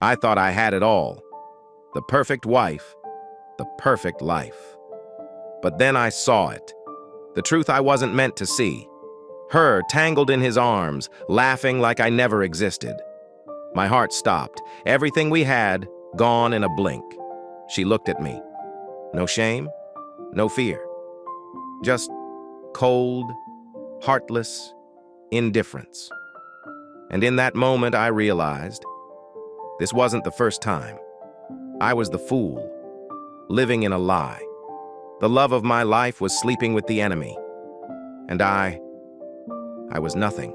I thought I had it all. The perfect wife, the perfect life. But then I saw it. The truth I wasn't meant to see. Her tangled in his arms, laughing like I never existed. My heart stopped. Everything we had, gone in a blink. She looked at me. No shame, no fear. Just cold, heartless indifference. And in that moment, I realized this wasn't the first time. I was the fool, living in a lie. The love of my life was sleeping with the enemy. And I was nothing.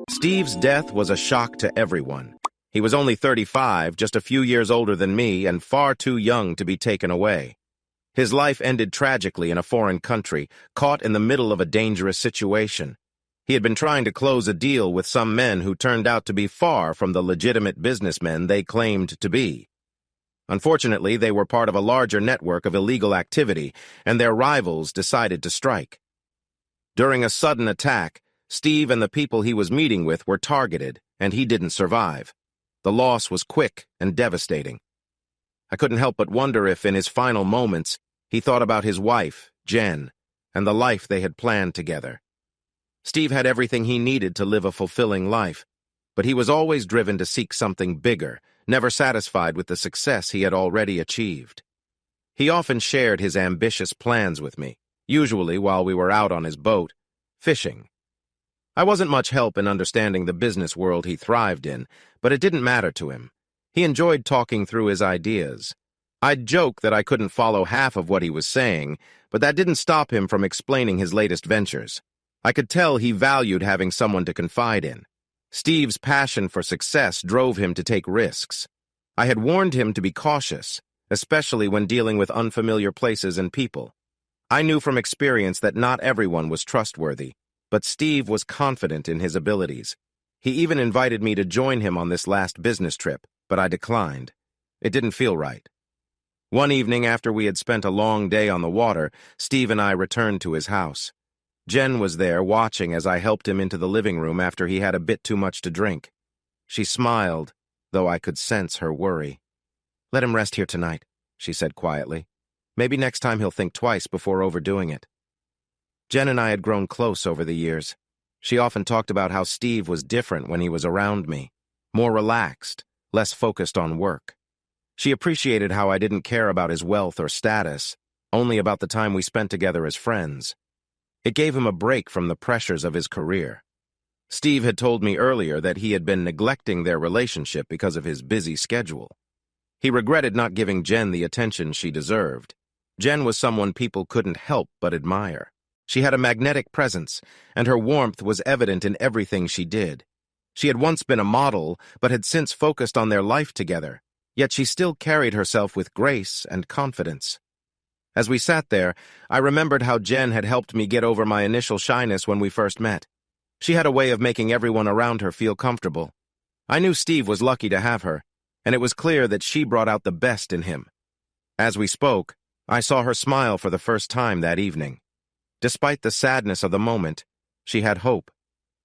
Steve's death was a shock to everyone. He was only 35, just a few years older than me, and far too young to be taken away. His life ended tragically in a foreign country, caught in the middle of a dangerous situation. He had been trying to close a deal with some men who turned out to be far from the legitimate businessmen they claimed to be. Unfortunately, they were part of a larger network of illegal activity, and their rivals decided to strike. During a sudden attack, Steve and the people he was meeting with were targeted, and he didn't survive. The loss was quick and devastating. I couldn't help but wonder if, in his final moments, he thought about his wife, Jen, and the life they had planned together. Steve had everything he needed to live a fulfilling life, but he was always driven to seek something bigger, never satisfied with the success he had already achieved. He often shared his ambitious plans with me, usually while we were out on his boat, fishing. I wasn't much help in understanding the business world he thrived in, but it didn't matter to him. He enjoyed talking through his ideas. I'd joke that I couldn't follow half of what he was saying, but that didn't stop him from explaining his latest ventures. I could tell he valued having someone to confide in. Steve's passion for success drove him to take risks. I had warned him to be cautious, especially when dealing with unfamiliar places and people. I knew from experience that not everyone was trustworthy, but Steve was confident in his abilities. He even invited me to join him on this last business trip, but I declined. It didn't feel right. One evening after we had spent a long day on the water, Steve and I returned to his house. Jen was there watching as I helped him into the living room after he had a bit too much to drink. She smiled, though I could sense her worry. "Let him rest here tonight," she said quietly. "Maybe next time he'll think twice before overdoing it." Jen and I had grown close over the years. She often talked about how Steve was different when he was around me, more relaxed, less focused on work. She appreciated how I didn't care about his wealth or status, only about the time we spent together as friends. It gave him a break from the pressures of his career. Steve had told me earlier that he had been neglecting their relationship because of his busy schedule. He regretted not giving Jen the attention she deserved. Jen was someone people couldn't help but admire. She had a magnetic presence, and her warmth was evident in everything she did. She had once been a model, but had since focused on their life together, yet she still carried herself with grace and confidence. As we sat there, I remembered how Jen had helped me get over my initial shyness when we first met. She had a way of making everyone around her feel comfortable. I knew Steve was lucky to have her, and it was clear that she brought out the best in him. As we spoke, I saw her smile for the first time that evening. Despite the sadness of the moment, she had hope.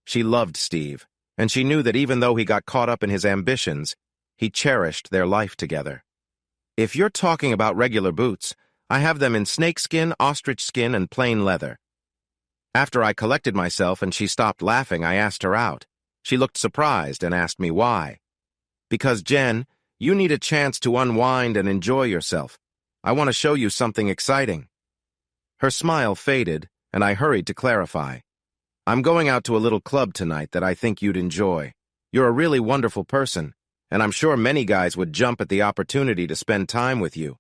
She loved Steve, and she knew that even though he got caught up in his ambitions, he cherished their life together. "If you're talking about regular boots, I have them in snakeskin, ostrich skin, and plain leather." After I collected myself and she stopped laughing, I asked her out. She looked surprised and asked me why. "Because, Jen, you need a chance to unwind and enjoy yourself. I want to show you something exciting." Her smile faded, and I hurried to clarify. "I'm going out to a little club tonight that I think you'd enjoy. You're a really wonderful person, and I'm sure many guys would jump at the opportunity to spend time with you.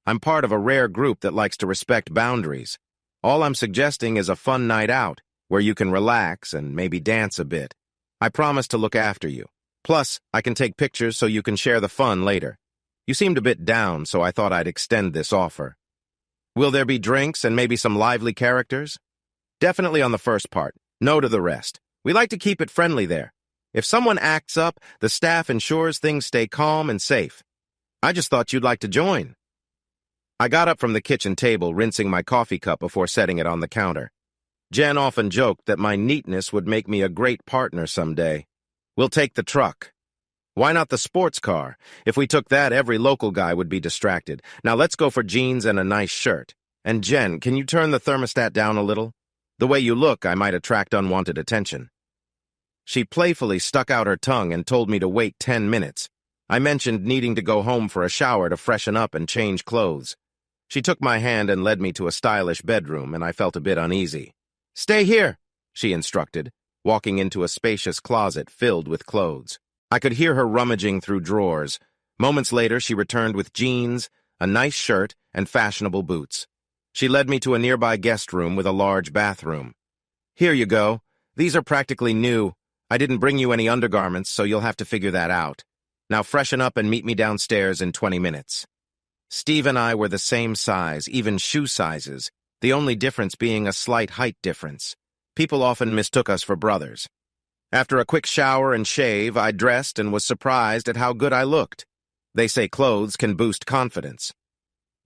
I'm part of a rare group that likes to respect boundaries. All I'm suggesting is a fun night out, where you can relax and maybe dance a bit. I promise to look after you. Plus, I can take pictures so you can share the fun later. You seemed a bit down, so I thought I'd extend this offer. Will there be drinks and maybe some lively characters?" "Definitely on the first part. No to the rest. We like to keep it friendly there. If someone acts up, the staff ensures things stay calm and safe. I just thought you'd like to join." I got up from the kitchen table, rinsing my coffee cup before setting it on the counter. Jen often joked that my neatness would make me a great partner someday. "We'll take the truck." Why not the sports car? If we took that, every local guy would be distracted. Now let's go for jeans and a nice shirt. And Jen, can you turn the thermostat down a little? The way you look, I might attract unwanted attention. She playfully stuck out her tongue and told me to wait 10 minutes. I mentioned needing to go home for a shower to freshen up and change clothes. She took my hand and led me to a stylish bedroom, and I felt a bit uneasy. "Stay here," she instructed, walking into a spacious closet filled with clothes. I could hear her rummaging through drawers. Moments later, she returned with jeans, a nice shirt, and fashionable boots. She led me to a nearby guest room with a large bathroom. "Here you go. These are practically new. I didn't bring you any undergarments, so you'll have to figure that out. Now freshen up and meet me downstairs in 20 minutes. Steve and I were the same size, even shoe sizes, the only difference being a slight height difference. People often mistook us for brothers. After a quick shower and shave, I dressed and was surprised at how good I looked. They say clothes can boost confidence.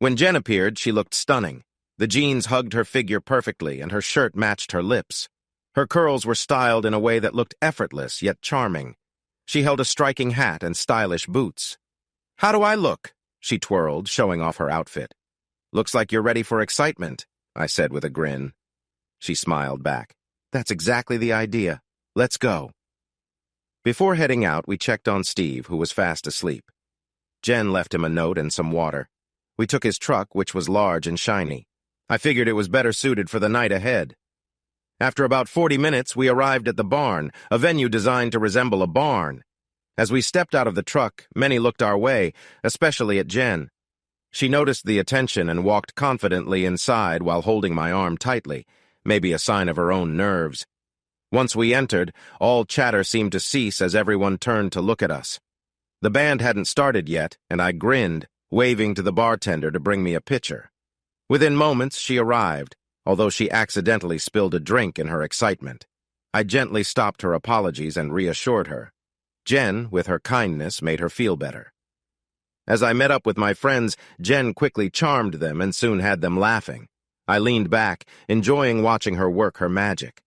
When Jen appeared, she looked stunning. The jeans hugged her figure perfectly, and her shirt matched her lips. Her curls were styled in a way that looked effortless yet charming. She held a striking hat and stylish boots. "How do I look?" she twirled, showing off her outfit. "Looks like you're ready for excitement," I said with a grin. She smiled back. "That's exactly the idea. Let's go." Before heading out, we checked on Steve, who was fast asleep. Jen left him a note and some water. We took his truck, which was large and shiny. I figured it was better suited for the night ahead. After about 40 minutes, we arrived at the barn, a venue designed to resemble a barn. As we stepped out of the truck, many looked our way, especially at Jen. She noticed the attention and walked confidently inside while holding my arm tightly, maybe a sign of her own nerves. Once we entered, all chatter seemed to cease as everyone turned to look at us. The band hadn't started yet, and I grinned, waving to the bartender to bring me a pitcher. Within moments, she arrived, although she accidentally spilled a drink in her excitement. I gently stopped her apologies and reassured her. Jen, with her kindness, made her feel better. As I met up with my friends, Jen quickly charmed them and soon had them laughing. I leaned back, enjoying watching her work her magic.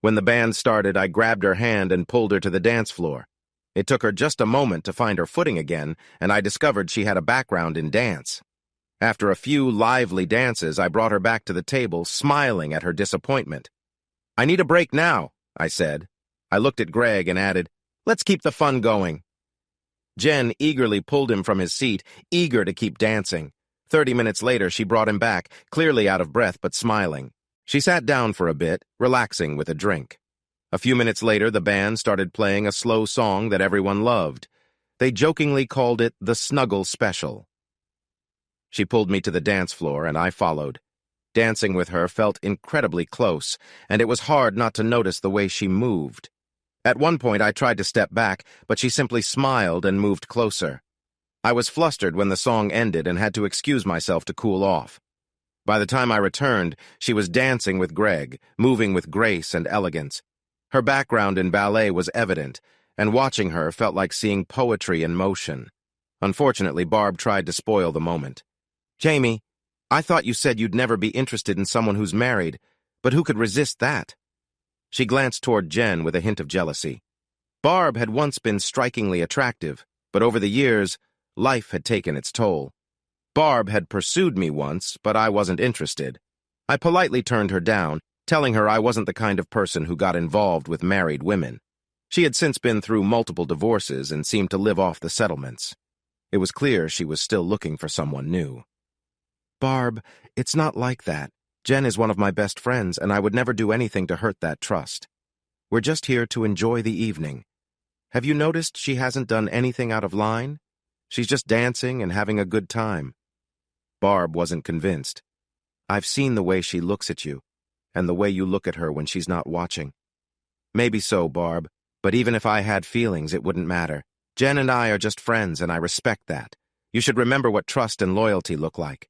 When the band started, I grabbed her hand and pulled her to the dance floor. It took her just a moment to find her footing again, and I discovered she had a background in dance. After a few lively dances, I brought her back to the table, smiling at her disappointment. "I need a break now," I said. I looked at Greg and added, "Let's keep the fun going." Jen eagerly pulled him from his seat, eager to keep dancing. 30 minutes later, she brought him back, clearly out of breath but smiling. She sat down for a bit, relaxing with a drink. A few minutes later, the band started playing a slow song that everyone loved. They jokingly called it the Snuggle Special. She pulled me to the dance floor, and I followed. Dancing with her felt incredibly close, and it was hard not to notice the way she moved. At one point, I tried to step back, but she simply smiled and moved closer. I was flustered when the song ended and had to excuse myself to cool off. By the time I returned, she was dancing with Greg, moving with grace and elegance. Her background in ballet was evident, and watching her felt like seeing poetry in motion. Unfortunately, Barb tried to spoil the moment. "Jamie, I thought you said you'd never be interested in someone who's married, but who could resist that?" She glanced toward Jen with a hint of jealousy. Barb had once been strikingly attractive, but over the years, life had taken its toll. Barb had pursued me once, but I wasn't interested. I politely turned her down, telling her I wasn't the kind of person who got involved with married women. She had since been through multiple divorces and seemed to live off the settlements. It was clear she was still looking for someone new. "Barb, it's not like that. Jen is one of my best friends, and I would never do anything to hurt that trust. We're just here to enjoy the evening. Have you noticed she hasn't done anything out of line? She's just dancing and having a good time." Barb wasn't convinced. "I've seen the way she looks at you, and the way you look at her when she's not watching." "Maybe so, Barb, but even if I had feelings, it wouldn't matter. Jen and I are just friends, and I respect that. You should remember what trust and loyalty look like."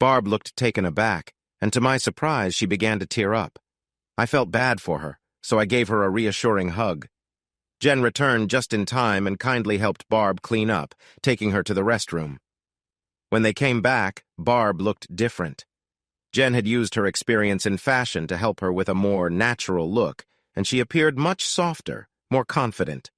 Barb looked taken aback, and to my surprise, she began to tear up. I felt bad for her, so I gave her a reassuring hug. Jen returned just in time and kindly helped Barb clean up, taking her to the restroom. When they came back, Barb looked different. Jen had used her experience in fashion to help her with a more natural look, and she appeared much softer, more confident.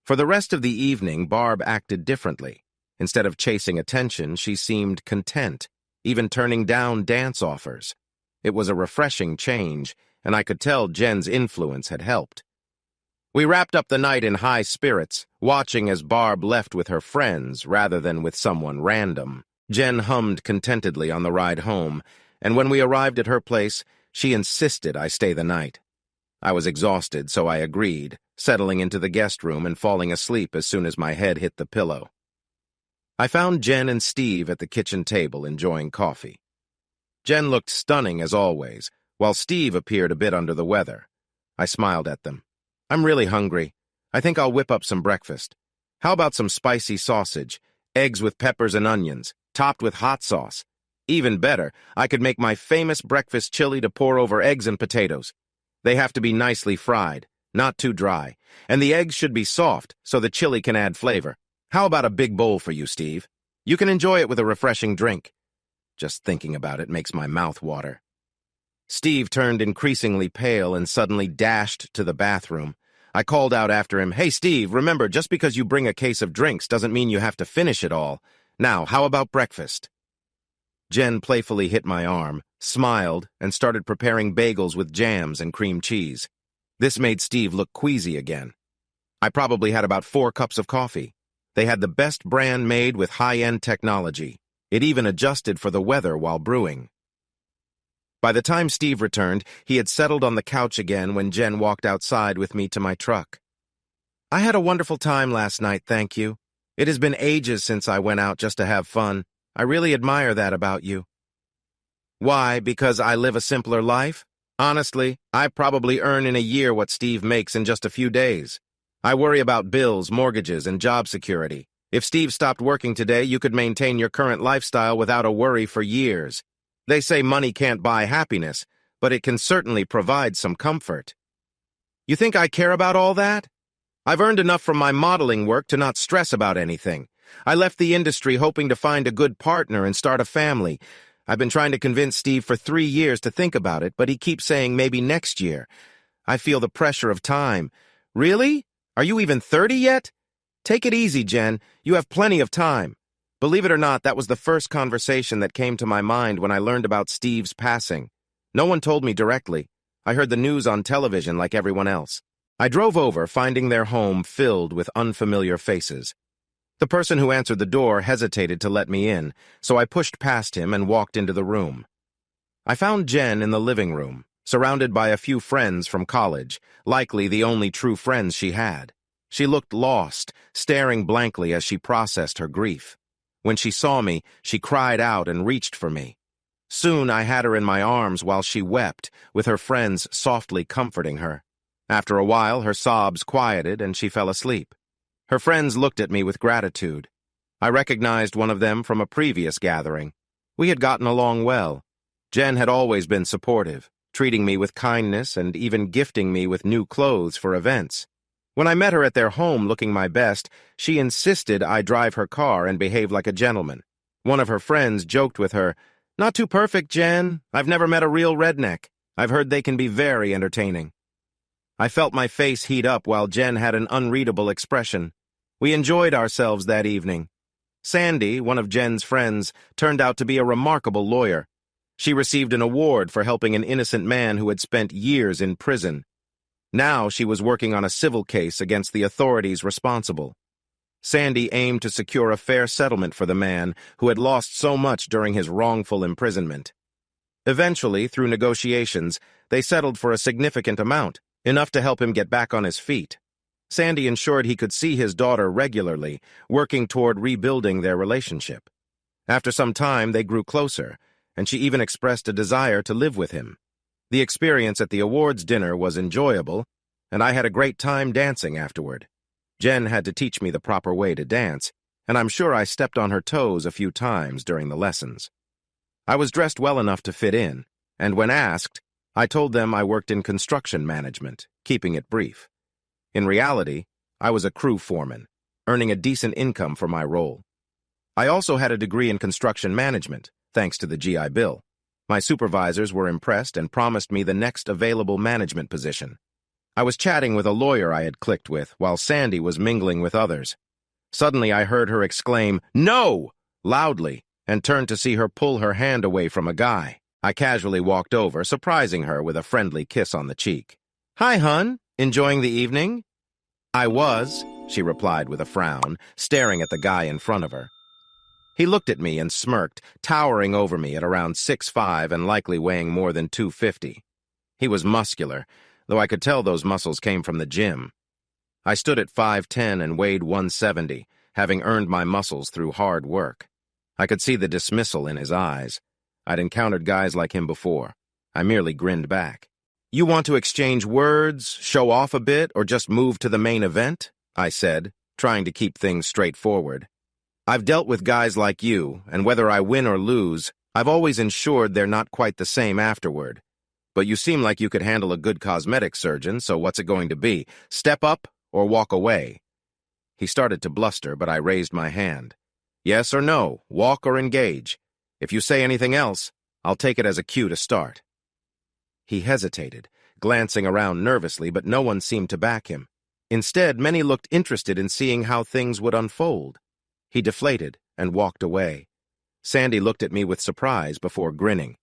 For the rest of the evening, Barb acted differently. Instead of chasing attention, she seemed content, even turning down dance offers. It was a refreshing change, and I could tell Jen's influence had helped. We wrapped up the night in high spirits, watching as Barb left with her friends rather than with someone random. Jen hummed contentedly on the ride home, and when we arrived at her place, she insisted I stay the night. I was exhausted, so I agreed, settling into the guest room and falling asleep as soon as my head hit the pillow. I found Jen and Steve at the kitchen table enjoying coffee. Jen looked stunning as always, while Steve appeared a bit under the weather. I smiled at them. "I'm really hungry. I think I'll whip up some breakfast. How about some spicy sausage, eggs with peppers and onions, topped with hot sauce? Even better, I could make my famous breakfast chili to pour over eggs and potatoes. They have to be nicely fried, not too dry, and the eggs should be soft so the chili can add flavor. How about a big bowl for you, Steve? You can enjoy it with a refreshing drink." Just thinking about it makes my mouth water. Steve turned increasingly pale and suddenly dashed to the bathroom. I called out after him, "Hey, Steve, remember, just because you bring a case of drinks doesn't mean you have to finish it all. Now, how about breakfast?" Jen playfully hit my arm, smiled, and started preparing bagels with jams and cream cheese. This made Steve look queasy again. I probably had about 4 cups of coffee. They had the best brand made with high-end technology. It even adjusted for the weather while brewing. By the time Steve returned, he had settled on the couch again when Jen walked outside with me to my truck. "I had a wonderful time last night, thank you. It has been ages since I went out just to have fun. I really admire that about you." "Why, because I live a simpler life? Honestly, I probably earn in a year what Steve makes in just a few days. I worry about bills, mortgages, and job security. If Steve stopped working today, you could maintain your current lifestyle without a worry for years. They say money can't buy happiness, but it can certainly provide some comfort. You think I care about all that? I've earned enough from my modeling work to not stress about anything. I left the industry hoping to find a good partner and start a family. I've been trying to convince Steve for 3 years to think about it, but he keeps saying maybe next year. I feel the pressure of time. Really? Are you even 30 yet? Take it easy, Jen. You have plenty of time. Believe it or not, that was the first conversation that came to my mind when I learned about Steve's passing. No one told me directly. I heard the news on television like everyone else. I drove over, finding their home filled with unfamiliar faces. The person who answered the door hesitated to let me in, so I pushed past him and walked into the room. I found Jen in the living room, surrounded by a few friends from college, likely the only true friends she had. She looked lost, staring blankly as she processed her grief. When she saw me, she cried out and reached for me. Soon I had her in my arms while she wept, with her friends softly comforting her. After a while, her sobs quieted and she fell asleep. Her friends looked at me with gratitude. I recognized one of them from a previous gathering. We had gotten along well. Jen had always been supportive, treating me with kindness and even gifting me with new clothes for events. When I met her at their home looking my best, she insisted I drive her car and behave like a gentleman. One of her friends joked with her, "Not too perfect, Jen. I've never met a real redneck. I've heard they can be very entertaining." I felt my face heat up while Jen had an unreadable expression. We enjoyed ourselves that evening. Sandy, one of Jen's friends, turned out to be a remarkable lawyer. She received an award for helping an innocent man who had spent years in prison. Now she was working on a civil case against the authorities responsible. Sandy aimed to secure a fair settlement for the man who had lost so much during his wrongful imprisonment. Eventually, through negotiations, they settled for a significant amount, enough to help him get back on his feet. Sandy ensured he could see his daughter regularly, working toward rebuilding their relationship. After some time, they grew closer, and she even expressed a desire to live with him. The experience at the awards dinner was enjoyable, and I had a great time dancing afterward. Jen had to teach me the proper way to dance, and I'm sure I stepped on her toes a few times during the lessons. I was dressed well enough to fit in, and when asked, I told them I worked in construction management, keeping it brief. In reality, I was a crew foreman, earning a decent income for my role. I also had a degree in construction management, thanks to the GI Bill. My supervisors were impressed and promised me the next available management position. I was chatting with a lawyer I had clicked with, while Sandy was mingling with others. Suddenly I heard her exclaim, "No!" loudly, and turned to see her pull her hand away from a guy. I casually walked over, surprising her with a friendly kiss on the cheek. "Hi, hun. Enjoying the evening?" "I was," she replied with a frown, staring at the guy in front of her. He looked at me and smirked, towering over me at around 6'5" and likely weighing more than 250. He was muscular, though I could tell those muscles came from the gym. I stood at 5'10" and weighed 170, having earned my muscles through hard work. I could see the dismissal in his eyes. I'd encountered guys like him before. I merely grinned back. "You want to exchange words, show off a bit, or just move to the main event?" I said, trying to keep things straightforward. "I've dealt with guys like you, and whether I win or lose, I've always ensured they're not quite the same afterward. But you seem like you could handle a good cosmetic surgeon, so what's it going to be? Step up or walk away?" He started to bluster, but I raised my hand. "Yes or no, walk or engage. If you say anything else, I'll take it as a cue to start." He hesitated, glancing around nervously, but no one seemed to back him. Instead, many looked interested in seeing how things would unfold. He deflated and walked away. Sandy looked at me with surprise before grinning.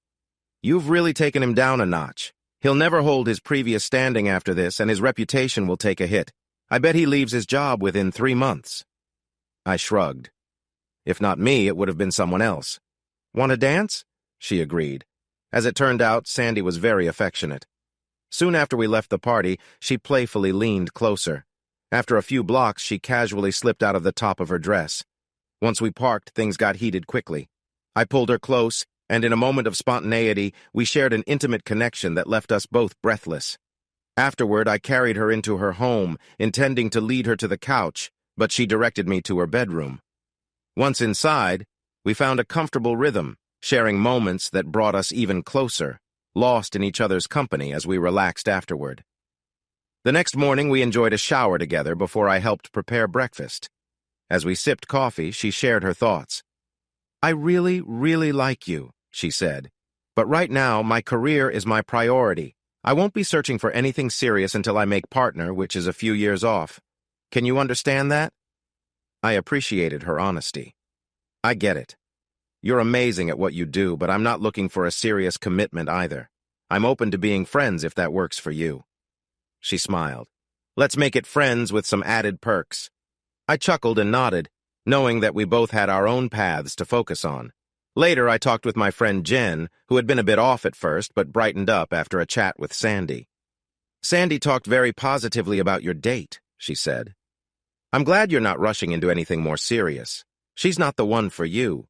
"You've really taken him down a notch. He'll never hold his previous standing after this, and his reputation will take a hit. I bet he leaves his job within 3 months." I shrugged. If not me, it would have been someone else. "Want to dance?" She agreed. As it turned out, Sandy was very affectionate. Soon after we left the party, she playfully leaned closer. After a few blocks, she casually slipped out of the top of her dress. Once we parked, things got heated quickly. I pulled her close, and in a moment of spontaneity, we shared an intimate connection that left us both breathless. Afterward, I carried her into her home, intending to lead her to the couch, but she directed me to her bedroom. Once inside, we found a comfortable rhythm, sharing moments that brought us even closer, lost in each other's company as we relaxed afterward. The next morning, we enjoyed a shower together before I helped prepare breakfast. As we sipped coffee, she shared her thoughts. "I really, really like you," she said. "But right now, my career is my priority. I won't be searching for anything serious until I make partner, which is a few years off. Can you understand that?" I appreciated her honesty. "I get it. You're amazing at what you do, but I'm not looking for a serious commitment either. I'm open to being friends if that works for you." She smiled. "Let's make it friends with some added perks." I chuckled and nodded, knowing that we both had our own paths to focus on. Later, I talked with my friend Jen, who had been a bit off at first but brightened up after a chat with Sandy. "Sandy talked very positively about your date," she said. "I'm glad you're not rushing into anything more serious. She's not the one for you."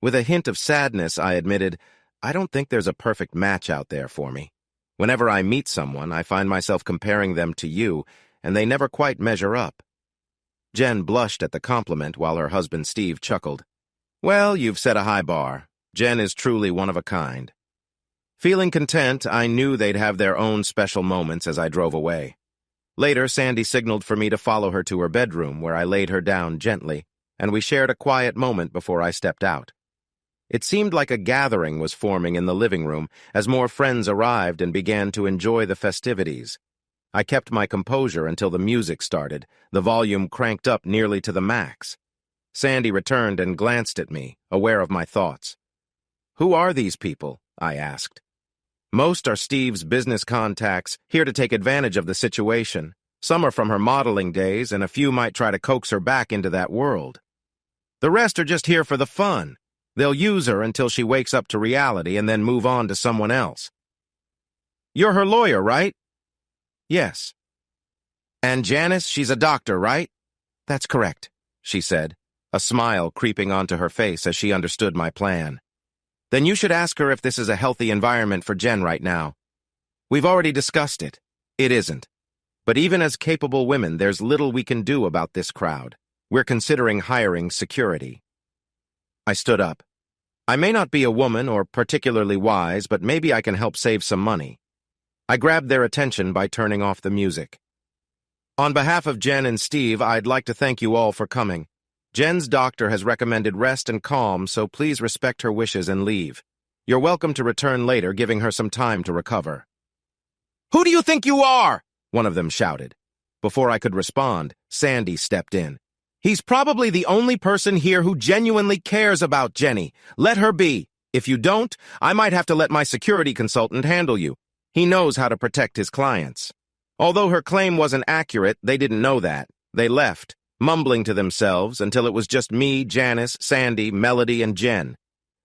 With a hint of sadness, I admitted, "I don't think there's a perfect match out there for me. Whenever I meet someone, I find myself comparing them to you, and they never quite measure up." Jen blushed at the compliment while her husband Steve chuckled. "Well, you've set a high bar. Jen is truly one of a kind." Feeling content, I knew they'd have their own special moments as I drove away. Later, Sandy signaled for me to follow her to her bedroom, where I laid her down gently, and we shared a quiet moment before I stepped out. It seemed like a gathering was forming in the living room as more friends arrived and began to enjoy the festivities. I kept my composure until the music started, the volume cranked up nearly to the max. Sandy returned and glanced at me, aware of my thoughts. "Who are these people?" I asked. "Most are Steve's business contacts, here to take advantage of the situation. Some are from her modeling days, and a few might try to coax her back into that world. The rest are just here for the fun. They'll use her until she wakes up to reality and then move on to someone else." "You're her lawyer, right?" "Yes." "And Janice, she's a doctor, right?" "That's correct," she said, a smile creeping onto her face as she understood my plan. "Then you should ask her if this is a healthy environment for Jen right now. We've already discussed it. It isn't. But even as capable women, there's little we can do about this crowd. We're considering hiring security." I stood up. "I may not be a woman or particularly wise, but maybe I can help save some money." I grabbed their attention by turning off the music. "On behalf of Jen and Steve, I'd like to thank you all for coming. Jen's doctor has recommended rest and calm, so please respect her wishes and leave. You're welcome to return later, giving her some time to recover." "Who do you think you are?" one of them shouted. Before I could respond, Sandy stepped in. He's probably the only person here who genuinely cares about Jenny. Let her be. If you don't, I might have to let my security consultant handle you. He knows how to protect his clients. Although her claim wasn't accurate, they didn't know that. They left, mumbling to themselves until it was just me, Janice, Sandy, Melody, and Jen.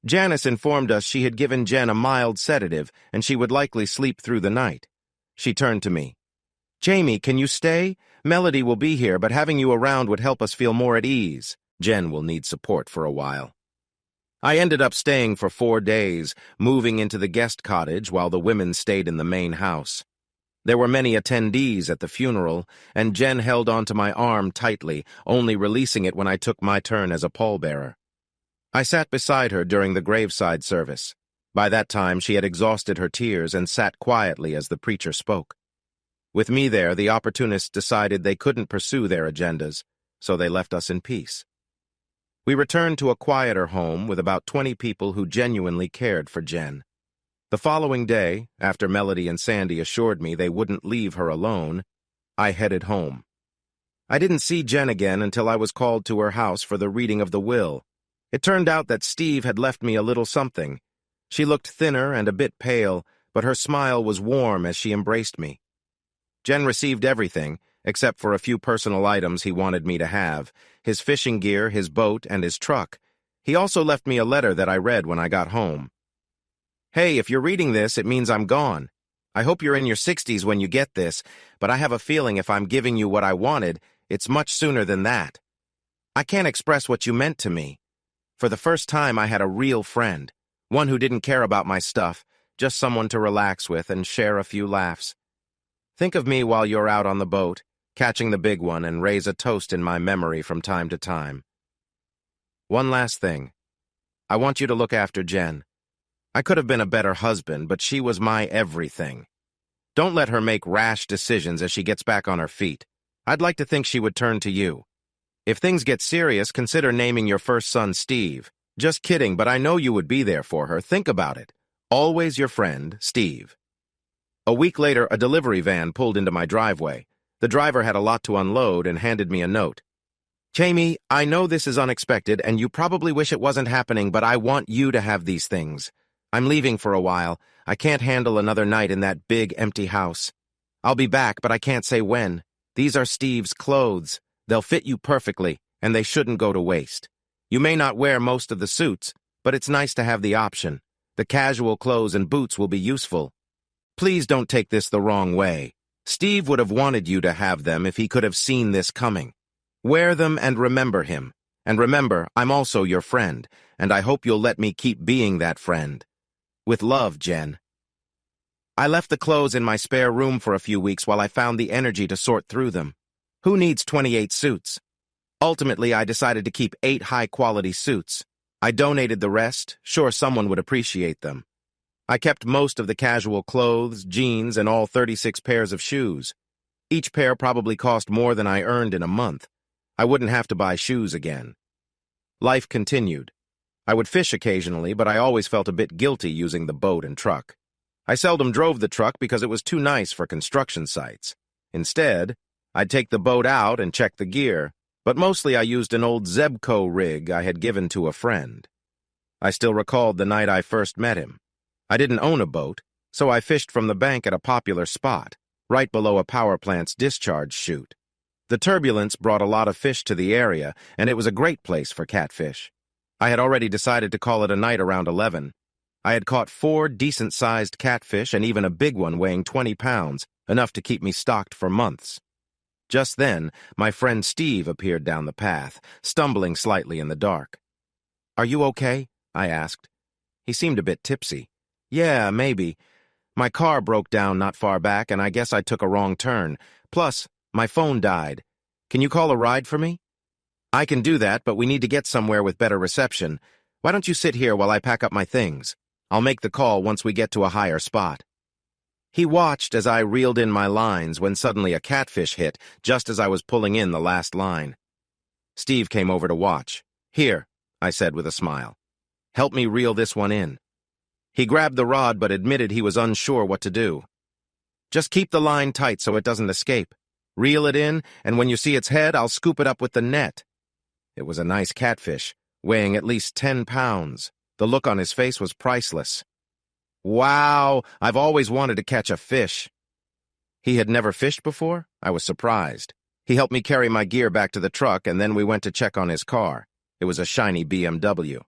Janice informed us she had given Jen a mild sedative and she would likely sleep through the night. She turned to me. Jamie, can you stay? Melody will be here, but having you around would help us feel more at ease. Jen will need support for a while. I ended up staying for 4 days, moving into the guest cottage while the women stayed in the main house. There were many attendees at the funeral, and Jen held onto my arm tightly, only releasing it when I took my turn as a pallbearer. I sat beside her during the graveside service. By that time, she had exhausted her tears and sat quietly as the preacher spoke. With me there, the opportunists decided they couldn't pursue their agendas, so they left us in peace. We returned to a quieter home with about 20 people who genuinely cared for Jen. The following day, after Melody and Sandy assured me they wouldn't leave her alone, I headed home. I didn't see Jen again until I was called to her house for the reading of the will. It turned out that Steve had left me a little something. She looked thinner and a bit pale, but her smile was warm as she embraced me. Jen received everything, except for a few personal items he wanted me to have, his fishing gear, his boat, and his truck. He also left me a letter that I read when I got home. Hey, if you're reading this, it means I'm gone. I hope you're in your 60s when you get this, but I have a feeling if I'm giving you what I wanted, it's much sooner than that. I can't express what you meant to me. For the first time, I had a real friend, one who didn't care about my stuff, just someone to relax with and share a few laughs. Think of me while you're out on the boat, catching the big one, and raise a toast in my memory from time to time. One last thing. I want you to look after Jen. I could have been a better husband, but she was my everything. Don't let her make rash decisions as she gets back on her feet. I'd like to think she would turn to you. If things get serious, consider naming your first son Steve. Just kidding, but I know you would be there for her. Think about it. Always your friend, Steve. A week later, a delivery van pulled into my driveway. The driver had a lot to unload and handed me a note. Jamie, I know this is unexpected, and you probably wish it wasn't happening, but I want you to have these things. I'm leaving for a while. I can't handle another night in that big, empty house. I'll be back, but I can't say when. These are Steve's clothes. They'll fit you perfectly, and they shouldn't go to waste. You may not wear most of the suits, but it's nice to have the option. The casual clothes and boots will be useful. Please don't take this the wrong way. Steve would have wanted you to have them if he could have seen this coming. Wear them and remember him. And remember, I'm also your friend, and I hope you'll let me keep being that friend. With love, Jen. I left the clothes in my spare room for a few weeks while I found the energy to sort through them. Who needs 28 suits? Ultimately, I decided to keep 8 high-quality suits. I donated the rest, sure someone would appreciate them. I kept most of the casual clothes, jeans, and all 36 pairs of shoes. Each pair probably cost more than I earned in a month. I wouldn't have to buy shoes again. Life continued. I would fish occasionally, but I always felt a bit guilty using the boat and truck. I seldom drove the truck because it was too nice for construction sites. Instead, I'd take the boat out and check the gear, but mostly I used an old Zebco rig I had given to a friend. I still recalled the night I first met him. I didn't own a boat, so I fished from the bank at a popular spot, right below a power plant's discharge chute. The turbulence brought a lot of fish to the area, and it was a great place for catfish. I had already decided to call it a night around 11. I had caught 4 decent-sized catfish and even a big one weighing 20 pounds, enough to keep me stocked for months. Just then, my friend Steve appeared down the path, stumbling slightly in the dark. "Are you okay?" I asked. He seemed a bit tipsy. "Yeah, maybe. My car broke down not far back, and I guess I took a wrong turn. Plus, my phone died. Can you call a ride for me?" "I can do that, but we need to get somewhere with better reception. Why don't you sit here while I pack up my things? I'll make the call once we get to a higher spot." He watched as I reeled in my lines when suddenly a catfish hit, just as I was pulling in the last line. Steve came over to watch. "Here," I said with a smile. "Help me reel this one in." He grabbed the rod but admitted he was unsure what to do. Just keep the line tight so it doesn't escape. Reel it in, and when you see its head, I'll scoop it up with the net." It was a nice catfish, weighing at least 10 pounds. The look on his face was priceless. "Wow, I've always wanted to catch a fish." He had never fished before? I was surprised. He helped me carry my gear back to the truck, and then we went to check on his car. It was a shiny BMW.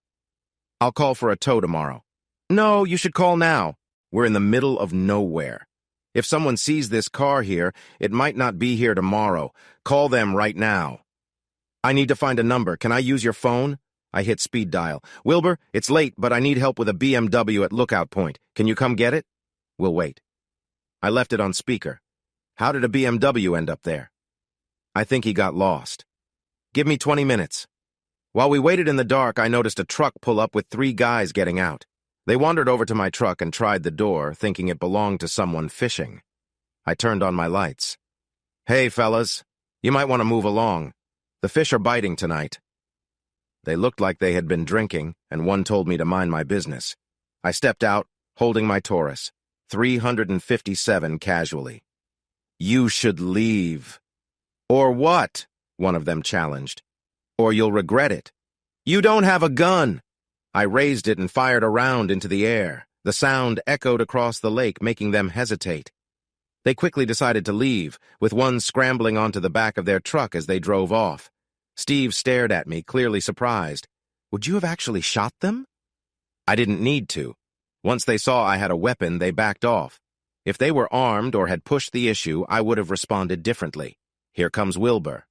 "I'll call for a tow tomorrow." "No, you should call now. We're in the middle of nowhere. If someone sees this car here, it might not be here tomorrow. Call them right now." "I need to find a number. Can I use your phone?" I hit speed dial. "Wilbur, it's late, but I need help with a BMW at Lookout Point. Can you come get it?" "We'll wait." I left it on speaker. "How did a BMW end up there?" "I think he got lost." "Give me 20 minutes." While we waited in the dark, I noticed a truck pull up with 3 guys getting out. They wandered over to my truck and tried the door, thinking it belonged to someone fishing. I turned on my lights. "Hey, fellas, you might want to move along. The fish are biting tonight." They looked like they had been drinking, and one told me to mind my business. I stepped out, holding my Taurus, 357 casually. "You should leave." "Or what?" one of them challenged. "Or you'll regret it." "You don't have a gun." I raised it and fired a round into the air. The sound echoed across the lake, making them hesitate. They quickly decided to leave, with one scrambling onto the back of their truck as they drove off. Steve stared at me, clearly surprised. "Would you have actually shot them?" I didn't need to. Once they saw I had a weapon, they backed off. If they were armed or had pushed the issue, I would have responded differently. Here comes Wilbur.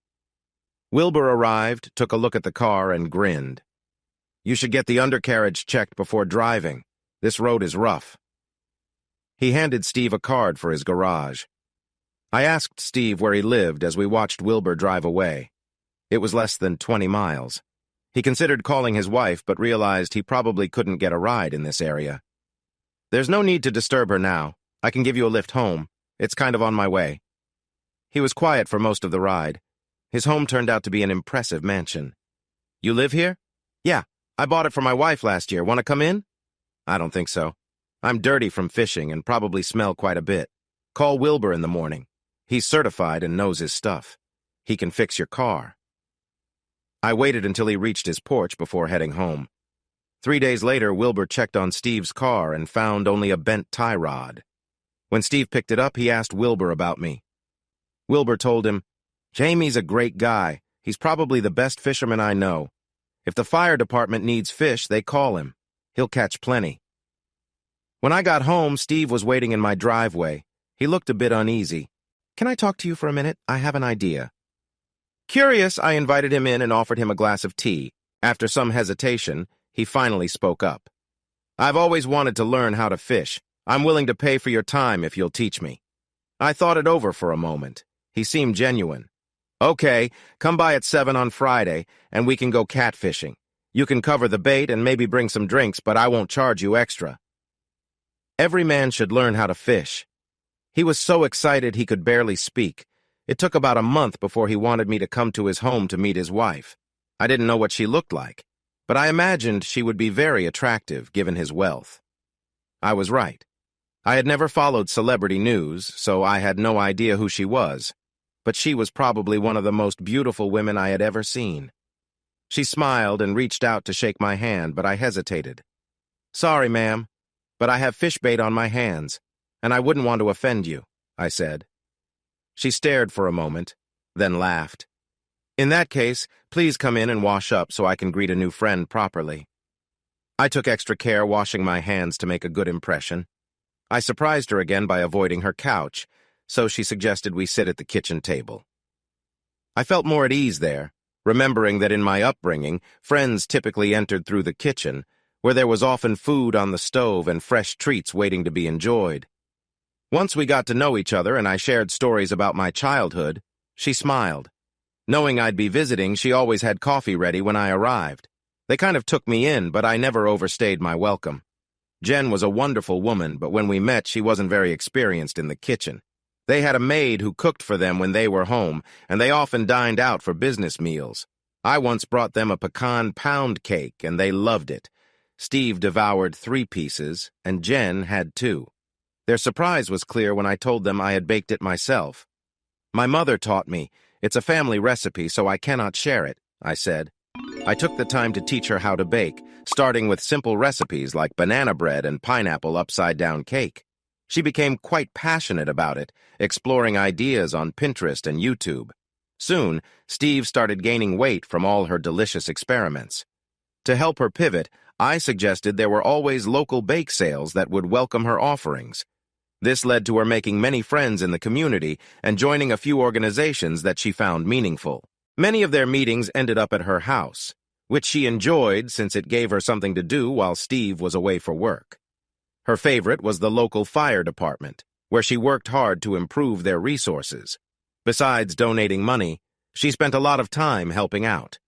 Wilbur arrived, took a look at the car, and grinned. "You should get the undercarriage checked before driving. This road is rough." He handed Steve a card for his garage. I asked Steve where he lived as we watched Wilbur drive away. It was less than 20 miles. He considered calling his wife, but realized he probably couldn't get a ride in this area. "There's no need to disturb her now. I can give you a lift home. It's kind of on my way." He was quiet for most of the ride. His home turned out to be an impressive mansion. "You live here?" "Yeah, I bought it for my wife last year. Want to come in?" "I don't think so. I'm dirty from fishing and probably smell quite a bit. Call Wilbur in the morning. He's certified and knows his stuff. He can fix your car." I waited until he reached his porch before heading home. 3 days later, Wilbur checked on Steve's car and found only a bent tie rod. When Steve picked it up, he asked Wilbur about me. Wilbur told him, "Jamie's a great guy. He's probably the best fisherman I know. If the fire department needs fish, they call him. He'll catch plenty." When I got home, Steve was waiting in my driveway. He looked a bit uneasy. "Can I talk to you for a minute? I have an idea." Curious, I invited him in and offered him a glass of tea. After some hesitation, he finally spoke up. "I've always wanted to learn how to fish. I'm willing to pay for your time if you'll teach me." I thought it over for a moment. He seemed genuine. "Okay, come by at 7 on Friday, and we can go catfishing. You can cover the bait and maybe bring some drinks, but I won't charge you extra." Every man should learn how to fish. He was so excited he could barely speak. It took about a month before he wanted me to come to his home to meet his wife. I didn't know what she looked like, but I imagined she would be very attractive given his wealth. I was right. I had never followed celebrity news, so I had no idea who she was, but she was probably one of the most beautiful women I had ever seen. She smiled and reached out to shake my hand, but I hesitated. "Sorry, ma'am, but I have fish bait on my hands, and I wouldn't want to offend you," I said. She stared for a moment, then laughed. "In that case, please come in and wash up so I can greet a new friend properly." I took extra care washing my hands to make a good impression. I surprised her again by avoiding her couch, so she suggested we sit at the kitchen table. I felt more at ease there, remembering that in my upbringing, friends typically entered through the kitchen, where there was often food on the stove and fresh treats waiting to be enjoyed. Once we got to know each other and I shared stories about my childhood, she smiled. Knowing I'd be visiting, she always had coffee ready when I arrived. They kind of took me in, but I never overstayed my welcome. Jen was a wonderful woman, but when we met, she wasn't very experienced in the kitchen. They had a maid who cooked for them when they were home, and they often dined out for business meals. I once brought them a pecan pound cake, and they loved it. Steve devoured 3 pieces, and Jen had 2. Their surprise was clear when I told them I had baked it myself. "My mother taught me. It's a family recipe, so I cannot share it," I said. I took the time to teach her how to bake, starting with simple recipes like banana bread and pineapple upside-down cake. She became quite passionate about it, exploring ideas on Pinterest and YouTube. Soon, Steve started gaining weight from all her delicious experiments. To help her pivot, I suggested there were always local bake sales that would welcome her offerings. This led to her making many friends in the community and joining a few organizations that she found meaningful. Many of their meetings ended up at her house, which she enjoyed since it gave her something to do while Steve was away for work. Her favorite was the local fire department, where she worked hard to improve their resources. Besides donating money, she spent a lot of time helping out.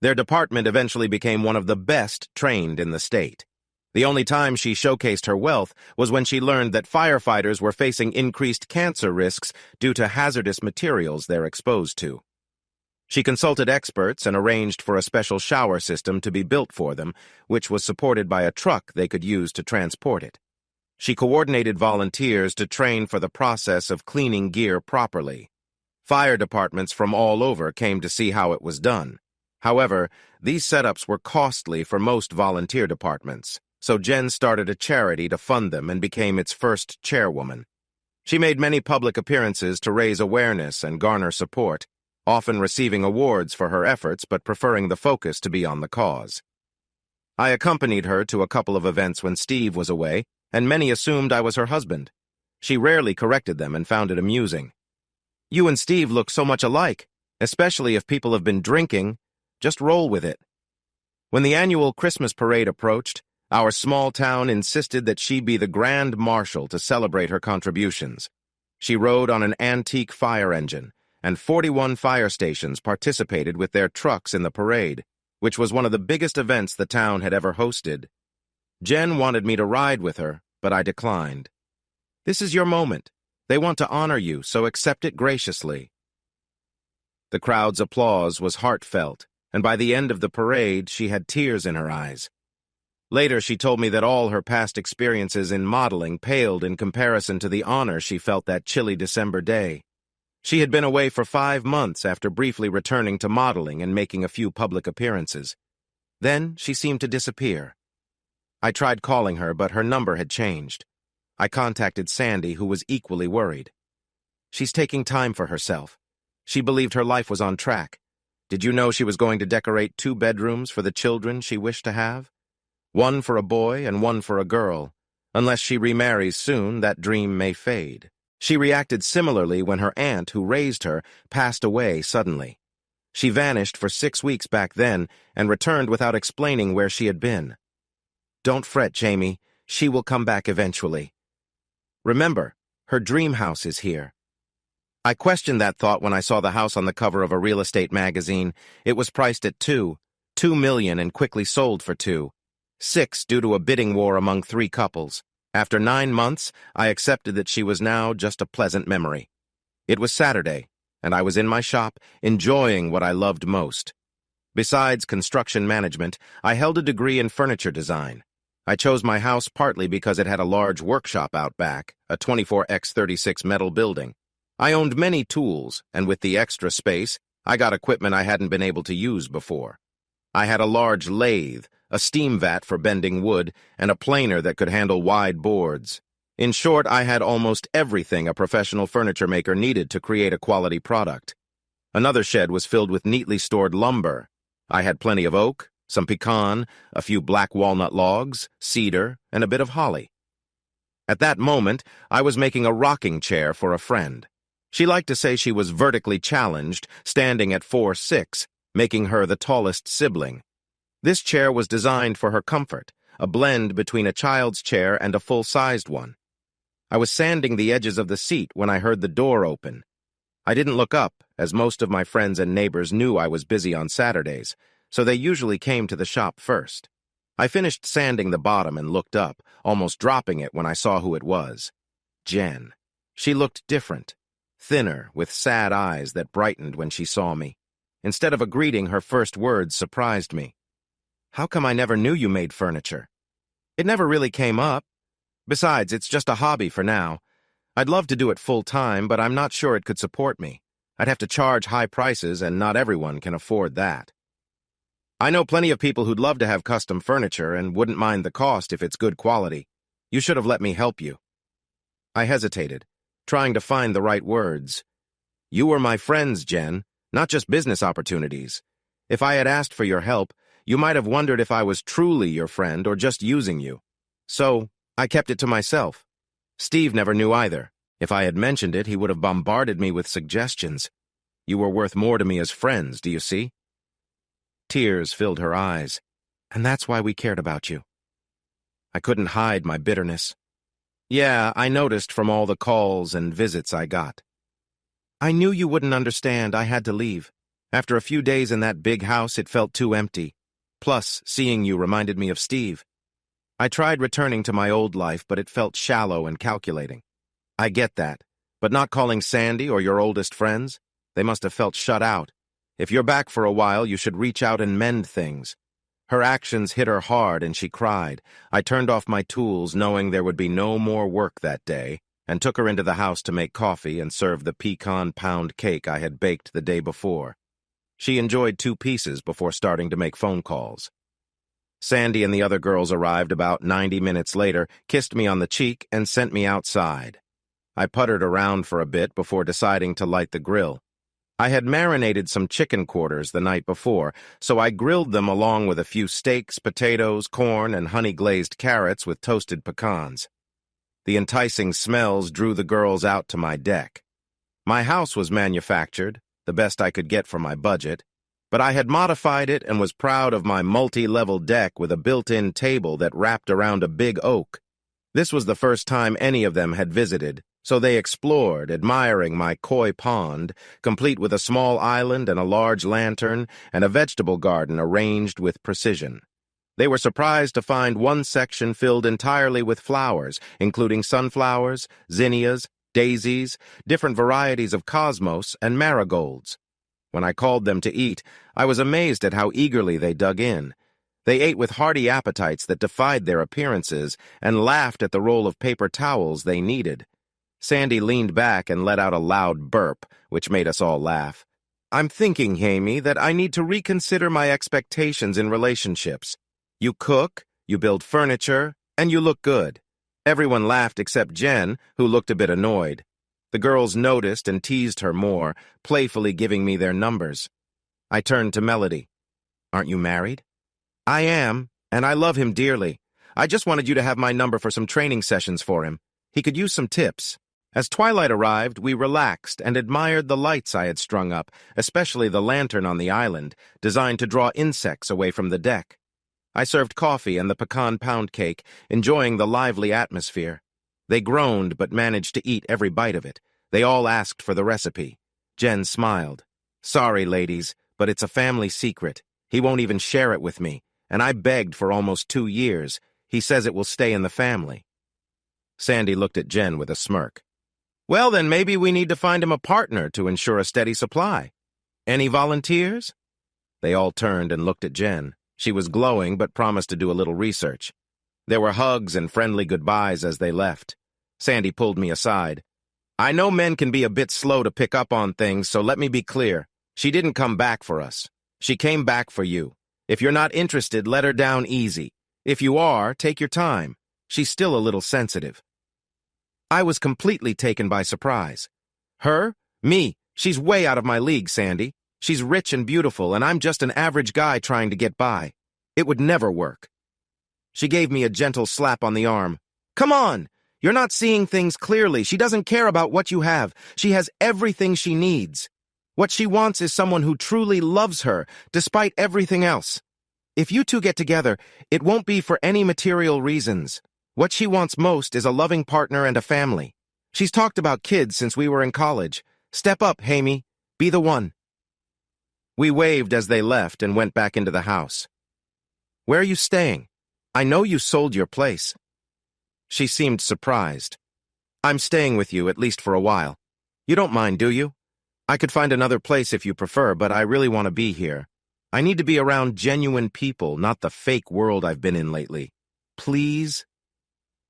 Their department eventually became one of the best trained in the state. The only time she showcased her wealth was when she learned that firefighters were facing increased cancer risks due to hazardous materials they're exposed to. She consulted experts and arranged for a special shower system to be built for them, which was supported by a truck they could use to transport it. She coordinated volunteers to train for the process of cleaning gear properly. Fire departments from all over came to see how it was done. However, these setups were costly for most volunteer departments, so Jen started a charity to fund them and became its first chairwoman. She made many public appearances to raise awareness and garner support, often receiving awards for her efforts but preferring the focus to be on the cause. I accompanied her to a couple of events when Steve was away, and many assumed I was her husband. She rarely corrected them and found it amusing. "You and Steve look so much alike, especially if people have been drinking. Just roll with it." When the annual Christmas parade approached, our small town insisted that she be the grand marshal to celebrate her contributions. She rode on an antique fire engine, and 41 fire stations participated with their trucks in the parade, which was one of the biggest events the town had ever hosted. Jen wanted me to ride with her, but I declined. "This is your moment. They want to honor you, so accept it graciously." The crowd's applause was heartfelt, and by the end of the parade, she had tears in her eyes. Later, she told me that all her past experiences in modeling paled in comparison to the honor she felt that chilly December day. She had been away for 5 months after briefly returning to modeling and making a few public appearances. Then she seemed to disappear. I tried calling her, but her number had changed. I contacted Sandy, who was equally worried. "She's taking time for herself. She believed her life was on track. Did you know she was going to decorate 2 bedrooms for the children she wished to have? One for a boy and one for a girl. Unless she remarries soon, that dream may fade." She reacted similarly when her aunt, who raised her, passed away suddenly. She vanished for 6 weeks back then and returned without explaining where she had been. "Don't fret, Jamie. She will come back eventually. Remember, her dream house is here." I questioned that thought when I saw the house on the cover of a real estate magazine. It was priced at $2 million and quickly sold for $2.6 due to a bidding war among 3 couples. After 9 months, I accepted that she was now just a pleasant memory. It was Saturday, and I was in my shop, enjoying what I loved most. Besides construction management, I held a degree in furniture design. I chose my house partly because it had a large workshop out back, a 24x36 metal building. I owned many tools, and with the extra space, I got equipment I hadn't been able to use before. I had a large lathe, a steam vat for bending wood, and a planer that could handle wide boards. In short, I had almost everything a professional furniture maker needed to create a quality product. Another shed was filled with neatly stored lumber. I had plenty of oak, some pecan, a few black walnut logs, cedar, and a bit of holly. At that moment, I was making a rocking chair for a friend. She liked to say she was vertically challenged, standing at 4'6", making her the tallest sibling. This chair was designed for her comfort, a blend between a child's chair and a full-sized one. I was sanding the edges of the seat when I heard the door open. I didn't look up, as most of my friends and neighbors knew I was busy on Saturdays, so they usually came to the shop first. I finished sanding the bottom and looked up, almost dropping it when I saw who it was. Jen. She looked different, thinner, with sad eyes that brightened when she saw me. Instead of a greeting, her first words surprised me. "How come I never knew you made furniture?" "It never really came up. Besides, it's just a hobby for now. I'd love to do it full-time, but I'm not sure it could support me. I'd have to charge high prices, and not everyone can afford that. I know plenty of people who'd love to have custom furniture and wouldn't mind the cost if it's good quality. You should have let me help you. I hesitated, trying to find the right words. You were my friends, Jen, not just business opportunities. If I had asked for your help, you might have wondered if I was truly your friend or just using you. So, I kept it to myself. Steve never knew either. If I had mentioned it, he would have bombarded me with suggestions. You were worth more to me as friends, do you see? Tears filled her eyes, and that's why we cared about you. I couldn't hide my bitterness. Yeah, I noticed from all the calls and visits I got. I knew you wouldn't understand. I had to leave. After a few days in that big house, it felt too empty. Plus, seeing you reminded me of Steve. I tried returning to my old life, but it felt shallow and calculating. I get that, but not calling Sandy or your oldest friends? They must have felt shut out. If you're back for a while, you should reach out and mend things. Her actions hit her hard and she cried. I turned off my tools knowing there would be no more work that day and took her into the house to make coffee and serve the pecan pound cake I had baked the day before. She enjoyed 2 pieces before starting to make phone calls. Sandy and the other girls arrived about 90 minutes later, kissed me on the cheek, and sent me outside. I puttered around for a bit before deciding to light the grill. I had marinated some chicken quarters the night before, so I grilled them along with a few steaks, potatoes, corn, and honey-glazed carrots with toasted pecans. The enticing smells drew the girls out to my deck. My house was manufactured, the best I could get for my budget, but I had modified it and was proud of my multi-level deck with a built-in table that wrapped around a big oak. This was the first time any of them had visited, so they explored, admiring my koi pond, complete with a small island and a large lantern and a vegetable garden arranged with precision. They were surprised to find one section filled entirely with flowers, including sunflowers, zinnias, daisies, different varieties of cosmos, and marigolds. When I called them to eat, I was amazed at how eagerly they dug in. They ate with hearty appetites that defied their appearances and laughed at the roll of paper towels they needed. Sandy leaned back and let out a loud burp, which made us all laugh. I'm thinking, Amy, that I need to reconsider my expectations in relationships. You cook, you build furniture, and you look good. Everyone laughed except Jen, who looked a bit annoyed. The girls noticed and teased her more, playfully giving me their numbers. I turned to Melody. Aren't you married? I am, and I love him dearly. I just wanted you to have my number for some training sessions for him. He could use some tips. As twilight arrived, we relaxed and admired the lights I had strung up, especially the lantern on the island, designed to draw insects away from the deck. I served coffee and the pecan pound cake, enjoying the lively atmosphere. They groaned but managed to eat every bite of it. They all asked for the recipe. Jen smiled. Sorry, ladies, but it's a family secret. He won't even share it with me, and I begged for almost 2 years. He says it will stay in the family. Sandy looked at Jen with a smirk. Well, then maybe we need to find him a partner to ensure a steady supply. Any volunteers? They all turned and looked at Jen. She was glowing but promised to do a little research. There were hugs and friendly goodbyes as they left. Sandy pulled me aside. I know men can be a bit slow to pick up on things, so let me be clear. She didn't come back for us. She came back for you. If you're not interested, let her down easy. If you are, take your time. She's still a little sensitive. I was completely taken by surprise. Her? Me? She's way out of my league, Sandy. She's rich and beautiful, and I'm just an average guy trying to get by. It would never work. She gave me a gentle slap on the arm. Come on! You're not seeing things clearly. She doesn't care about what you have. She has everything she needs. What she wants is someone who truly loves her, despite everything else. If you two get together, it won't be for any material reasons. What she wants most is a loving partner and a family. She's talked about kids since we were in college. Step up, Amy. Be the one. We waved as they left and went back into the house. Where are you staying? I know you sold your place. She seemed surprised. I'm staying with you, at least for a while. You don't mind, do you? I could find another place if you prefer, but I really want to be here. I need to be around genuine people, not the fake world I've been in lately. Please?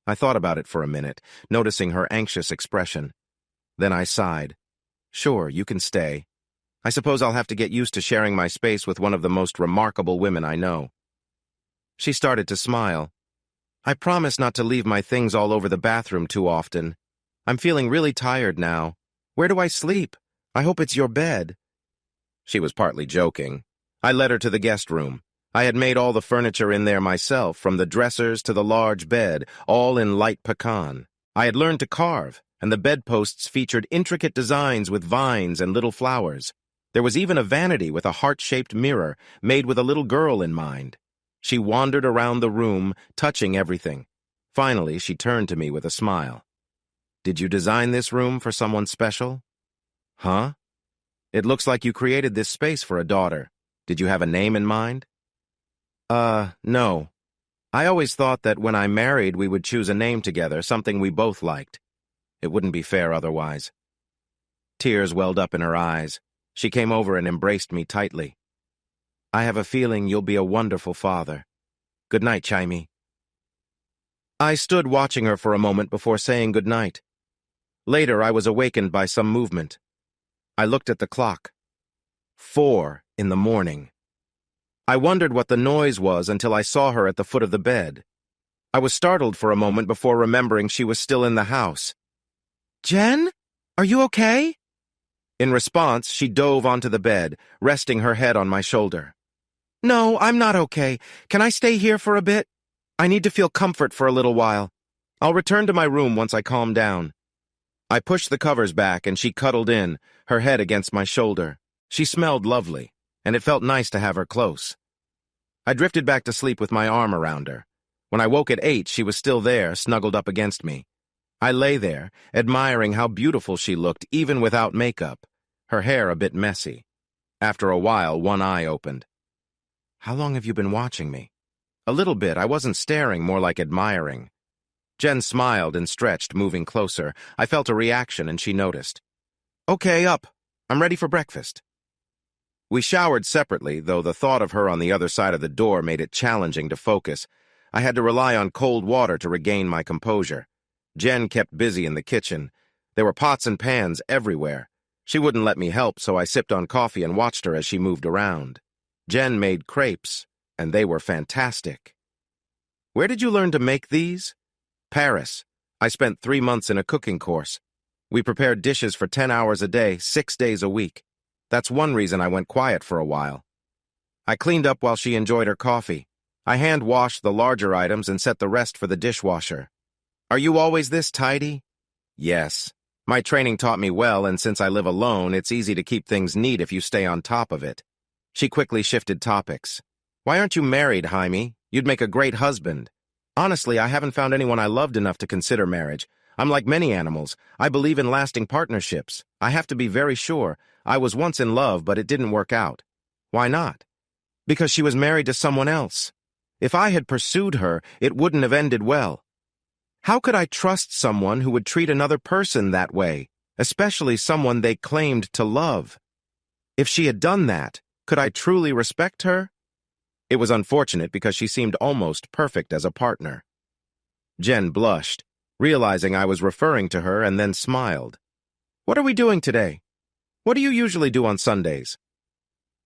I thought about it for a minute, noticing her anxious expression. Then I sighed. Sure, you can stay. I suppose I'll have to get used to sharing my space with one of the most remarkable women I know. She started to smile. I promise not to leave my things all over the bathroom too often. I'm feeling really tired now. Where do I sleep? I hope it's your bed. She was partly joking. I led her to the guest room. I had made all the furniture in there myself, from the dressers to the large bed, all in light pecan. I had learned to carve, and the bedposts featured intricate designs with vines and little flowers. There was even a vanity with a heart-shaped mirror, made with a little girl in mind. She wandered around the room, touching everything. Finally, she turned to me with a smile. Did you design this room for someone special? Huh? It looks like you created this space for a daughter. Did you have a name in mind? No. I always thought that when I married we would choose a name together, something we both liked. It wouldn't be fair otherwise. Tears welled up in her eyes. She came over and embraced me tightly. I have a feeling you'll be a wonderful father. Good night, Chimey. I stood watching her for a moment before saying good night. Later, I was awakened by some movement. I looked at the clock. 4 in the morning. I wondered what the noise was until I saw her at the foot of the bed. I was startled for a moment before remembering she was still in the house. Jen? Are you okay? In response, she dove onto the bed, resting her head on my shoulder. No, I'm not okay. Can I stay here for a bit? I need to feel comfort for a little while. I'll return to my room once I calm down. I pushed the covers back and she cuddled in, her head against my shoulder. She smelled lovely, and it felt nice to have her close. I drifted back to sleep with my arm around her. When I woke at 8, she was still there, snuggled up against me. I lay there, admiring how beautiful she looked even without makeup, her hair a bit messy. After a while, one eye opened. How long have you been watching me? A little bit. I wasn't staring, more like admiring. Jen smiled and stretched, moving closer. I felt a reaction and she noticed. Okay, up. I'm ready for breakfast. We showered separately, though the thought of her on the other side of the door made it challenging to focus. I had to rely on cold water to regain my composure. Jen kept busy in the kitchen. There were pots and pans everywhere. She wouldn't let me help, so I sipped on coffee and watched her as she moved around. Jen made crepes, and they were fantastic. Where did you learn to make these? Paris. I spent 3 months in a cooking course. We prepared dishes for 10 hours a day, 6 days a week. That's one reason I went quiet for a while. I cleaned up while she enjoyed her coffee. I hand-washed the larger items and set the rest for the dishwasher. Are you always this tidy? Yes. My training taught me well, and since I live alone, it's easy to keep things neat if you stay on top of it. She quickly shifted topics. Why aren't you married, Jaime? You'd make a great husband. Honestly, I haven't found anyone I loved enough to consider marriage. I'm like many animals. I believe in lasting partnerships. I have to be very sure. I was once in love, but it didn't work out. Why not? Because she was married to someone else. If I had pursued her, it wouldn't have ended well. How could I trust someone who would treat another person that way, especially someone they claimed to love? If she had done that, could I truly respect her? It was unfortunate because she seemed almost perfect as a partner. Jen blushed, realizing I was referring to her, and then smiled. What are we doing today? What do you usually do on Sundays?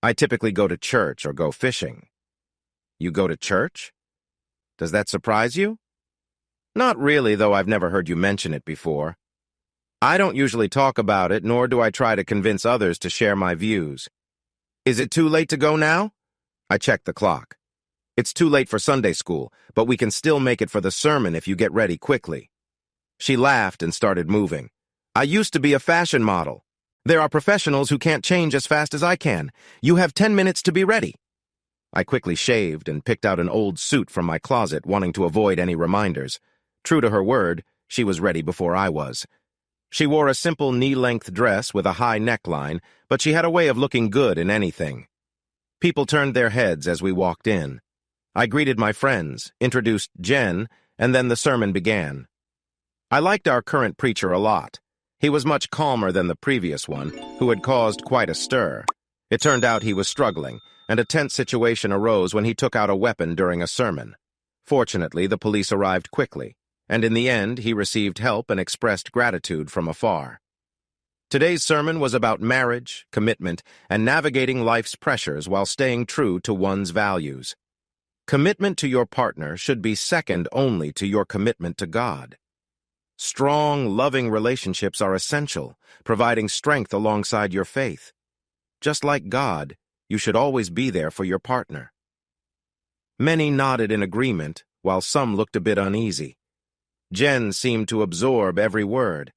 I typically go to church or go fishing. You go to church? Does that surprise you? Not really, though I've never heard you mention it before. I don't usually talk about it, nor do I try to convince others to share my views. Is it too late to go now? I checked the clock. It's too late for Sunday school, but we can still make it for the sermon if you get ready quickly. She laughed and started moving. I used to be a fashion model. There are professionals who can't change as fast as I can. You have 10 minutes to be ready. I quickly shaved and picked out an old suit from my closet, wanting to avoid any reminders. True to her word, she was ready before I was. She wore a simple knee-length dress with a high neckline, but she had a way of looking good in anything. People turned their heads as we walked in. I greeted my friends, introduced Jen, and then the sermon began. I liked our current preacher a lot. He was much calmer than the previous one, who had caused quite a stir. It turned out he was struggling, and a tense situation arose when he took out a weapon during a sermon. Fortunately, the police arrived quickly, and in the end he received help and expressed gratitude from afar. Today's sermon was about marriage, commitment, and navigating life's pressures while staying true to one's values. Commitment to your partner should be second only to your commitment to God. Strong, loving relationships are essential, providing strength alongside your faith. Just like God, you should always be there for your partner. Many nodded in agreement, while some looked a bit uneasy. Jen seemed to absorb every word.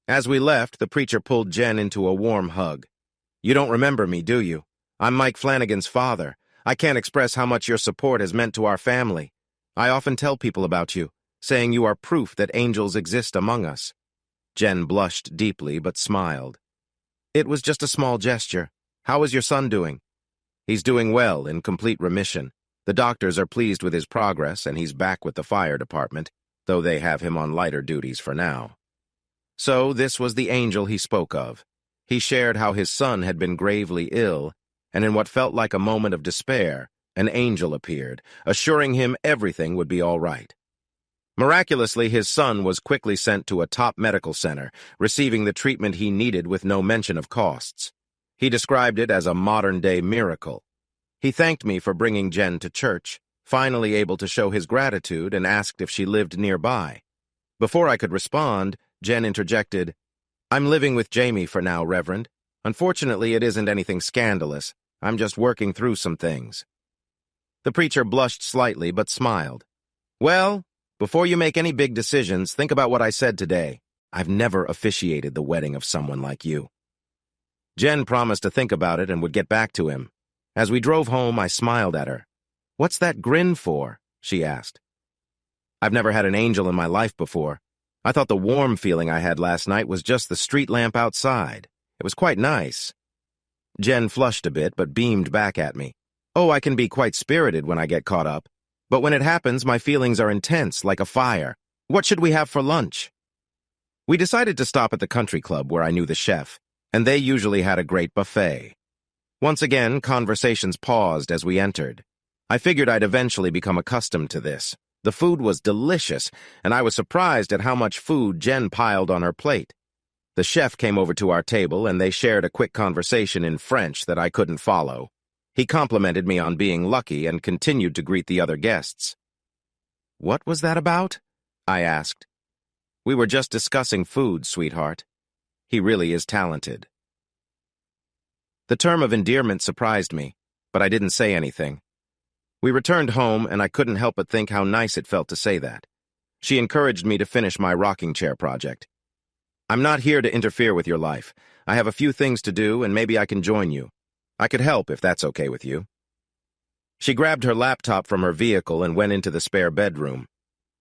As we left, the preacher pulled Jen into a warm hug. "You don't remember me, do you? I'm Mike Flanagan's father. I can't express how much your support has meant to our family. I often tell people about you, saying you are proof that angels exist among us." Jen blushed deeply but smiled. "It was just a small gesture. How is your son doing?" "He's doing well, in complete remission. The doctors are pleased with his progress, and he's back with the fire department, though they have him on lighter duties for now." So this was the angel he spoke of. He shared how his son had been gravely ill, and in what felt like a moment of despair, an angel appeared, assuring him everything would be all right. Miraculously, his son was quickly sent to a top medical center, receiving the treatment he needed with no mention of costs. He described it as a modern-day miracle. He thanked me for bringing Jen to church, finally able to show his gratitude, and asked if she lived nearby. Before I could respond, Jen interjected, "I'm living with Jamie for now, Reverend. Unfortunately, it isn't anything scandalous. I'm just working through some things." The preacher blushed slightly but smiled. "Well, before you make any big decisions, think about what I said today. I've never officiated the wedding of someone like you." Jen promised to think about it and would get back to him. As we drove home, I smiled at her. "What's that grin for?" she asked. "I've never had an angel in my life before. I thought the warm feeling I had last night was just the street lamp outside. It was quite nice." Jen flushed a bit but beamed back at me. "Oh, I can be quite spirited when I get caught up. But when it happens, my feelings are intense, like a fire. What should we have for lunch?" We decided to stop at the country club where I knew the chef, and they usually had a great buffet. Once again, conversations paused as we entered. I figured I'd eventually become accustomed to this. The food was delicious, and I was surprised at how much food Jen piled on her plate. The chef came over to our table, and they shared a quick conversation in French that I couldn't follow. He complimented me on being lucky and continued to greet the other guests. "What was that about?" I asked. "We were just discussing food, sweetheart. He really is talented." The term of endearment surprised me, but I didn't say anything. We returned home, and I couldn't help but think how nice it felt to say that. She encouraged me to finish my rocking chair project. "I'm not here to interfere with your life. I have a few things to do, and maybe I can join you. I could help if that's okay with you." She grabbed her laptop from her vehicle and went into the spare bedroom.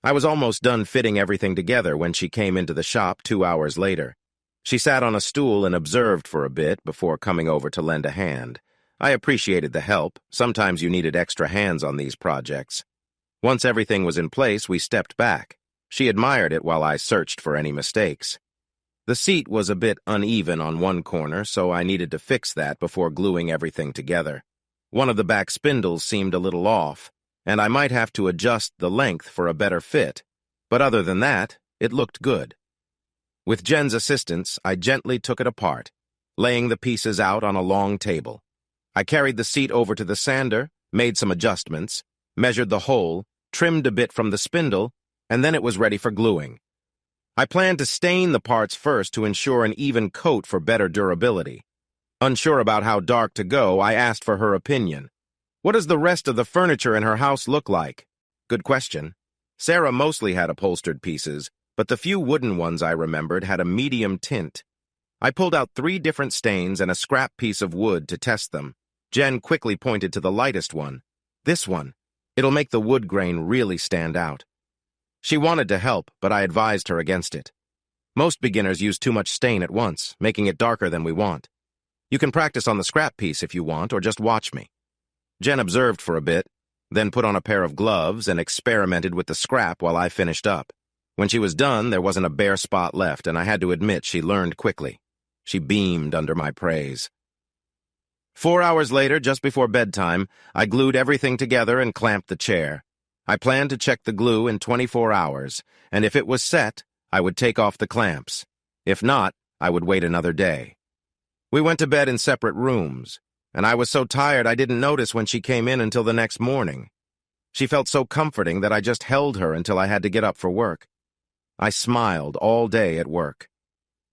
I was almost done fitting everything together when she came into the shop 2 hours later. She sat on a stool and observed for a bit before coming over to lend a hand. I appreciated the help. Sometimes you needed extra hands on these projects. Once everything was in place, we stepped back. She admired it while I searched for any mistakes. The seat was a bit uneven on one corner, so I needed to fix that before gluing everything together. One of the back spindles seemed a little off, and I might have to adjust the length for a better fit, but other than that, it looked good. With Jen's assistance, I gently took it apart, laying the pieces out on a long table. I carried the seat over to the sander, made some adjustments, measured the hole, trimmed a bit from the spindle, and then it was ready for gluing. I planned to stain the parts first to ensure an even coat for better durability. Unsure about how dark to go, I asked for her opinion. "What does the rest of the furniture in her house look like?" Good question. Sarah mostly had upholstered pieces, but the few wooden ones I remembered had a medium tint. I pulled out 3 different stains and a scrap piece of wood to test them. Jen quickly pointed to the lightest one. "This one. It'll make the wood grain really stand out." She wanted to help, but I advised her against it. Most beginners use too much stain at once, making it darker than we want. You can practice on the scrap piece if you want, or just watch me. Jen observed for a bit, then put on a pair of gloves and experimented with the scrap while I finished up. When she was done, there wasn't a bare spot left, and I had to admit she learned quickly. She beamed under my praise. 4 hours later, just before bedtime, I glued everything together and clamped the chair. I planned to check the glue in 24 hours, and if it was set, I would take off the clamps. If not, I would wait another day. We went to bed in separate rooms, and I was so tired I didn't notice when she came in until the next morning. She felt so comforting that I just held her until I had to get up for work. I smiled all day at work.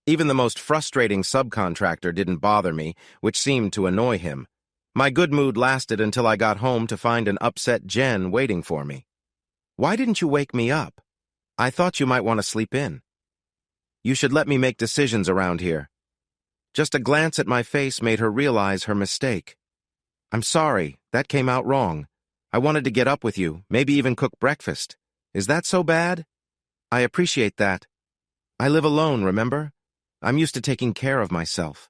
Even the most frustrating subcontractor didn't bother me, which seemed to annoy him. My good mood lasted until I got home to find an upset Jen waiting for me. "Why didn't you wake me up? I thought you might want to sleep in. You should let me make decisions around here." Just a glance at my face made her realize her mistake. "I'm sorry, that came out wrong. I wanted to get up with you, maybe even cook breakfast. Is that so bad? I appreciate that. I live alone, remember? I'm used to taking care of myself."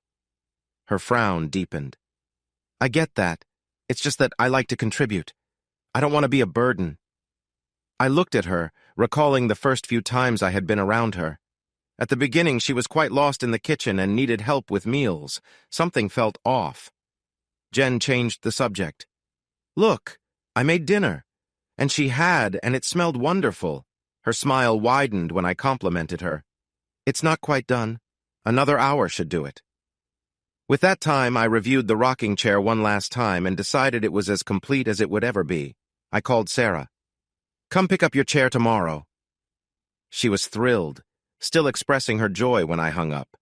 Her frown deepened. "I get that. It's just that I like to contribute. I don't want to be a burden." I looked at her, recalling the first few times I had been around her. At the beginning, she was quite lost in the kitchen and needed help with meals. Something felt off. Jen changed the subject. "Look, I made dinner." And she had, and it smelled wonderful. Her smile widened when I complimented her. "It's not quite done. Another hour should do it." With that time, I reviewed the rocking chair one last time and decided it was as complete as it would ever be. I called Sarah. "Come pick up your chair tomorrow." She was thrilled, still expressing her joy when I hung up.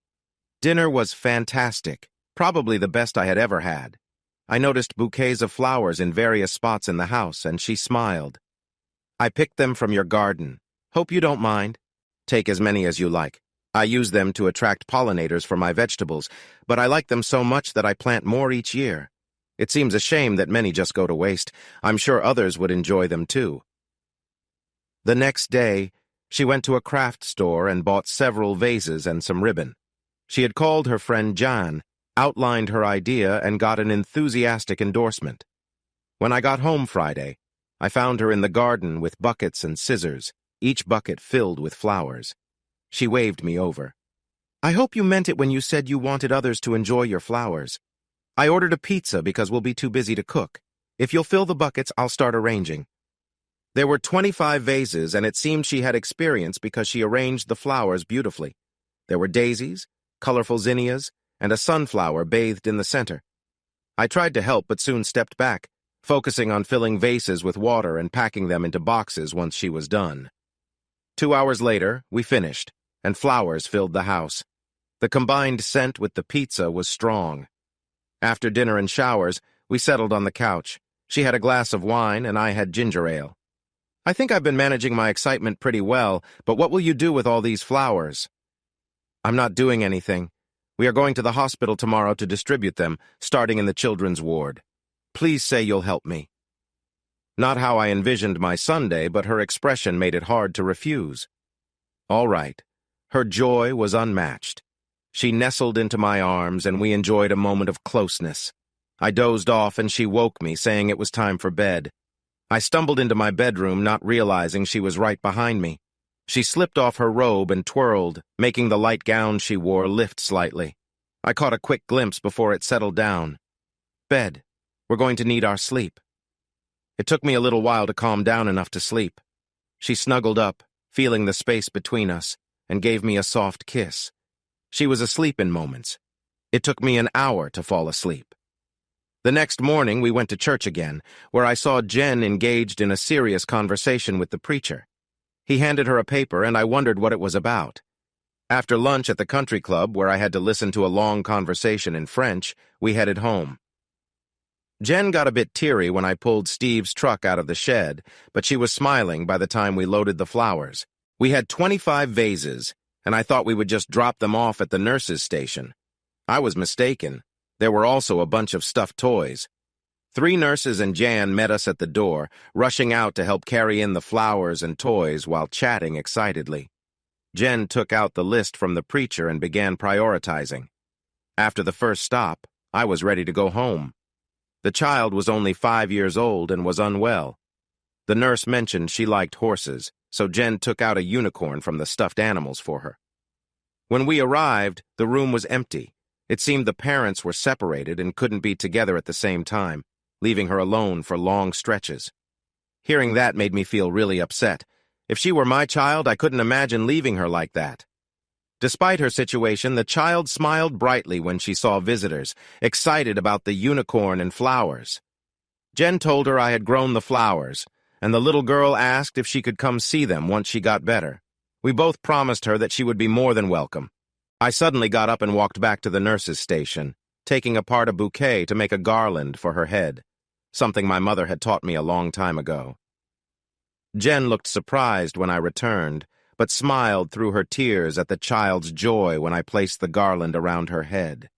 Dinner was fantastic, probably the best I had ever had. I noticed bouquets of flowers in various spots in the house, and she smiled. "I picked them from your garden. Hope you don't mind. Take as many as you like. I use them to attract pollinators for my vegetables, but I like them so much that I plant more each year. It seems a shame that many just go to waste. I'm sure others would enjoy them too." The next day, she went to a craft store and bought several vases and some ribbon. She had called her friend Jan, outlined her idea, and got an enthusiastic endorsement. When I got home Friday, I found her in the garden with buckets and scissors, each bucket filled with flowers. She waved me over. "I hope you meant it when you said you wanted others to enjoy your flowers. I ordered a pizza because we'll be too busy to cook. If you'll fill the buckets, I'll start arranging." There were 25 vases, and it seemed she had experience because she arranged the flowers beautifully. There were daisies, colorful zinnias, and a sunflower bathed in the center. I tried to help but soon stepped back, focusing on filling vases with water and packing them into boxes once she was done. 2 hours later, we finished, and flowers filled the house. The combined scent with the pizza was strong. After dinner and showers, we settled on the couch. She had a glass of wine, and I had ginger ale. "I think I've been managing my excitement pretty well, but what will you do with all these flowers?" "I'm not doing anything. We are going to the hospital tomorrow to distribute them, starting in the children's ward. Please say you'll help me." Not how I envisioned my Sunday, but her expression made it hard to refuse. All right. Her joy was unmatched. She nestled into my arms, and we enjoyed a moment of closeness. I dozed off, and she woke me, saying it was time for bed. I stumbled into my bedroom, not realizing she was right behind me. She slipped off her robe and twirled, making the light gown she wore lift slightly. I caught a quick glimpse before it settled down. "Bed. We're going to need our sleep." It took me a little while to calm down enough to sleep. She snuggled up, feeling the space between us, and gave me a soft kiss. She was asleep in moments. It took me an hour to fall asleep. The next morning, we went to church again, where I saw Jen engaged in a serious conversation with the preacher. He handed her a paper, and I wondered what it was about. After lunch at the country club, where I had to listen to a long conversation in French, we headed home. Jen got a bit teary when I pulled Steve's truck out of the shed, but she was smiling by the time we loaded the flowers. We had 25 vases, and I thought we would just drop them off at the nurse's station. I was mistaken. There were also a bunch of stuffed toys. 3 nurses and Jan met us at the door, rushing out to help carry in the flowers and toys while chatting excitedly. Jen took out the list from the preacher and began prioritizing. After the first stop, I was ready to go home. The child was only 5 years old and was unwell. The nurse mentioned she liked horses, so Jen took out a unicorn from the stuffed animals for her. When we arrived, the room was empty. It seemed the parents were separated and couldn't be together at the same time, leaving her alone for long stretches. Hearing that made me feel really upset. If she were my child, I couldn't imagine leaving her like that. Despite her situation, the child smiled brightly when she saw visitors, excited about the unicorn and flowers. Jen told her I had grown the flowers, and the little girl asked if she could come see them once she got better. We both promised her that she would be more than welcome. I suddenly got up and walked back to the nurse's station, taking apart a bouquet to make a garland for her head, something my mother had taught me a long time ago. Jen looked surprised when I returned, but smiled through her tears at the child's joy when I placed the garland around her head.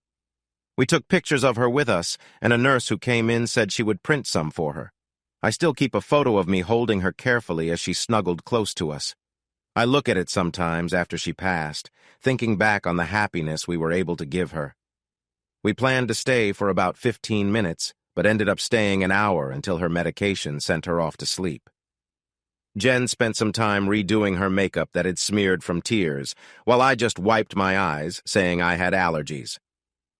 We took pictures of her with us, and a nurse who came in said she would print some for her. I still keep a photo of me holding her carefully as she snuggled close to us. I look at it sometimes after she passed, thinking back on the happiness we were able to give her. We planned to stay for about 15 minutes, but ended up staying an hour until her medication sent her off to sleep. Jen spent some time redoing her makeup that had smeared from tears, while I just wiped my eyes, saying I had allergies.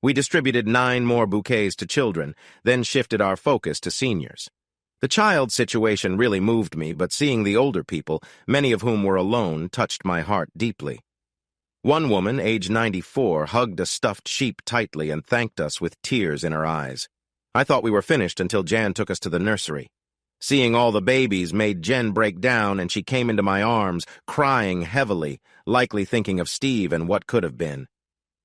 We distributed 9 more bouquets to children, then shifted our focus to seniors. The child situation really moved me, but seeing the older people, many of whom were alone, touched my heart deeply. One woman, age 94, hugged a stuffed sheep tightly and thanked us with tears in her eyes. I thought we were finished until Jan took us to the nursery. Seeing all the babies made Jen break down, and she came into my arms, crying heavily, likely thinking of Steve and what could have been.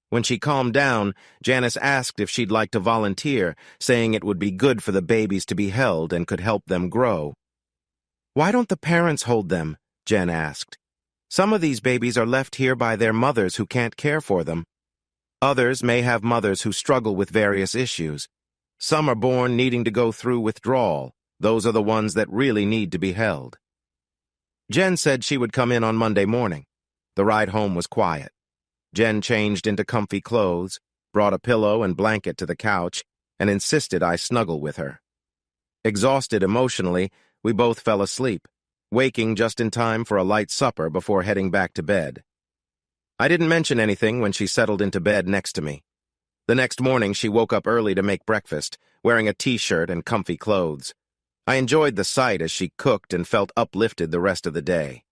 When she calmed down, Janice asked if she'd like to volunteer, saying it would be good for the babies to be held and could help them grow. "Why don't the parents hold them?" Jen asked. "Some of these babies are left here by their mothers who can't care for them. Others may have mothers who struggle with various issues. Some are born needing to go through withdrawal. Those are the ones that really need to be held." Jen said she would come in on Monday morning. The ride home was quiet. Jen changed into comfy clothes, brought a pillow and blanket to the couch, and insisted I snuggle with her. Exhausted emotionally, we both fell asleep, waking just in time for a light supper before heading back to bed. I didn't mention anything when she settled into bed next to me. The next morning, she woke up early to make breakfast, wearing a t-shirt and comfy clothes. I enjoyed the sight as she cooked and felt uplifted the rest of the day.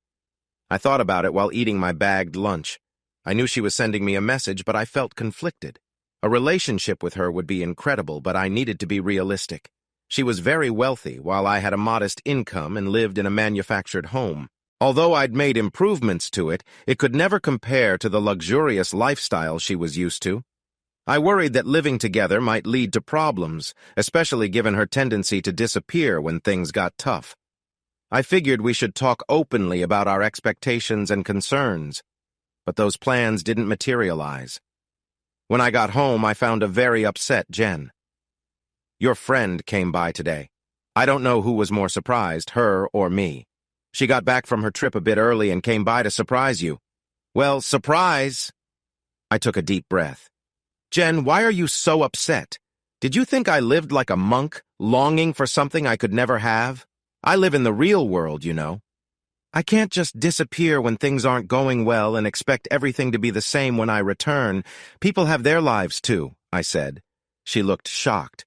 I thought about it while eating my bagged lunch. I knew she was sending me a message, but I felt conflicted. A relationship with her would be incredible, but I needed to be realistic. She was very wealthy, while I had a modest income and lived in a manufactured home. Although I'd made improvements to it, it could never compare to the luxurious lifestyle she was used to. I worried that living together might lead to problems, especially given her tendency to disappear when things got tough. I figured we should talk openly about our expectations and concerns, but those plans didn't materialize. When I got home, I found a very upset Jen. "Your friend came by today. I don't know who was more surprised, her or me. She got back from her trip a bit early and came by to surprise you." "Well, surprise!" I took a deep breath. "Jen, why are you so upset? Did you think I lived like a monk, longing for something I could never have? I live in the real world, you know. I can't just disappear when things aren't going well and expect everything to be the same when I return. People have their lives too," I said. She looked shocked.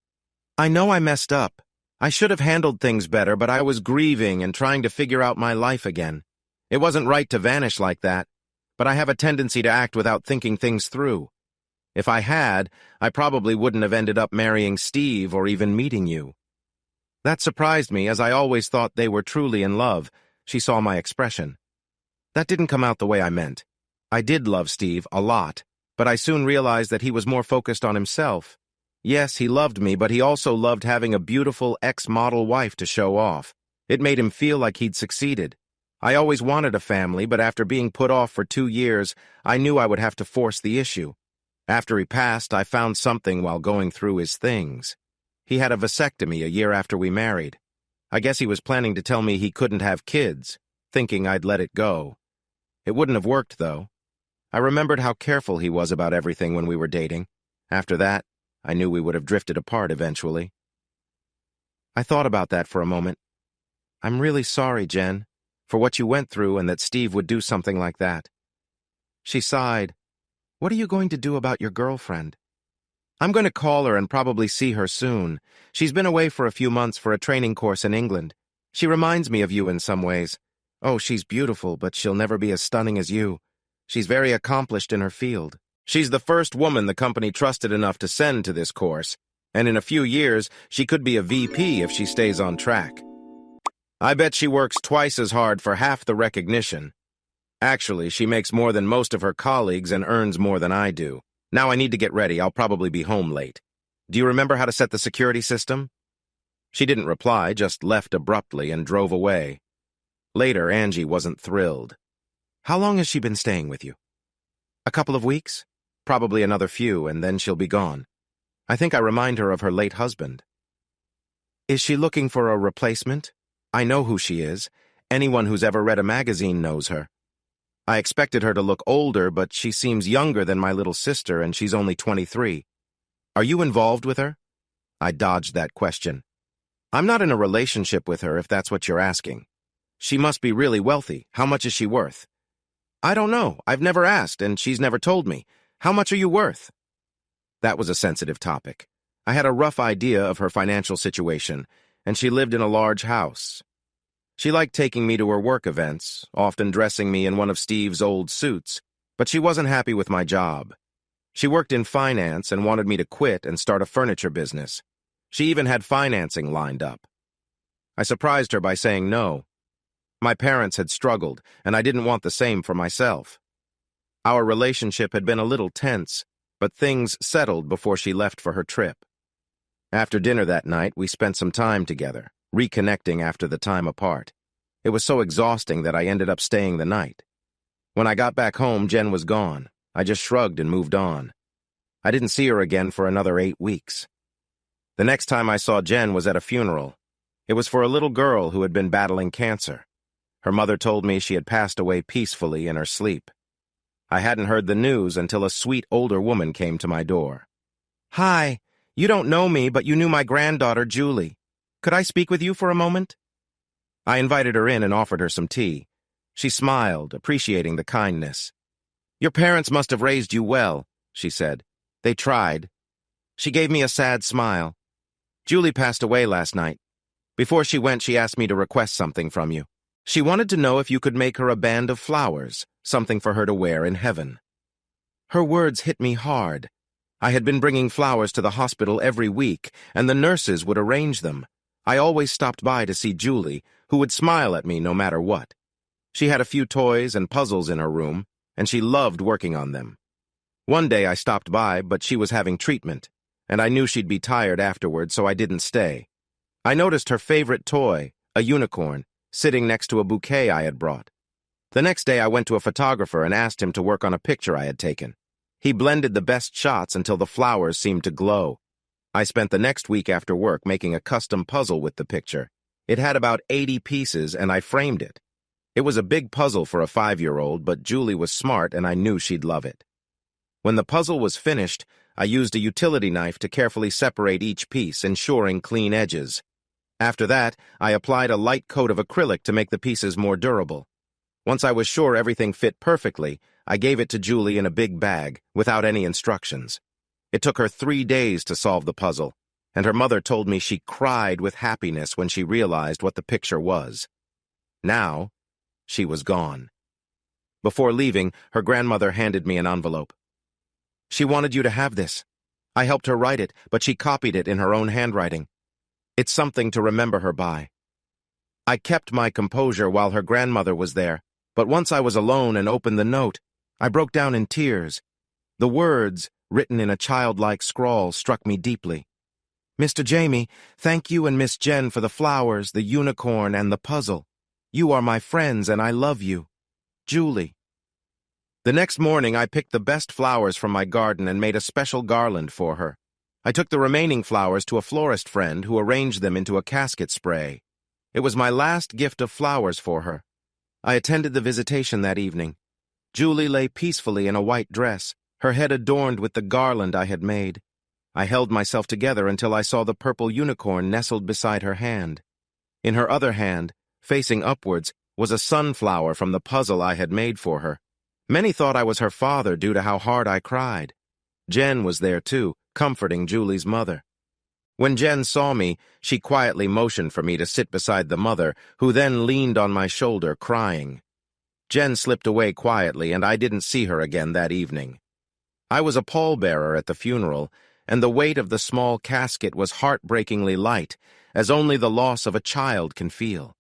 "I know I messed up. I should have handled things better, but I was grieving and trying to figure out my life again. It wasn't right to vanish like that, but I have a tendency to act without thinking things through. If I had, I probably wouldn't have ended up marrying Steve or even meeting you." That surprised me, as I always thought they were truly in love. She saw my expression. "That didn't come out the way I meant. I did love Steve a lot, but I soon realized that he was more focused on himself. Yes, he loved me, but he also loved having a beautiful ex-model wife to show off. It made him feel like he'd succeeded. I always wanted a family, but after being put off for 2 years, I knew I would have to force the issue. After he passed, I found something while going through his things. He had a vasectomy a year after we married. I guess he was planning to tell me he couldn't have kids, thinking I'd let it go. It wouldn't have worked, though. I remembered how careful he was about everything when we were dating. After that, I knew we would have drifted apart eventually." I thought about that for a moment. "I'm really sorry, Jen, for what you went through and that Steve would do something like that." She sighed. "What are you going to do about your girlfriend?" "I'm going to call her and probably see her soon. She's been away for a few months for a training course in England. She reminds me of you in some ways. Oh, she's beautiful, but she'll never be as stunning as you. She's very accomplished in her field. She's the first woman the company trusted enough to send to this course, and in a few years, she could be a VP if she stays on track. I bet she works twice as hard for half the recognition. Actually, she makes more than most of her colleagues and earns more than I do. Now I need to get ready. I'll probably be home late. Do you remember how to set the security system? She didn't reply, just left abruptly and drove away. Later, Angie wasn't thrilled. How long has she been staying with you? A couple of weeks? Probably another few, and then she'll be gone. I think I remind her of her late husband. Is she looking for a replacement? I know who she is. Anyone who's ever read a magazine knows her. I expected her to look older, but she seems younger than my little sister, and she's only 23. Are you involved with her? I dodged that question. I'm not in a relationship with her, if that's what you're asking. She must be really wealthy. How much is she worth? I don't know. I've never asked, and she's never told me. How much are you worth? That was a sensitive topic. I had a rough idea of her financial situation, and she lived in a large house. She liked taking me to her work events, often dressing me in one of Steve's old suits, but she wasn't happy with my job. She worked in finance and wanted me to quit and start a furniture business. She even had financing lined up. I surprised her by saying no. My parents had struggled, and I didn't want the same for myself. Our relationship had been a little tense, but things settled before she left for her trip. After dinner that night, we spent some time together, reconnecting after the time apart. It was so exhausting that I ended up staying the night. When I got back home, Jen was gone. I just shrugged and moved on. I didn't see her again for another 8 weeks. The next time I saw Jen was at a funeral. It was for a little girl who had been battling cancer. Her mother told me she had passed away peacefully in her sleep. I hadn't heard the news until a sweet older woman came to my door. Hi, you don't know me, but you knew my granddaughter, Julie. Could I speak with you for a moment? I invited her in and offered her some tea. She smiled, appreciating the kindness. Your parents must have raised you well, she said. They tried. She gave me a sad smile. Julie passed away last night. Before she went, she asked me to request something from you. She wanted to know if you could make her a band of flowers, something for her to wear in heaven. Her words hit me hard. I had been bringing flowers to the hospital every week, and the nurses would arrange them. I always stopped by to see Julie, who would smile at me no matter what. She had a few toys and puzzles in her room, and she loved working on them. One day I stopped by, but she was having treatment, and I knew she'd be tired afterward, so I didn't stay. I noticed her favorite toy, a unicorn, sitting next to a bouquet I had brought. The next day I went to a photographer and asked him to work on a picture I had taken. He blended the best shots until the flowers seemed to glow. I spent the next week after work making a custom puzzle with the picture. It had about 80 pieces, and I framed it. It was a big puzzle for a 5-year-old, but Julie was smart, and I knew she'd love it. When the puzzle was finished, I used a utility knife to carefully separate each piece, ensuring clean edges. After that, I applied a light coat of acrylic to make the pieces more durable. Once I was sure everything fit perfectly, I gave it to Julie in a big bag, without any instructions. It took her 3 days to solve the puzzle, and her mother told me she cried with happiness when she realized what the picture was. Now, she was gone. Before leaving, her grandmother handed me an envelope. She wanted you to have this. I helped her write it, but she copied it in her own handwriting. It's something to remember her by. I kept my composure while her grandmother was there, but once I was alone and opened the note, I broke down in tears. The words, written in a childlike scrawl, struck me deeply. Mr. Jamie, thank you and Miss Jen for the flowers, the unicorn, and the puzzle. You are my friends, and I love you. Julie. The next morning, I picked the best flowers from my garden and made a special garland for her. I took the remaining flowers to a florist friend who arranged them into a casket spray. It was my last gift of flowers for her. I attended the visitation that evening. Julie lay peacefully in a white dress, her head adorned with the garland I had made. I held myself together until I saw the purple unicorn nestled beside her hand. In her other hand, facing upwards, was a sunflower from the puzzle I had made for her. Many thought I was her father due to how hard I cried. Jen was there too, comforting Julie's mother. When Jen saw me, she quietly motioned for me to sit beside the mother, who then leaned on my shoulder, crying. Jen slipped away quietly, and I didn't see her again that evening. I was a pallbearer at the funeral, and the weight of the small casket was heartbreakingly light, as only the loss of a child can feel.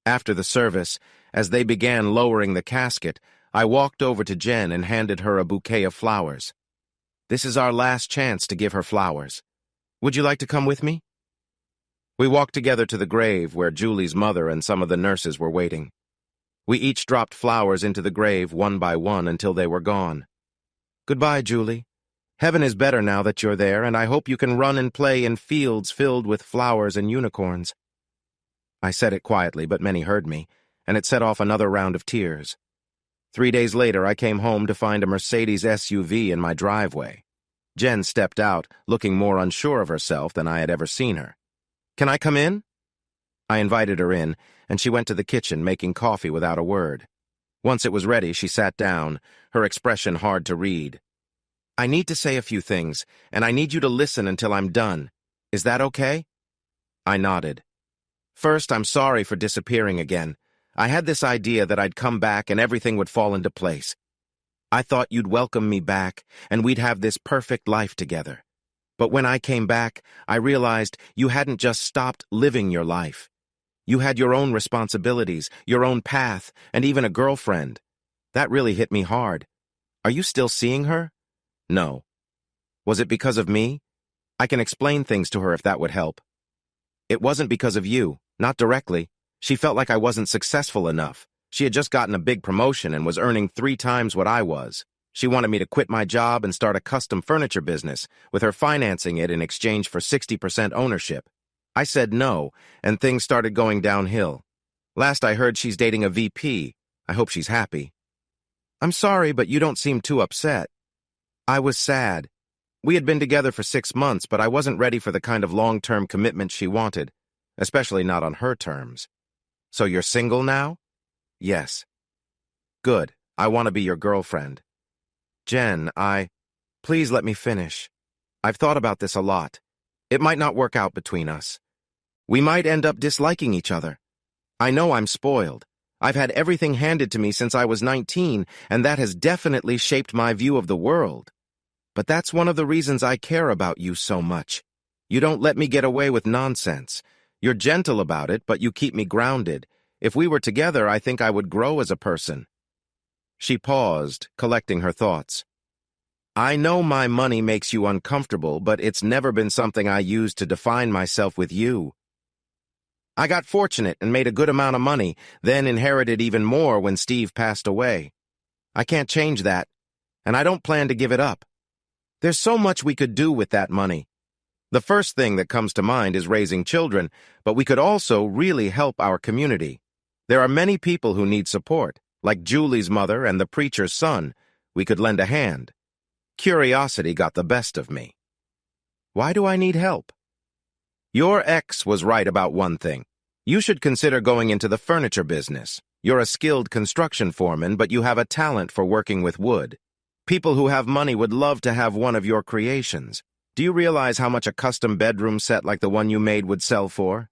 After the service, as they began lowering the casket, I walked over to Jen and handed her a bouquet of flowers. This is our last chance to give her flowers. Would you like to come with me? We walked together to the grave where Julie's mother and some of the nurses were waiting. We each dropped flowers into the grave one by one until they were gone. Goodbye, Julie. Heaven is better now that you're there, and I hope you can run and play in fields filled with flowers and unicorns. I said it quietly, but many heard me, and it set off another round of tears. 3 days later, I came home to find a Mercedes SUV in my driveway. Jen stepped out, looking more unsure of herself than I had ever seen her. Can I come in? I invited her in, and she went to the kitchen, making coffee without a word. Once it was ready, she sat down, her expression hard to read. I need to say a few things, and I need you to listen until I'm done. Is that okay? I nodded. First, I'm sorry for disappearing again. I had this idea that I'd come back and everything would fall into place. I thought you'd welcome me back, and we'd have this perfect life together. But when I came back, I realized you hadn't just stopped living your life. You had your own responsibilities, your own path, and even a girlfriend. That really hit me hard. Are you still seeing her? No. Was it because of me? I can explain things to her if that would help. It wasn't because of you, not directly. She felt like I wasn't successful enough. She had just gotten a big promotion and was earning 3 times what I was. She wanted me to quit my job and start a custom furniture business, with her financing it in exchange for 60% ownership. I said no, and things started going downhill. Last I heard, she's dating a VP. I hope she's happy. I'm sorry, but you don't seem too upset. I was sad. We had been together for 6 months, but I wasn't ready for the kind of long-term commitment she wanted, especially not on her terms. So you're single now? Yes. Good. I want to be your girlfriend. Jen, Please let me finish. I've thought about this a lot. It might not work out between us. We might end up disliking each other. I know I'm spoiled. I've had everything handed to me since I was 19, and that has definitely shaped my view of the world. But that's one of the reasons I care about you so much. You don't let me get away with nonsense. You're gentle about it, but you keep me grounded. If we were together, I think I would grow as a person. She paused, collecting her thoughts. I know my money makes you uncomfortable, but it's never been something I used to define myself with you. I got fortunate and made a good amount of money, then inherited even more when Steve passed away. I can't change that, and I don't plan to give it up. There's so much we could do with that money. The first thing that comes to mind is raising children, but we could also really help our community. There are many people who need support, like Julie's mother and the preacher's son. We could lend a hand. Curiosity got the best of me. Why do I need help? Your ex was right about one thing. You should consider going into the furniture business. You're a skilled construction foreman, but you have a talent for working with wood. People who have money would love to have one of your creations. Do you realize how much a custom bedroom set like the one you made would sell for?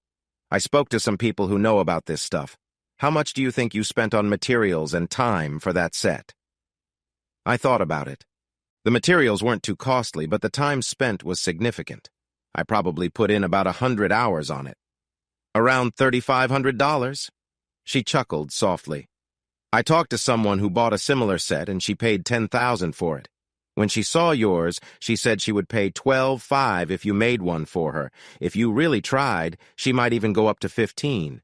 I spoke to some people who know about this stuff. How much do you think you spent on materials and time for that set? I thought about it. The materials weren't too costly, but the time spent was significant. I probably put in about 100 hours on it. Around $3,500? She chuckled softly. I talked to someone who bought a similar set, and she paid $10,000 for it. When she saw yours, she said she would pay $12,500 if you made one for her. If you really tried, she might even go up to $15,000.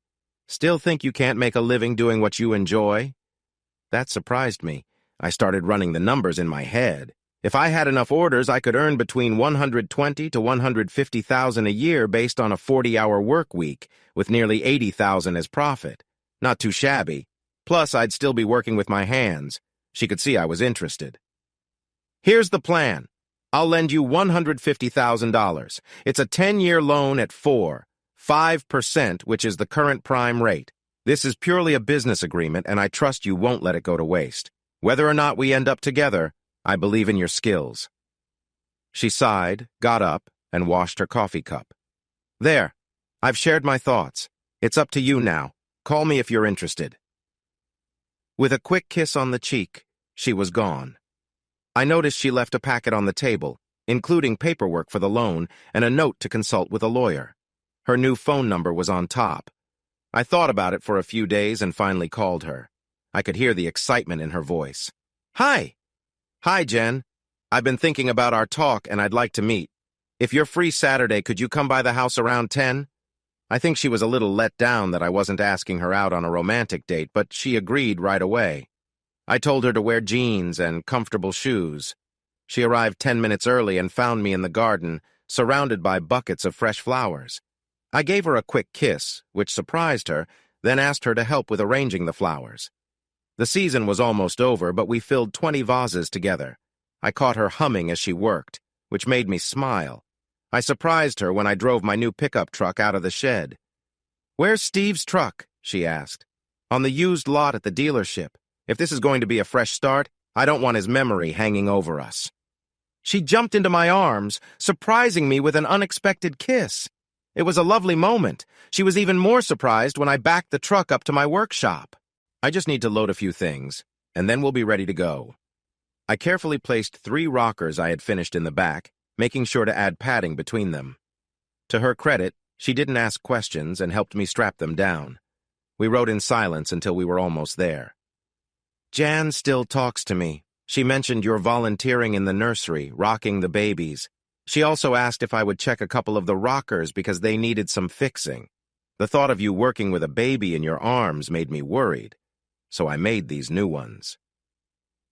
Still think you can't make a living doing what you enjoy? That surprised me. I started running the numbers in my head. If I had enough orders, I could earn between $120,000 to $150,000 a year based on a 40-hour work week, with nearly $80,000 as profit. Not too shabby. Plus, I'd still be working with my hands. She could see I was interested. Here's the plan. I'll lend you $150,000. It's a 10-year loan at 5%, which is the current prime rate. This is purely a business agreement, and I trust you won't let it go to waste. Whether or not we end up together, I believe in your skills. She sighed, got up, and washed her coffee cup. There, I've shared my thoughts. It's up to you now. Call me if you're interested. With a quick kiss on the cheek, she was gone. I noticed she left a packet on the table, including paperwork for the loan and a note to consult with a lawyer. Her new phone number was on top. I thought about it for a few days and finally called her. I could hear the excitement in her voice. Hi. Hi, Jen. I've been thinking about our talk and I'd like to meet. If you're free Saturday, could you come by the house around 10? I think she was a little let down that I wasn't asking her out on a romantic date, but she agreed right away. I told her to wear jeans and comfortable shoes. She arrived 10 minutes early and found me in the garden, surrounded by buckets of fresh flowers. I gave her a quick kiss, which surprised her, then asked her to help with arranging the flowers. The season was almost over, but we filled 20 vases together. I caught her humming as she worked, which made me smile. I surprised her when I drove my new pickup truck out of the shed. "Where's Steve's truck?" she asked. "On the used lot at the dealership. If this is going to be a fresh start, I don't want his memory hanging over us." She jumped into my arms, surprising me with an unexpected kiss. It was a lovely moment. She was even more surprised when I backed the truck up to my workshop. I just need to load a few things, and then we'll be ready to go. I carefully placed 3 rockers I had finished in the back, making sure to add padding between them. To her credit, she didn't ask questions and helped me strap them down. We rode in silence until we were almost there. "Jan still talks to me. She mentioned you're volunteering in the nursery, rocking the babies. She also asked if I would check a couple of the rockers because they needed some fixing. The thought of you working with a baby in your arms made me worried, so I made these new ones."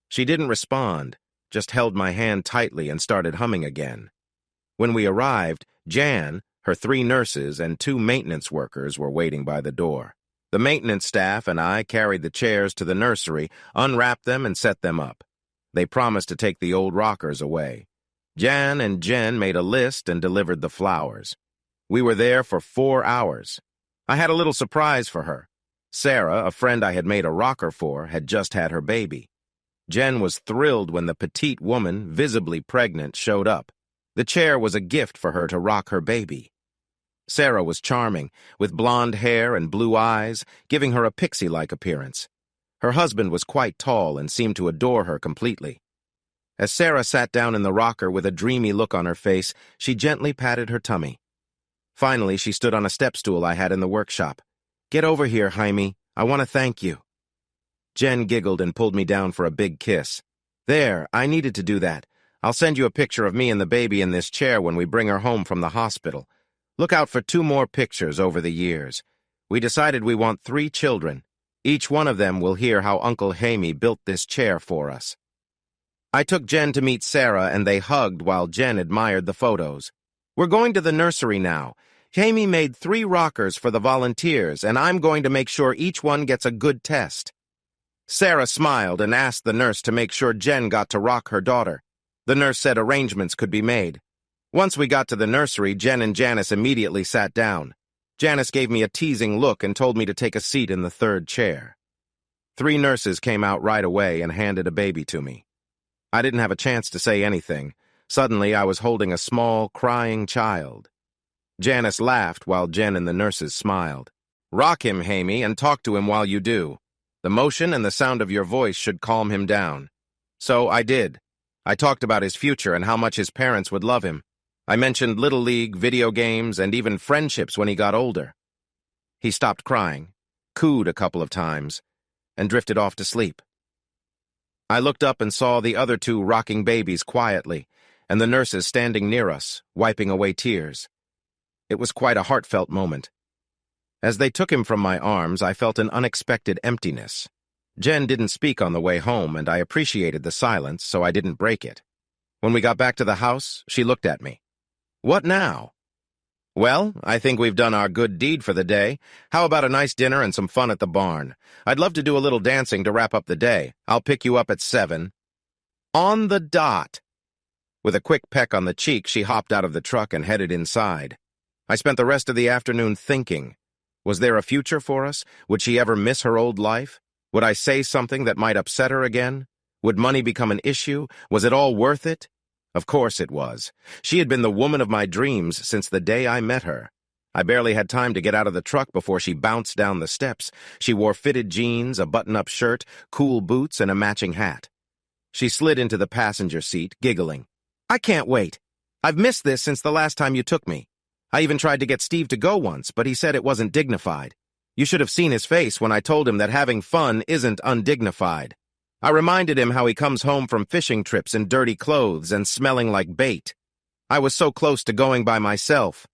She didn't respond, just held my hand tightly and started humming again. When we arrived, Jan, her 3 nurses, and 2 maintenance workers were waiting by the door. The maintenance staff and I carried the chairs to the nursery, unwrapped them, and set them up. They promised to take the old rockers away. Jan and Jen made a list and delivered the flowers. We were there for 4 hours. I had a little surprise for her. Sarah, a friend I had made a rocker for, had just had her baby. Jen was thrilled when the petite woman, visibly pregnant, showed up. The chair was a gift for her to rock her baby. Sarah was charming, with blonde hair and blue eyes, giving her a pixie-like appearance. Her husband was quite tall and seemed to adore her completely. As Sarah sat down in the rocker with a dreamy look on her face, she gently patted her tummy. Finally, she stood on a step stool I had in the workshop. "Get over here, Jaime. I want to thank you." Jen giggled and pulled me down for a big kiss. "There, I needed to do that. I'll send you a picture of me and the baby in this chair when we bring her home from the hospital. Look out for 2 more pictures over the years. We decided we want 3 children. Each one of them will hear how Uncle Jaime built this chair for us." I took Jen to meet Sarah, and they hugged while Jen admired the photos. "We're going to the nursery now. Jaime made 3 rockers for the volunteers, and I'm going to make sure each one gets a good test." Sarah smiled and asked the nurse to make sure Jen got to rock her daughter. The nurse said arrangements could be made. Once we got to the nursery, Jen and Janice immediately sat down. Janice gave me a teasing look and told me to take a seat in the 3rd chair. 3 nurses came out right away and handed a baby to me. I didn't have a chance to say anything. Suddenly, I was holding a small, crying child. Janice laughed while Jen and the nurses smiled. "Rock him, Jaime, and talk to him while you do. The motion and the sound of your voice should calm him down." So I did. I talked about his future and how much his parents would love him. I mentioned Little League, video games, and even friendships when he got older. He stopped crying, cooed a couple of times, and drifted off to sleep. I looked up and saw the other 2 rocking babies quietly, and the nurses standing near us, wiping away tears. It was quite a heartfelt moment. As they took him from my arms, I felt an unexpected emptiness. Jen didn't speak on the way home, and I appreciated the silence, so I didn't break it. When we got back to the house, she looked at me. "What now?" "Well, I think we've done our good deed for the day. How about a nice dinner and some fun at the barn? I'd love to do a little dancing to wrap up the day. I'll pick you up at 7. "On the dot." With a quick peck on the cheek, she hopped out of the truck and headed inside. I spent the rest of the afternoon thinking. Was there a future for us? Would she ever miss her old life? Would I say something that might upset her again? Would money become an issue? Was it all worth it? Of course it was. She had been the woman of my dreams since the day I met her. I barely had time to get out of the truck before she bounced down the steps. She wore fitted jeans, a button-up shirt, cool boots, and a matching hat. She slid into the passenger seat, giggling. "I can't wait. I've missed this since the last time you took me. I even tried to get Steve to go once, but he said it wasn't dignified. You should have seen his face when I told him that having fun isn't undignified. I reminded him how he comes home from fishing trips in dirty clothes and smelling like bait. I was so close to going by myself.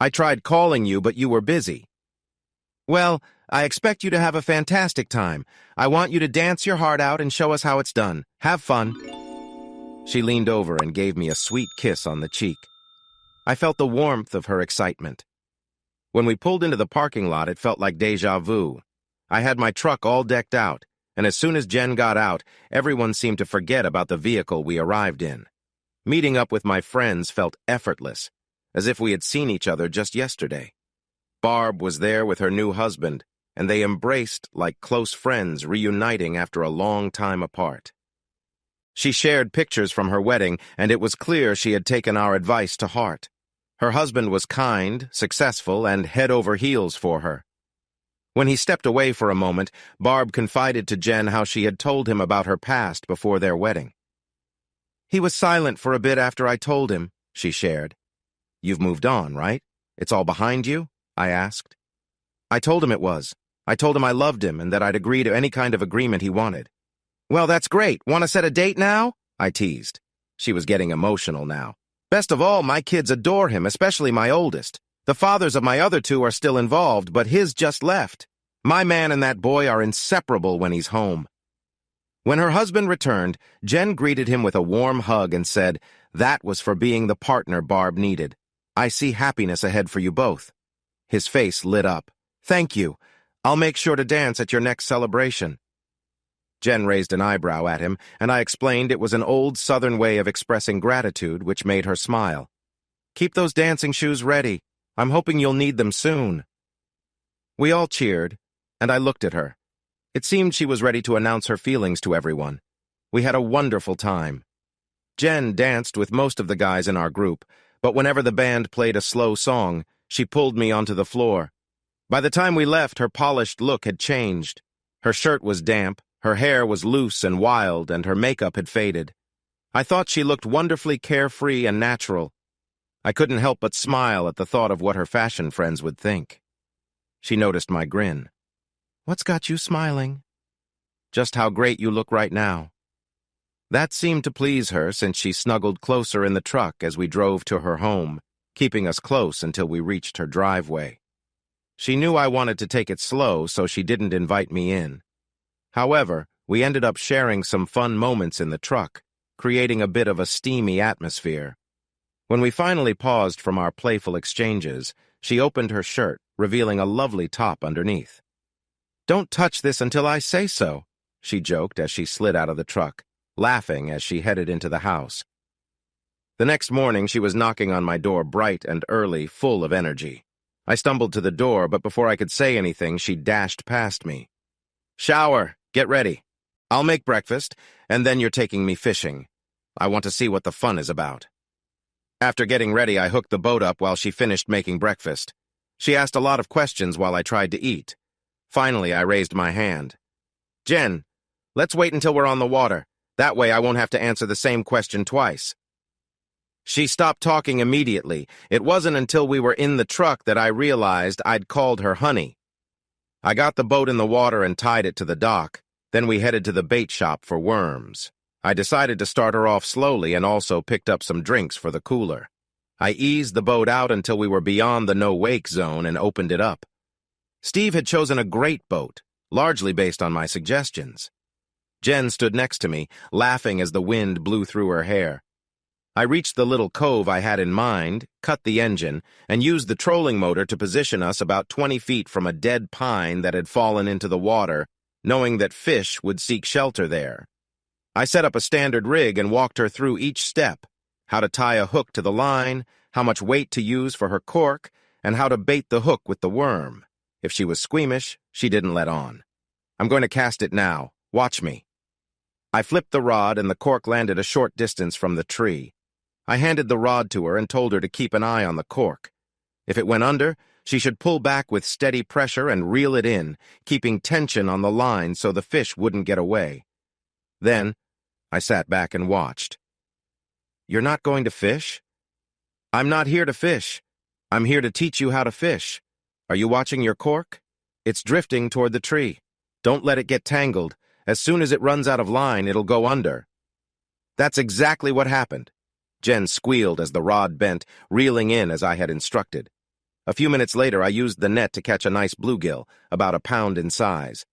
I tried calling you, but you were busy. Well, I expect you to have a fantastic time. I want you to dance your heart out and show us how it's done. Have fun." She leaned over and gave me a sweet kiss on the cheek. I felt the warmth of her excitement. When we pulled into the parking lot, it felt like déjà vu. I had my truck all decked out, and as soon as Jen got out, everyone seemed to forget about the vehicle we arrived in. Meeting up with my friends felt effortless, as if we had seen each other just yesterday. Barb was there with her new husband, and they embraced like close friends reuniting after a long time apart. She shared pictures from her wedding, and it was clear she had taken our advice to heart. Her husband was kind, successful, and head over heels for her. When he stepped away for a moment, Barb confided to Jen how she had told him about her past before their wedding. "He was silent for a bit after I told him," she shared. "You've moved on, right? It's all behind you?" I asked. "I told him it was. I told him I loved him and that I'd agree to any kind of agreement he wanted." "Well, that's great. Want to set a date now?" I teased. She was getting emotional now. "Best of all, my kids adore him, especially my oldest. The fathers of my other two are still involved, but his just left. My man and that boy are inseparable when he's home." When her husband returned, Jen greeted him with a warm hug and said, "That was for being the partner Barb needed. I see happiness ahead for you both." His face lit up. "Thank you. I'll make sure to dance at your next celebration." Jen raised an eyebrow at him, and I explained it was an old Southern way of expressing gratitude, which made her smile. "Keep those dancing shoes ready. I'm hoping you'll need them soon." We all cheered, and I looked at her. It seemed she was ready to announce her feelings to everyone. We had a wonderful time. Jen danced with most of the guys in our group, but whenever the band played a slow song, she pulled me onto the floor. By the time we left, her polished look had changed. Her shirt was damp, her hair was loose and wild, and her makeup had faded. I thought she looked wonderfully carefree and natural. I couldn't help but smile at the thought of what her fashion friends would think. She noticed my grin. "What's got you smiling?" "Just how great you look right now." That seemed to please her since she snuggled closer in the truck as we drove to her home, keeping us close until we reached her driveway. She knew I wanted to take it slow, so she didn't invite me in. However, we ended up sharing some fun moments in the truck, creating a bit of a steamy atmosphere. When we finally paused from our playful exchanges, she opened her shirt, revealing a lovely top underneath. "Don't touch this until I say so," she joked as she slid out of the truck, laughing as she headed into the house. The next morning, she was knocking on my door bright and early, full of energy. I stumbled to the door, but before I could say anything, she dashed past me. "Shower, get ready. I'll make breakfast, and then you're taking me fishing. I want to see what the fun is about." After getting ready, I hooked the boat up while she finished making breakfast. She asked a lot of questions while I tried to eat. Finally, I raised my hand. "Jen, let's wait until we're on the water. That way I won't have to answer the same question twice." She stopped talking immediately. It wasn't until we were in the truck that I realized I'd called her honey. I got the boat in the water and tied it to the dock. Then we headed to the bait shop for worms. I decided to start her off slowly and also picked up some drinks for the cooler. I eased the boat out until we were beyond the no-wake zone and opened it up. Steve had chosen a great boat, largely based on my suggestions. Jen stood next to me, laughing as the wind blew through her hair. I reached the little cove I had in mind, cut the engine, and used the trolling motor to position us about 20 feet from a dead pine that had fallen into the water, knowing that fish would seek shelter there. I set up a standard rig and walked her through each step: how to tie a hook to the line, how much weight to use for her cork, and how to bait the hook with the worm. If she was squeamish, she didn't let on. "I'm going to cast it now. Watch me." I flipped the rod and the cork landed a short distance from the tree. I handed the rod to her and told her to keep an eye on the cork. If it went under, she should pull back with steady pressure and reel it in, keeping tension on the line so the fish wouldn't get away. Then, I sat back and watched. "You're not going to fish?" "I'm not here to fish. I'm here to teach you how to fish. Are you watching your cork? It's drifting toward the tree. Don't let it get tangled. As soon as it runs out of line, it'll go under." That's exactly what happened. Jen squealed as the rod bent, reeling in as I had instructed. A few minutes later, I used the net to catch a nice bluegill, about a pound in size.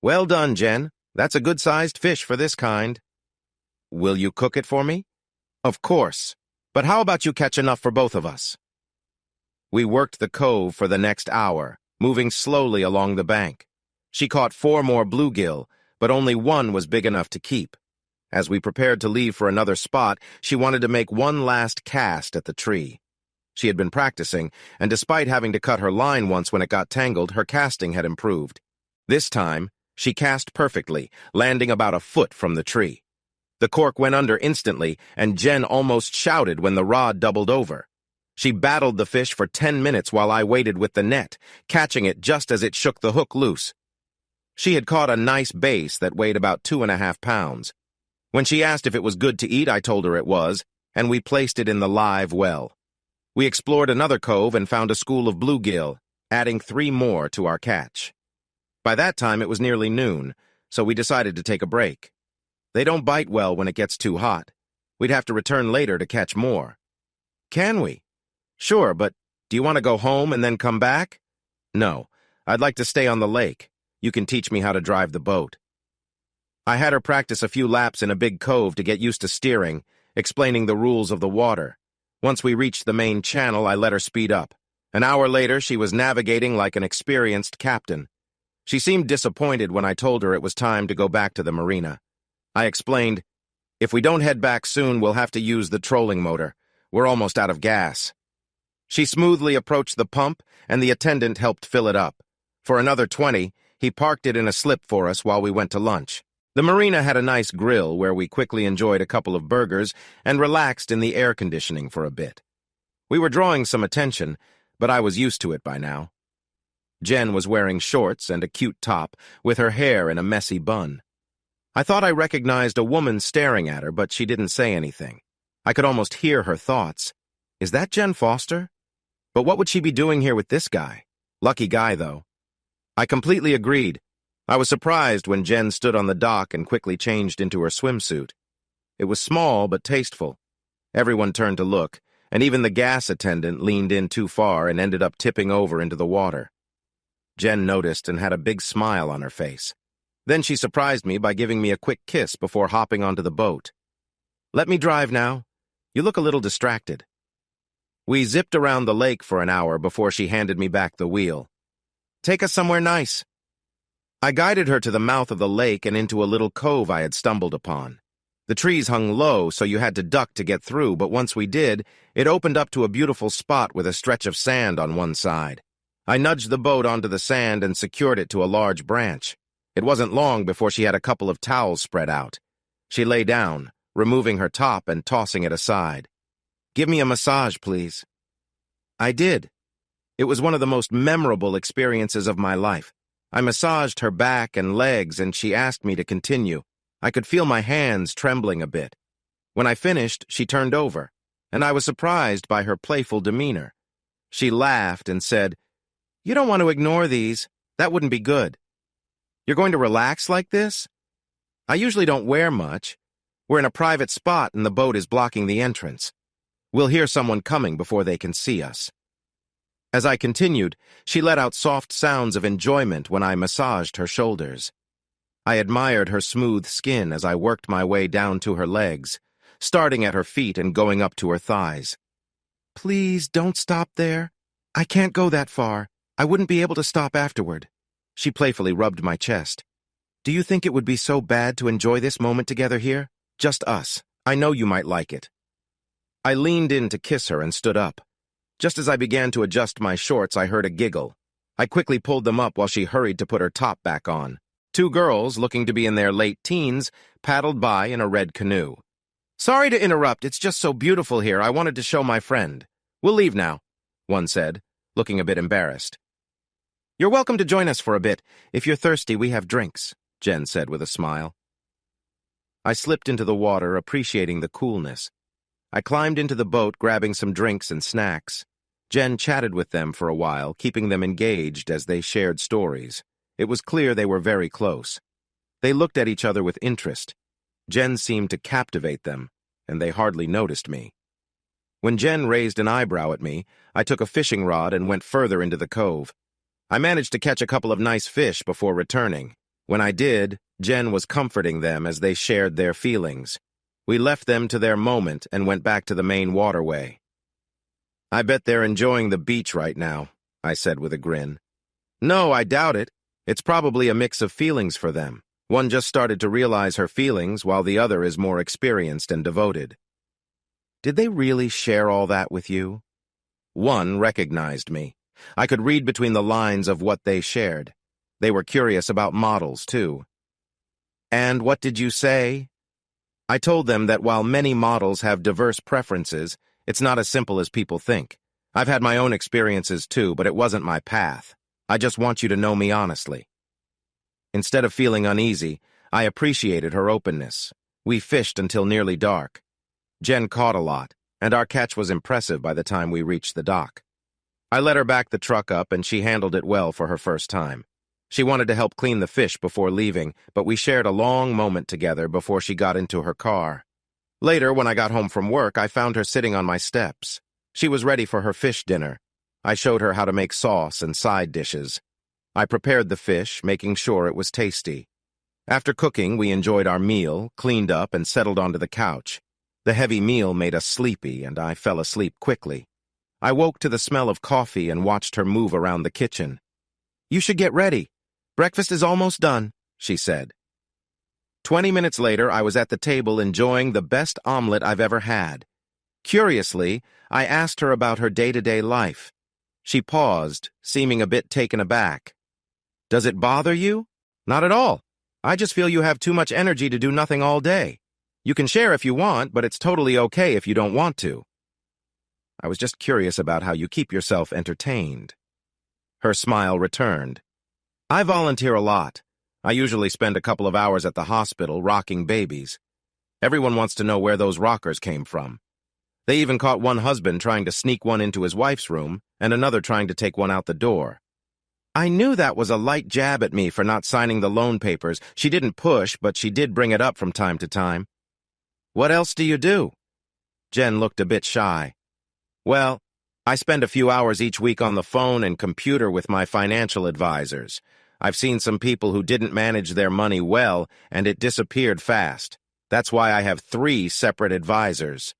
"Well done, Jen. That's a good-sized fish for this kind." "Will you cook it for me?" "Of course. But how about you catch enough for both of us?" We worked the cove for the next hour, moving slowly along the bank. She caught 4 more bluegill, but only one was big enough to keep. As we prepared to leave for another spot, she wanted to make one last cast at the tree. She had been practicing, and despite having to cut her line once when it got tangled, her casting had improved. This time, she cast perfectly, landing about a foot from the tree. The cork went under instantly, and Jen almost shouted when the rod doubled over. She battled the fish for 10 minutes while I waited with the net, catching it just as it shook the hook loose. She had caught a nice bass that weighed about 2.5 pounds. When she asked if it was good to eat, I told her it was, and we placed it in the live well. We explored another cove and found a school of bluegill, adding 3 more to our catch. By that time, it was nearly noon, so we decided to take a break. They don't bite well when it gets too hot. We'd have to return later to catch more. "Can we?" "Sure, but do you want to go home and then come back?" "No, I'd like to stay on the lake. You can teach me how to drive the boat." I had her practice a few laps in a big cove to get used to steering, explaining the rules of the water. Once we reached the main channel, I let her speed up. An hour later, she was navigating like an experienced captain. She seemed disappointed when I told her it was time to go back to the marina. I explained, "If we don't head back soon, we'll have to use the trolling motor. We're almost out of gas." She smoothly approached the pump, and the attendant helped fill it up. For another 20, he parked it in a slip for us while we went to lunch. The marina had a nice grill where we quickly enjoyed a couple of burgers and relaxed in the air conditioning for a bit. We were drawing some attention, but I was used to it by now. Jen was wearing shorts and a cute top, with her hair in a messy bun. I thought I recognized a woman staring at her, but she didn't say anything. I could almost hear her thoughts. Is that Jen Foster? But what would she be doing here with this guy? Lucky guy, though. I completely agreed. I was surprised when Jen stood on the dock and quickly changed into her swimsuit. It was small but tasteful. Everyone turned to look, and even the gas attendant leaned in too far and ended up tipping over into the water. Jen noticed and had a big smile on her face. Then she surprised me by giving me a quick kiss before hopping onto the boat. "Let me drive now. You look a little distracted." We zipped around the lake for an hour before she handed me back the wheel. "Take us somewhere nice." I guided her to the mouth of the lake and into a little cove I had stumbled upon. The trees hung low, so you had to duck to get through, but once we did, it opened up to a beautiful spot with a stretch of sand on one side. I nudged the boat onto the sand and secured it to a large branch. It wasn't long before she had a couple of towels spread out. She lay down, removing her top and tossing it aside. "Give me a massage, please." I did. It was one of the most memorable experiences of my life. I massaged her back and legs, and she asked me to continue. I could feel my hands trembling a bit. When I finished, she turned over, and I was surprised by her playful demeanor. She laughed and said, "You don't want to ignore these. That wouldn't be good." "You're going to relax like this?" "I usually don't wear much. We're in a private spot and the boat is blocking the entrance. We'll hear someone coming before they can see us." As I continued, she let out soft sounds of enjoyment when I massaged her shoulders. I admired her smooth skin as I worked my way down to her legs, starting at her feet and going up to her thighs. "Please don't stop there. I can't go that far. I wouldn't be able to stop afterward." She playfully rubbed my chest. "Do you think it would be so bad to enjoy this moment together here? Just us. I know you might like it." I leaned in to kiss her and stood up. Just as I began to adjust my shorts, I heard a giggle. I quickly pulled them up while she hurried to put her top back on. 2 girls, looking to be in their late teens, paddled by in a red canoe. Sorry to interrupt, it's just so beautiful here. I wanted to show my friend. We'll leave now, one said, looking a bit embarrassed. You're welcome to join us for a bit. If you're thirsty, we have drinks, Jen said with a smile. I slipped into the water, appreciating the coolness. I climbed into the boat, grabbing some drinks and snacks. Jen chatted with them for a while, keeping them engaged as they shared stories. It was clear they were very close. They looked at each other with interest. Jen seemed to captivate them, and they hardly noticed me. When Jen raised an eyebrow at me, I took a fishing rod and went further into the cove. I managed to catch a couple of nice fish before returning. When I did, Jen was comforting them as they shared their feelings. We left them to their moment and went back to the main waterway. I bet they're enjoying the beach right now, I said with a grin. No, I doubt it. It's probably a mix of feelings for them. One just started to realize her feelings, while the other is more experienced and devoted. Did they really share all that with you? One recognized me. I could read between the lines of what they shared. They were curious about models, too. And what did you say? I told them that while many models have diverse preferences, it's not as simple as people think. I've had my own experiences, too, but it wasn't my path. I just want you to know me honestly. Instead of feeling uneasy, I appreciated her openness. We fished until nearly dark. Jen caught a lot, and our catch was impressive by the time we reached the dock. I let her back the truck up, and she handled it well for her first time. She wanted to help clean the fish before leaving, but we shared a long moment together before she got into her car. Later, when I got home from work, I found her sitting on my steps. She was ready for her fish dinner. I showed her how to make sauce and side dishes. I prepared the fish, making sure it was tasty. After cooking, we enjoyed our meal, cleaned up, and settled onto the couch. The heavy meal made us sleepy, and I fell asleep quickly. I woke to the smell of coffee and watched her move around the kitchen. You should get ready. Breakfast is almost done, she said. 20 minutes later, I was at the table enjoying the best omelet I've ever had. Curiously, I asked her about her day-to-day life. She paused, seeming a bit taken aback. Does it bother you? Not at all. I just feel you have too much energy to do nothing all day. You can share if you want, but it's totally okay if you don't want to. I was just curious about how you keep yourself entertained. Her smile returned. I volunteer a lot. I usually spend a couple of hours at the hospital rocking babies. Everyone wants to know where those rockers came from. They even caught one husband trying to sneak one into his wife's room and another trying to take one out the door. I knew that was a light jab at me for not signing the loan papers. She didn't push, but she did bring it up from time to time. What else do you do? Jen looked a bit shy. Well, I spend a few hours each week on the phone and computer with my financial advisors. I've seen some people who didn't manage their money well, and it disappeared fast. That's why I have 3 separate advisors.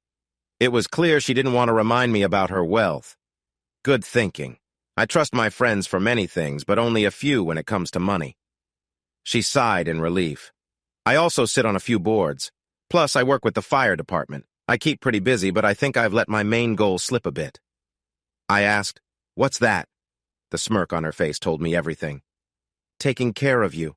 It was clear she didn't want to remind me about her wealth. Good thinking. I trust my friends for many things, but only a few when it comes to money. She sighed in relief. I also sit on a few boards. Plus, I work with the fire department. I keep pretty busy, but I think I've let my main goal slip a bit. I asked, "What's that?" The smirk on her face told me everything. Taking care of you.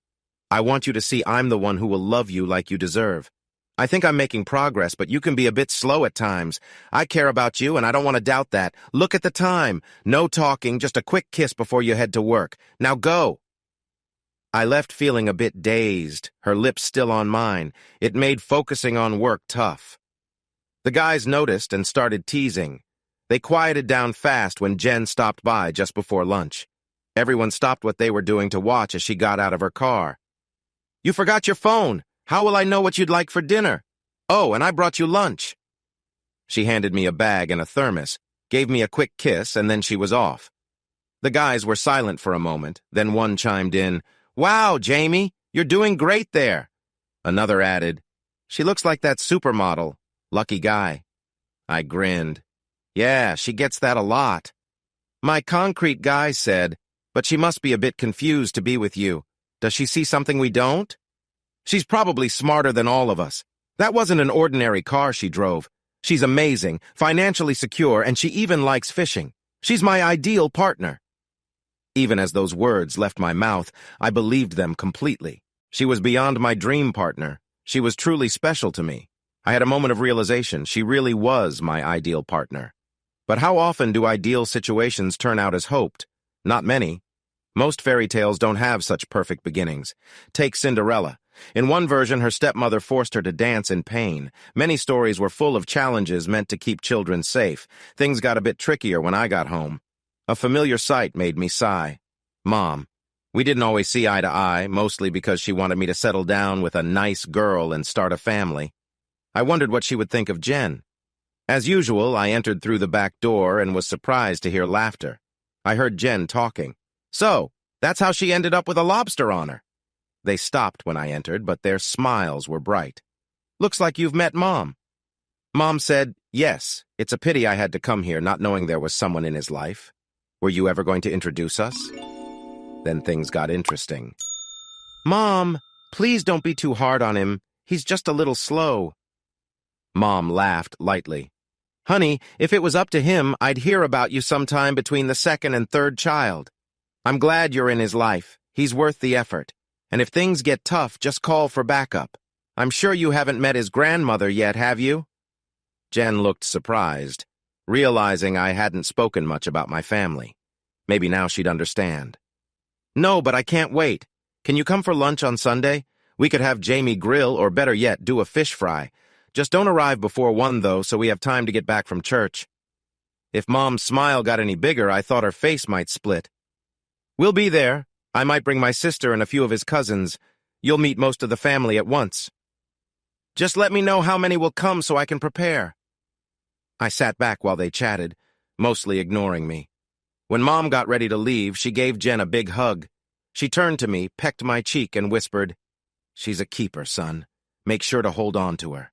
I want you to see I'm the one who will love you like you deserve. I think I'm making progress, but you can be a bit slow at times. I care about you, and I don't want to doubt that. Look at the time. No talking, just a quick kiss before you head to work. Now go. I left feeling a bit dazed, her lips still on mine. It made focusing on work tough. The guys noticed and started teasing. They quieted down fast when Jen stopped by just before lunch. Everyone stopped what they were doing to watch as she got out of her car. You forgot your phone. How will I know what you'd like for dinner? Oh, and I brought you lunch. She handed me a bag and a thermos, gave me a quick kiss, and then she was off. The guys were silent for a moment, then one chimed in, Wow, Jamie, you're doing great there. Another added, She looks like that supermodel. Lucky guy. I grinned. Yeah, she gets that a lot. My concrete guy said, But she must be a bit confused to be with you. Does she see something we don't? She's probably smarter than all of us. That wasn't an ordinary car she drove. She's amazing, financially secure, and she even likes fishing. She's my ideal partner. Even as those words left my mouth, I believed them completely. She was beyond my dream partner. She was truly special to me. I had a moment of realization. She really was my ideal partner. But how often do ideal situations turn out as hoped? Not many. Most fairy tales don't have such perfect beginnings. Take Cinderella. In one version, her stepmother forced her to dance in pain. Many stories were full of challenges meant to keep children safe. Things got a bit trickier when I got home. A familiar sight made me sigh. Mom. We didn't always see eye to eye, mostly because she wanted me to settle down with a nice girl and start a family. I wondered what she would think of Jen. As usual, I entered through the back door and was surprised to hear laughter. I heard Jen talking. So, that's how she ended up with a lobster on her. They stopped when I entered, but their smiles were bright. Looks like you've met Mom. Mom said, yes, it's a pity I had to come here not knowing there was someone in his life. Were you ever going to introduce us? Then things got interesting. Mom, please don't be too hard on him. He's just a little slow. Mom laughed lightly. Honey, if it was up to him, I'd hear about you sometime between the second and third child. I'm glad you're in his life. He's worth the effort. And if things get tough, just call for backup. I'm sure you haven't met his grandmother yet, have you? Jen looked surprised, realizing I hadn't spoken much about my family. Maybe now she'd understand. No, but I can't wait. Can you come for lunch on Sunday? We could have Jamie grill, or better yet, do a fish fry. Just don't arrive before 1, though, so we have time to get back from church. If Mom's smile got any bigger, I thought her face might split. We'll be there. I might bring my sister and a few of his cousins. You'll meet most of the family at once. Just let me know how many will come so I can prepare. I sat back while they chatted, mostly ignoring me. When Mom got ready to leave, she gave Jen a big hug. She turned to me, pecked my cheek, and whispered, She's a keeper, son. Make sure to hold on to her.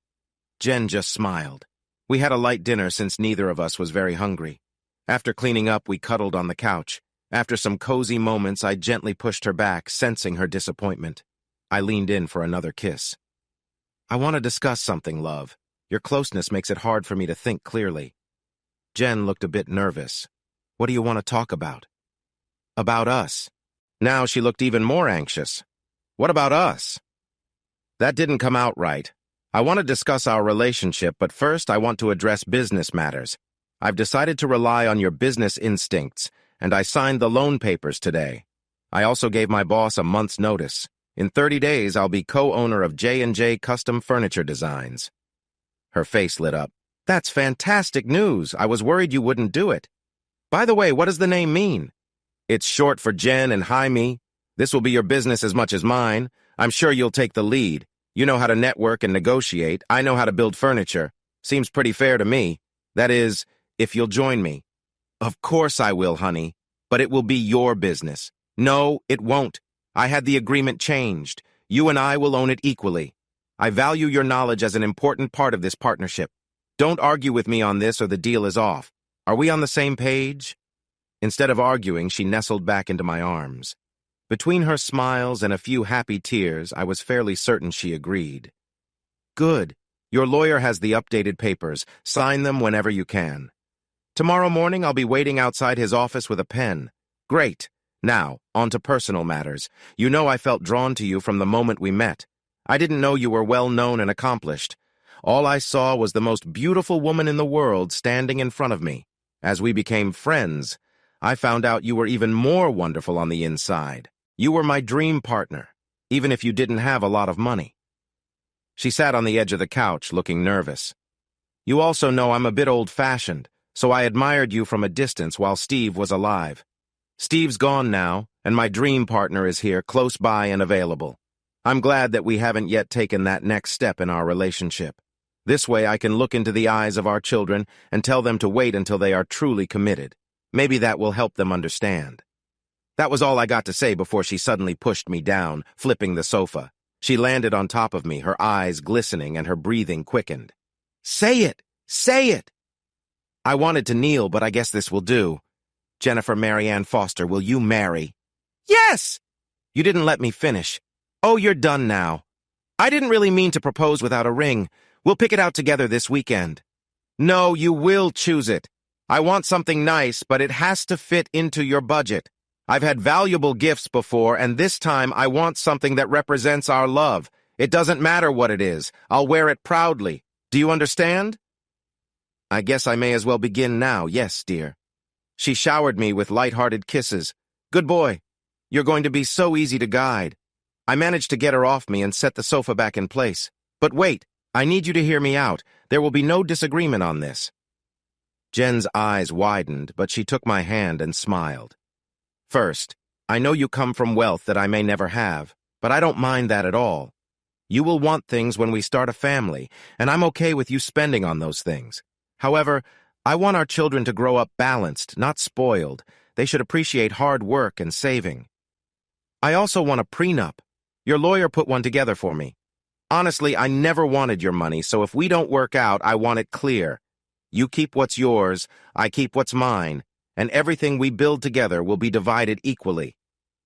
Jen just smiled. We had a light dinner since neither of us was very hungry. After cleaning up, we cuddled on the couch. After some cozy moments, I gently pushed her back, sensing her disappointment. I leaned in for another kiss. I want to discuss something, love. Your closeness makes it hard for me to think clearly. Jen looked a bit nervous. What do you want to talk about? About us. Now she looked even more anxious. What about us? That didn't come out right. I want to discuss our relationship, but first I want to address business matters. I've decided to rely on your business instincts, and I signed the loan papers today. I also gave my boss a month's notice. In 30 days, I'll be co-owner of J&J Custom Furniture Designs. Her face lit up. That's fantastic news. I was worried you wouldn't do it. By the way, what does the name mean? It's short for Jen and Jaime. This will be your business as much as mine. I'm sure you'll take the lead. You know how to network and negotiate. I know how to build furniture. Seems pretty fair to me. That is, if you'll join me. Of course I will, honey, but it will be your business. No, it won't. I had the agreement changed. You and I will own it equally. I value your knowledge as an important part of this partnership. Don't argue with me on this or the deal is off. Are we on the same page? Instead of arguing, she nestled back into my arms. Between her smiles and a few happy tears, I was fairly certain she agreed. Good. Your lawyer has the updated papers. Sign them whenever you can. Tomorrow morning, I'll be waiting outside his office with a pen. Great. Now, on to personal matters. You know I felt drawn to you from the moment we met. I didn't know you were well-known and accomplished. All I saw was the most beautiful woman in the world standing in front of me. As we became friends, I found out you were even more wonderful on the inside. You were my dream partner, even if you didn't have a lot of money. She sat on the edge of the couch, looking nervous. You also know I'm a bit old-fashioned, so I admired you from a distance while Steve was alive. Steve's gone now, and my dream partner is here, close by and available. I'm glad that we haven't yet taken that next step in our relationship. This way I can look into the eyes of our children and tell them to wait until they are truly committed. Maybe that will help them understand. That was all I got to say before she suddenly pushed me down, flipping the sofa. She landed on top of me, her eyes glistening and her breathing quickened. Say it! Say it! I wanted to kneel, but I guess this will do. Jennifer Marianne Foster, will you marry? Yes! You didn't let me finish. Oh, you're done now. I didn't really mean to propose without a ring. We'll pick it out together this weekend. No, you will choose it. I want something nice, but it has to fit into your budget. I've had valuable gifts before, and this time I want something that represents our love. It doesn't matter what it is. I'll wear it proudly. Do you understand? I guess I may as well begin now. Yes, dear. She showered me with light-hearted kisses. Good boy. You're going to be so easy to guide. I managed to get her off me and set the sofa back in place. But wait, I need you to hear me out. There will be no disagreement on this. Jen's eyes widened, but she took my hand and smiled. First, I know you come from wealth that I may never have, but I don't mind that at all. You will want things when we start a family, and I'm okay with you spending on those things. However, I want our children to grow up balanced, not spoiled. They should appreciate hard work and saving. I also want a prenup. Your lawyer put one together for me. Honestly, I never wanted your money, so if we don't work out, I want it clear. You keep what's yours, I keep what's mine, and everything we build together will be divided equally.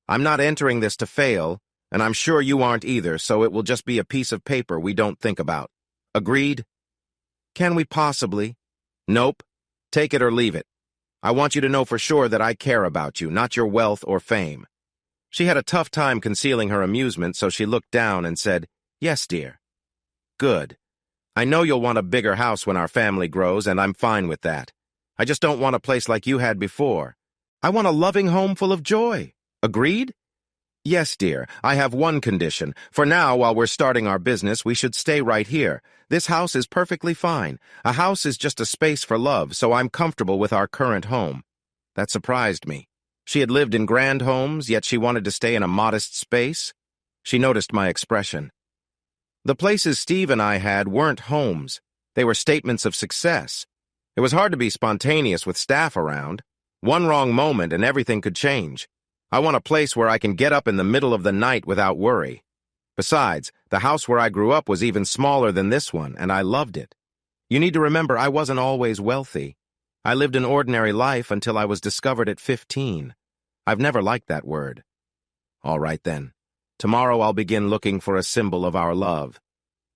I'm not entering this to fail, and I'm sure you aren't either, so it will just be a piece of paper we don't think about. Agreed? Can we possibly? Nope. Take it or leave it. I want you to know for sure that I care about you, not your wealth or fame. She had a tough time concealing her amusement, so she looked down and said, Yes, dear. Good. I know you'll want a bigger house when our family grows, and I'm fine with that. I just don't want a place like you had before. I want a loving home full of joy. Agreed? Yes, dear. I have one condition. For now, while we're starting our business, we should stay right here. This house is perfectly fine. A house is just a space for love, so I'm comfortable with our current home. That surprised me. She had lived in grand homes, yet she wanted to stay in a modest space. She noticed my expression. The places Steve and I had weren't homes. They were statements of success. It was hard to be spontaneous with staff around. One wrong moment and everything could change. I want a place where I can get up in the middle of the night without worry. Besides, the house where I grew up was even smaller than this one, and I loved it. You need to remember I wasn't always wealthy. I lived an ordinary life until I was discovered at 15. I've never liked that word. All right then. Tomorrow I'll begin looking for a symbol of our love.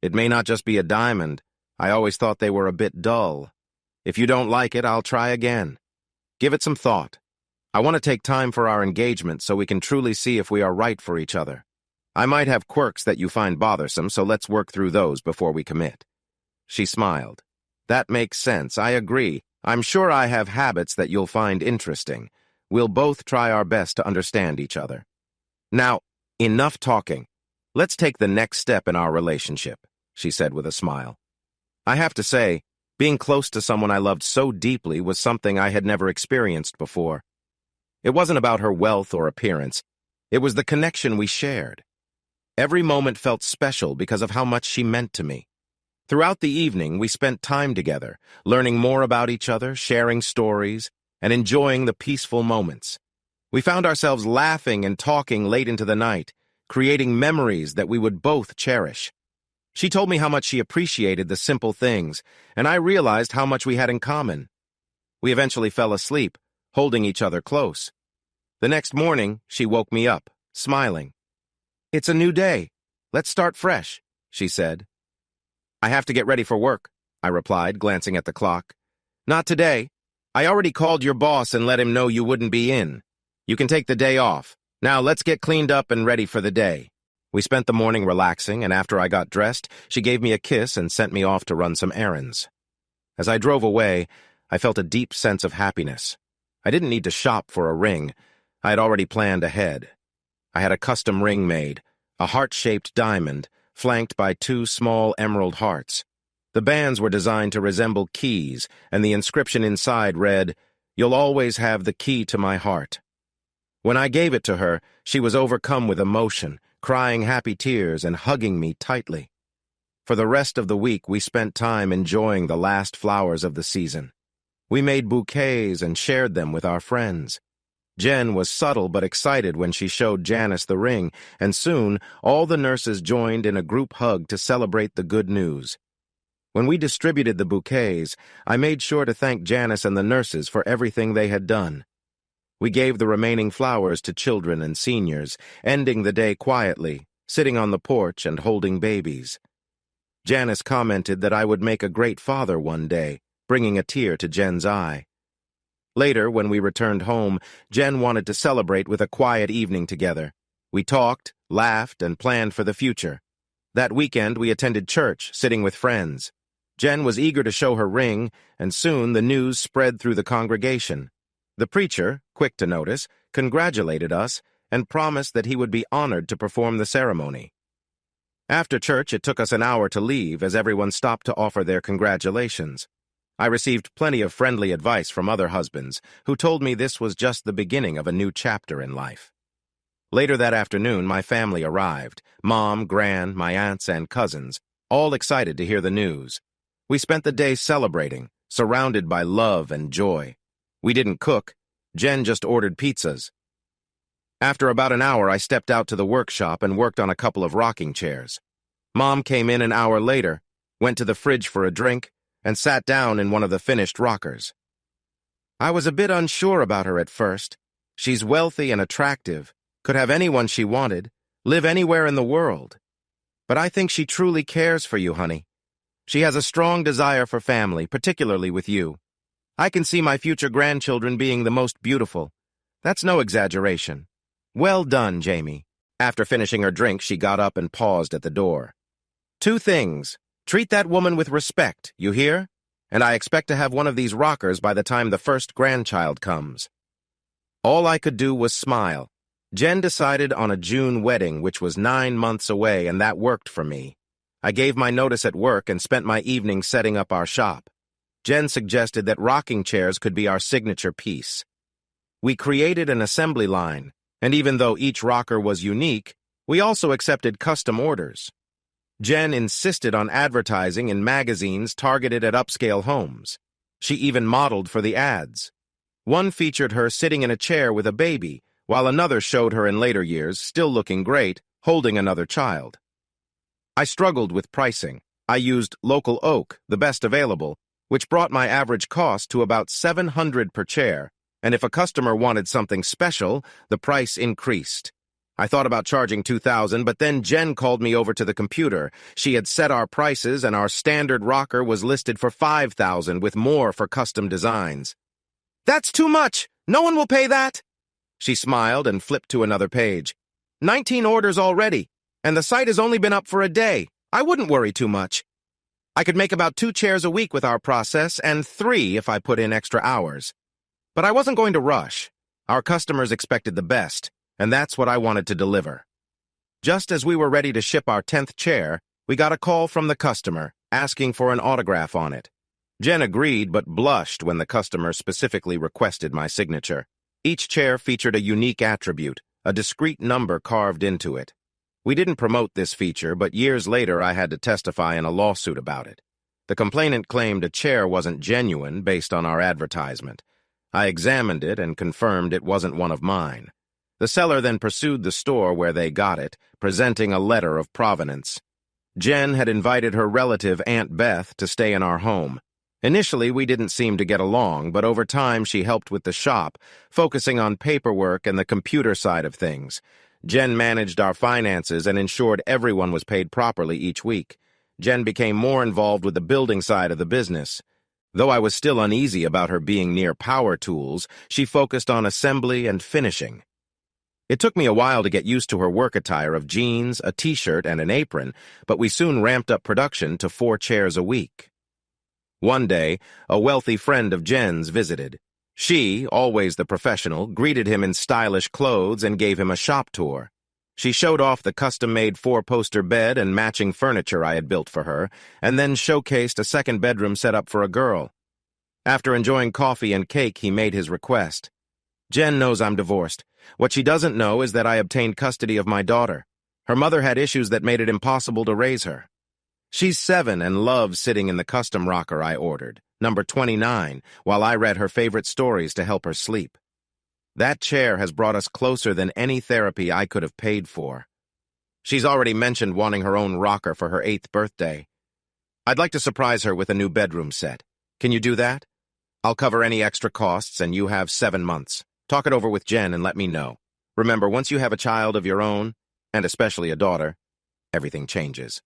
It may not just be a diamond. I always thought they were a bit dull. If you don't like it, I'll try again. Give it some thought. I want to take time for our engagement so we can truly see if we are right for each other. I might have quirks that you find bothersome, so let's work through those before we commit. She smiled. That makes sense. I agree. I'm sure I have habits that you'll find interesting. We'll both try our best to understand each other. Now, enough talking. Let's take the next step in our relationship, she said with a smile. I have to say, being close to someone I loved so deeply was something I had never experienced before. It wasn't about her wealth or appearance. It was the connection we shared. Every moment felt special because of how much she meant to me. Throughout the evening, we spent time together, learning more about each other, sharing stories, and enjoying the peaceful moments. We found ourselves laughing and talking late into the night, creating memories that we would both cherish. She told me how much she appreciated the simple things, and I realized how much we had in common. We eventually fell asleep, holding each other close. The next morning, she woke me up, smiling. It's a new day. Let's start fresh, she said. I have to get ready for work, I replied, glancing at the clock. Not today. I already called your boss and let him know you wouldn't be in. You can take the day off. Now let's get cleaned up and ready for the day. We spent the morning relaxing, and after I got dressed, she gave me a kiss and sent me off to run some errands. As I drove away, I felt a deep sense of happiness. I didn't need to shop for a ring. I had already planned ahead. I had a custom ring made, a heart-shaped diamond, flanked by 2 small emerald hearts. The bands were designed to resemble keys, and the inscription inside read, "You'll always have the key to my heart." When I gave it to her, she was overcome with emotion, crying happy tears and hugging me tightly. For the rest of the week, we spent time enjoying the last flowers of the season. We made bouquets and shared them with our friends. Jen was subtle but excited when she showed Janice the ring, and soon all the nurses joined in a group hug to celebrate the good news. When we distributed the bouquets, I made sure to thank Janice and the nurses for everything they had done. We gave the remaining flowers to children and seniors, ending the day quietly, sitting on the porch and holding babies. Janice commented that I would make a great father one day, bringing a tear to Jen's eye. Later, when we returned home, Jen wanted to celebrate with a quiet evening together. We talked, laughed, and planned for the future. That weekend, we attended church, sitting with friends. Jen was eager to show her ring, and soon the news spread through the congregation. The preacher, quick to notice, congratulated us and promised that he would be honored to perform the ceremony. After church, it took us an hour to leave as everyone stopped to offer their congratulations. I received plenty of friendly advice from other husbands who told me this was just the beginning of a new chapter in life. Later that afternoon, my family arrived, Mom, Gran, my aunts, and cousins, all excited to hear the news. We spent the day celebrating, surrounded by love and joy. We didn't cook. Jen just ordered pizzas. After about an hour, I stepped out to the workshop and worked on a couple of rocking chairs. Mom came in an hour later, went to the fridge for a drink, and sat down in one of the finished rockers. I was a bit unsure about her at first. She's wealthy and attractive, could have anyone she wanted, live anywhere in the world. But I think she truly cares for you, honey. She has a strong desire for family, particularly with you. I can see my future grandchildren being the most beautiful. That's no exaggeration. Well done, Jamie. After finishing her drink, she got up and paused at the door. 2 things. Treat that woman with respect, you hear? And I expect to have one of these rockers by the time the first grandchild comes. All I could do was smile. Jen decided on a June wedding, which was 9 months away, and that worked for me. I gave my notice at work and spent my evening setting up our shop. Jen suggested that rocking chairs could be our signature piece. We created an assembly line, and even though each rocker was unique, we also accepted custom orders. Jen insisted on advertising in magazines targeted at upscale homes. She even modeled for the ads. One featured her sitting in a chair with a baby, while another showed her in later years, still looking great, holding another child. I struggled with pricing. I used local oak, the best available, which brought my average cost to about $700 per chair, and if a customer wanted something special, the price increased. I thought about charging $2,000, but then Jen called me over to the computer. She had set our prices, and our standard rocker was listed for $5,000 with more for custom designs. "That's too much! No one will pay that!" She smiled and flipped to another page. 19 orders already, and the site has only been up for a day. I wouldn't worry too much. I could make about 2 chairs a week with our process, and 3 if I put in extra hours. But I wasn't going to rush. Our customers expected the best, and that's what I wanted to deliver. Just as we were ready to ship our 10th chair, we got a call from the customer, asking for an autograph on it. Jen agreed, but blushed when the customer specifically requested my signature. Each chair featured a unique attribute, a discrete number carved into it. We didn't promote this feature, but years later I had to testify in a lawsuit about it. The complainant claimed a chair wasn't genuine based on our advertisement. I examined it and confirmed it wasn't one of mine. The seller then pursued the store where they got it, presenting a letter of provenance. Jen had invited her relative Aunt Beth to stay in our home. Initially, we didn't seem to get along, but over time she helped with the shop, focusing on paperwork and the computer side of things. Jen managed our finances and ensured everyone was paid properly each week. Jen became more involved with the building side of the business. Though I was still uneasy about her being near power tools, she focused on assembly and finishing. It took me a while to get used to her work attire of jeans, a t-shirt, and an apron, but we soon ramped up production to 4 chairs a week. One day, a wealthy friend of Jen's visited. She, always the professional, greeted him in stylish clothes and gave him a shop tour. She showed off the custom-made 4-poster bed and matching furniture I had built for her, and then showcased a second bedroom set up for a girl. After enjoying coffee and cake, he made his request. "Jen knows I'm divorced. What she doesn't know is that I obtained custody of my daughter. Her mother had issues that made it impossible to raise her. She's 7 and loves sitting in the custom rocker I ordered, number 29, while I read her favorite stories to help her sleep. That chair has brought us closer than any therapy I could have paid for. She's already mentioned wanting her own rocker for her 8th birthday. I'd like to surprise her with a new bedroom set. Can you do that? I'll cover any extra costs, and you have 7 months. Talk it over with Jen and let me know. Remember, once you have a child of your own, and especially a daughter, everything changes."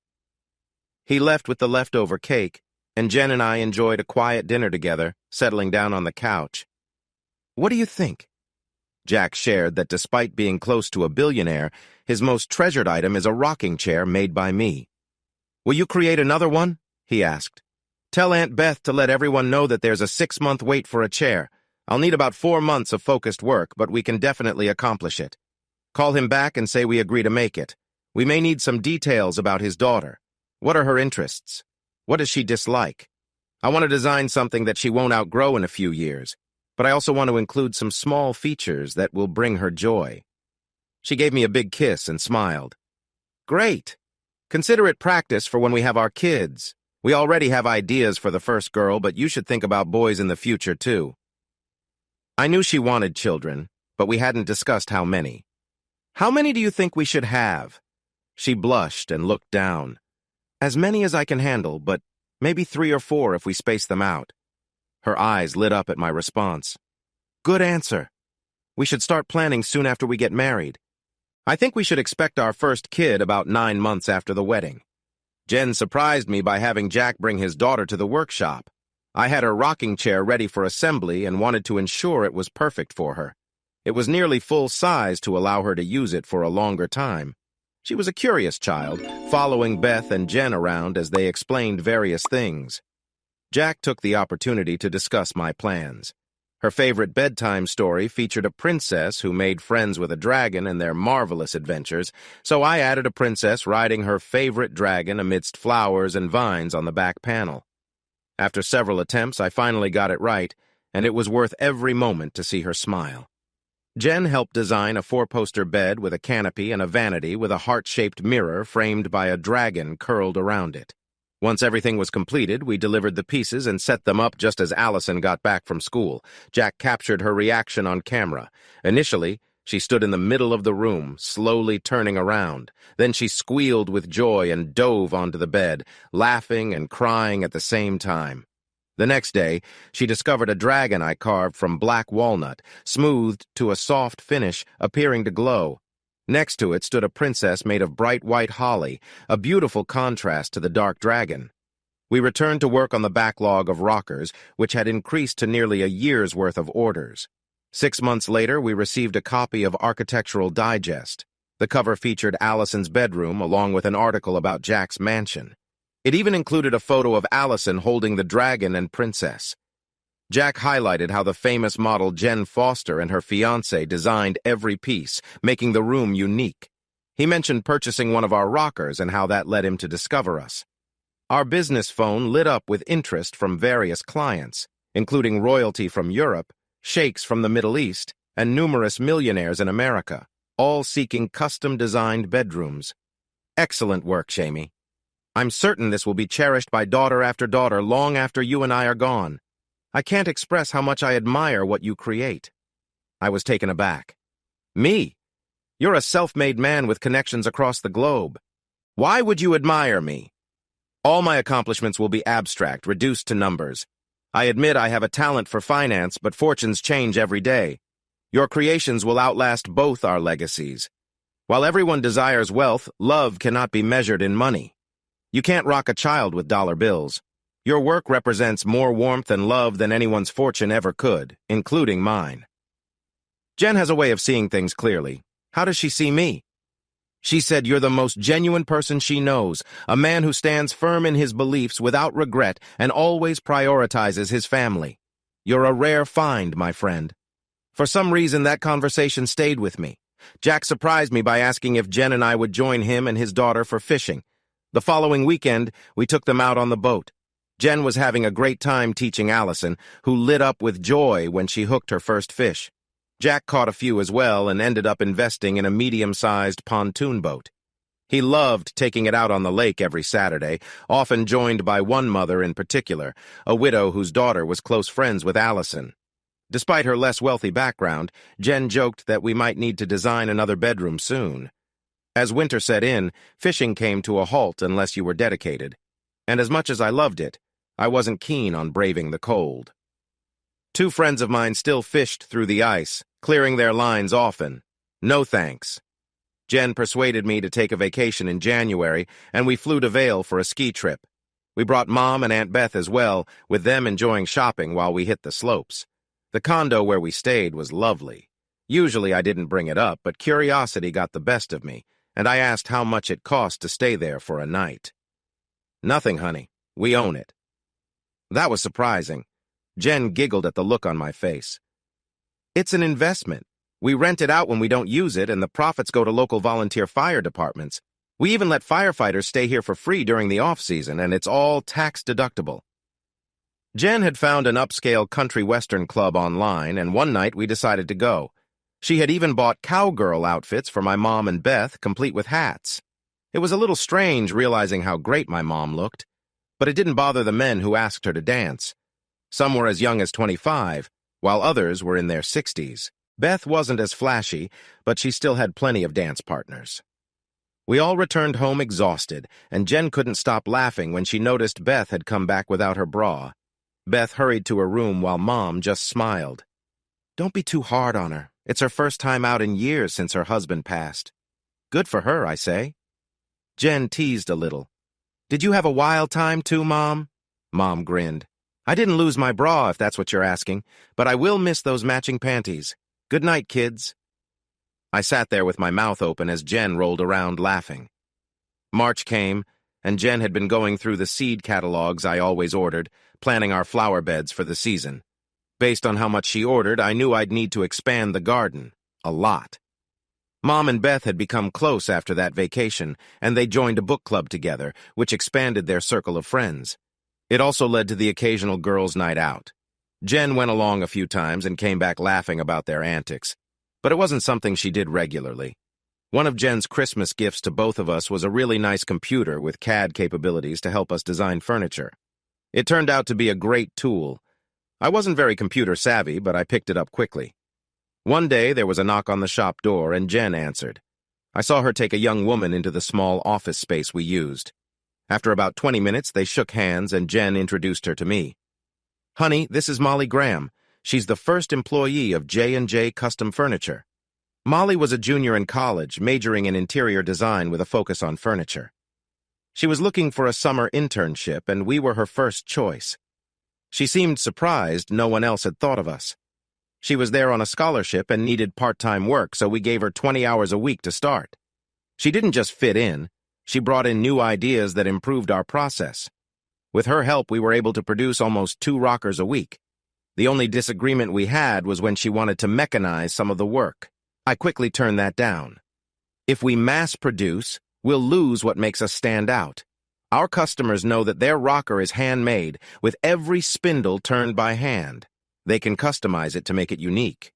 He left with the leftover cake, and Jen and I enjoyed a quiet dinner together, settling down on the couch. "What do you think?" Jack shared that despite being close to a billionaire, his most treasured item is a rocking chair made by me. "Will you create another one?" he asked. Tell Aunt Beth to let everyone know that there's a 6-month wait for a chair. I'll need about 4 months of focused work, but we can definitely accomplish it. Call him back and say we agree to make it. We may need some details about his daughter. What are her interests? What does she dislike? I want to design something that she won't outgrow in a few years, but I also want to include some small features that will bring her joy. She gave me a big kiss and smiled. Great! Consider it practice for when we have our kids. We already have ideas for the first girl, but you should think about boys in the future, too. I knew she wanted children, but we hadn't discussed how many. How many do you think we should have? She blushed and looked down. As many as I can handle, but maybe 3 or 4 if we space them out. Her eyes lit up at my response. Good answer. We should start planning soon after we get married. I think we should expect our first kid about 9 months after the wedding. Jen surprised me by having Jack bring his daughter to the workshop. I had her rocking chair ready for assembly and wanted to ensure it was perfect for her. It was nearly full size to allow her to use it for a longer time. She was a curious child, following Beth and Jen around as they explained various things. Jack took the opportunity to discuss my plans. Her favorite bedtime story featured a princess who made friends with a dragon in their marvelous adventures, so I added a princess riding her favorite dragon amidst flowers and vines on the back panel. After several attempts, I finally got it right, and it was worth every moment to see her smile. Jen helped design a 4-poster bed with a canopy and a vanity with a heart-shaped mirror framed by a dragon curled around it. Once everything was completed, we delivered the pieces and set them up just as Allison got back from school. Jack captured her reaction on camera. Initially, she stood in the middle of the room, slowly turning around. Then she squealed with joy and dove onto the bed, laughing and crying at the same time. The next day, she discovered a dragon I carved from black walnut, smoothed to a soft finish, appearing to glow. Next to it stood a princess made of bright white holly, a beautiful contrast to the dark dragon. We returned to work on the backlog of rockers, which had increased to nearly a year's worth of orders. 6 months later, we received a copy of Architectural Digest. The cover featured Allison's bedroom, along with an article about Jack's mansion. It even included a photo of Allison holding the dragon and princess. Jack highlighted how the famous model Jen Foster and her fiancé designed every piece, making the room unique. He mentioned purchasing one of our rockers and how that led him to discover us. Our business phone lit up with interest from various clients, including royalty from Europe, sheikhs from the Middle East, and numerous millionaires in America, all seeking custom-designed bedrooms. Excellent work, Shamie. I'm certain this will be cherished by daughter after daughter long after you and I are gone. I can't express how much I admire what you create. I was taken aback. Me? You're a self-made man with connections across the globe. Why would you admire me? All my accomplishments will be abstract, reduced to numbers. I admit I have a talent for finance, but fortunes change every day. Your creations will outlast both our legacies. While everyone desires wealth, love cannot be measured in money. You can't rock a child with dollar bills. Your work represents more warmth and love than anyone's fortune ever could, including mine. Jen has a way of seeing things clearly. How does she see me? She said you're the most genuine person she knows, a man who stands firm in his beliefs without regret and always prioritizes his family. You're a rare find, my friend. For some reason, that conversation stayed with me. Jack surprised me by asking if Jen and I would join him and his daughter for fishing. The following weekend, we took them out on the boat. Jen was having a great time teaching Allison, who lit up with joy when she hooked her first fish. Jack caught a few as well and ended up investing in a medium-sized pontoon boat. He loved taking it out on the lake every Saturday, often joined by one mother in particular, a widow whose daughter was close friends with Allison. Despite her less wealthy background, Jen joked that we might need to design another bedroom soon. As winter set in, fishing came to a halt unless you were dedicated. And as much as I loved it, I wasn't keen on braving the cold. 2 friends of mine still fished through the ice, clearing their lines often. No thanks. Jen persuaded me to take a vacation in January, and we flew to Vail for a ski trip. We brought Mom and Aunt Beth as well, with them enjoying shopping while we hit the slopes. The condo where we stayed was lovely. Usually I didn't bring it up, but curiosity got the best of me, and I asked how much it cost to stay there for a night. Nothing, honey. We own it. That was surprising. Jen giggled at the look on my face. It's an investment. We rent it out when we don't use it, and the profits go to local volunteer fire departments. We even let firefighters stay here for free during the off-season, and it's all tax-deductible. Jen had found an upscale country western club online, and one night we decided to go. She had even bought cowgirl outfits for my mom and Beth, complete with hats. It was a little strange realizing how great my mom looked, but it didn't bother the men who asked her to dance. Some were as young as 25, while others were in their 60s. Beth wasn't as flashy, but she still had plenty of dance partners. We all returned home exhausted, and Jen couldn't stop laughing when she noticed Beth had come back without her bra. Beth hurried to her room while Mom just smiled. Don't be too hard on her. It's her first time out in years since her husband passed. Good for her, I say. Jen teased a little. Did you have a wild time too, Mom? Mom grinned. I didn't lose my bra, if that's what you're asking, but I will miss those matching panties. Good night, kids. I sat there with my mouth open as Jen rolled around laughing. March came, and Jen had been going through the seed catalogs I always ordered, planning our flower beds for the season. Based on how much she ordered, I knew I'd need to expand the garden. A lot. Mom and Beth had become close after that vacation, and they joined a book club together, which expanded their circle of friends. It also led to the occasional girls' night out. Jen went along a few times and came back laughing about their antics, but it wasn't something she did regularly. One of Jen's Christmas gifts to both of us was a really nice computer with CAD capabilities to help us design furniture. It turned out to be a great tool. I wasn't very computer savvy, but I picked it up quickly. One day, there was a knock on the shop door, and Jen answered. I saw her take a young woman into the small office space we used. After about 20 minutes, they shook hands, and Jen introduced her to me. Honey, this is Molly Graham. She's the first employee of J&J Custom Furniture. Molly was a junior in college, majoring in interior design with a focus on furniture. She was looking for a summer internship, and we were her first choice. She seemed surprised no one else had thought of us. She was there on a scholarship and needed part-time work, so we gave her 20 hours a week to start. She didn't just fit in. She brought in new ideas that improved our process. With her help, we were able to produce almost 2 rockers a week. The only disagreement we had was when she wanted to mechanize some of the work. I quickly turned that down. If we mass-produce, we'll lose what makes us stand out. Our customers know that their rocker is handmade, with every spindle turned by hand. They can customize it to make it unique.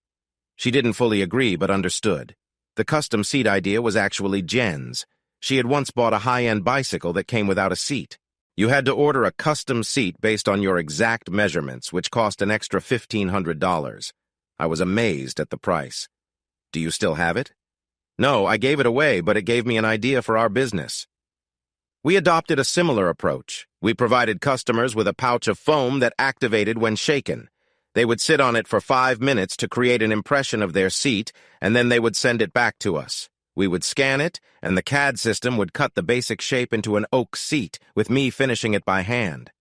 She didn't fully agree, but understood. The custom seat idea was actually Jen's. She had once bought a high-end bicycle that came without a seat. You had to order a custom seat based on your exact measurements, which cost an extra $1,500. I was amazed at the price. Do you still have it? No, I gave it away, but it gave me an idea for our business. We adopted a similar approach. We provided customers with a pouch of foam that activated when shaken. They would sit on it for 5 minutes to create an impression of their seat, and then they would send it back to us. We would scan it, and the CAD system would cut the basic shape into an oak seat, with me finishing it by hand.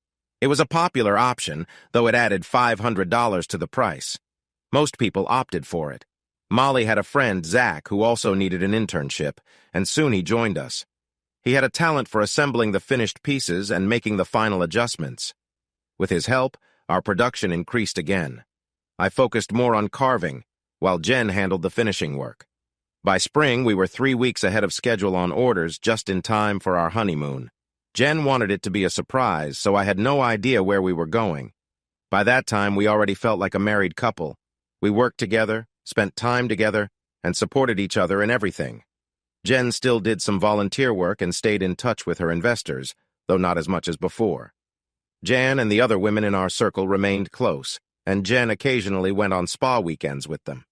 It was a popular option, though it added $500 to the price. Most people opted for it. Molly had a friend, Zach, who also needed an internship, and soon he joined us. He had a talent for assembling the finished pieces and making the final adjustments. With his help, our production increased again. I focused more on carving, while Jen handled the finishing work. By spring, we were 3 weeks ahead of schedule on orders, just in time for our honeymoon. Jen wanted it to be a surprise, so I had no idea where we were going. By that time, we already felt like a married couple. We worked together, spent time together, and supported each other in everything. Jen still did some volunteer work and stayed in touch with her investors, though not as much as before. Jan and the other women in our circle remained close, and Jen occasionally went on spa weekends with them.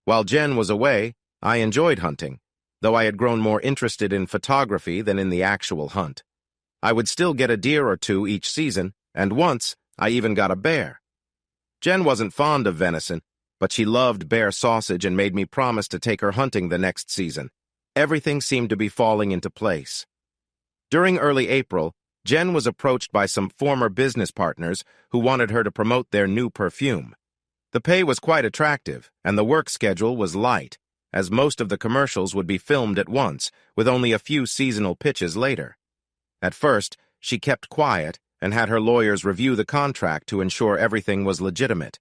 While Jen was away, I enjoyed hunting, though I had grown more interested in photography than in the actual hunt. I would still get a deer or two each season, and once I even got a bear. Jen wasn't fond of venison, but she loved bear sausage and made me promise to take her hunting the next season. Everything seemed to be falling into place. During early April, Jen was approached by some former business partners who wanted her to promote their new perfume. The pay was quite attractive, and the work schedule was light, as most of the commercials would be filmed at once, with only a few seasonal pitches later. At first, she kept quiet, and had her lawyers review the contract to ensure everything was legitimate.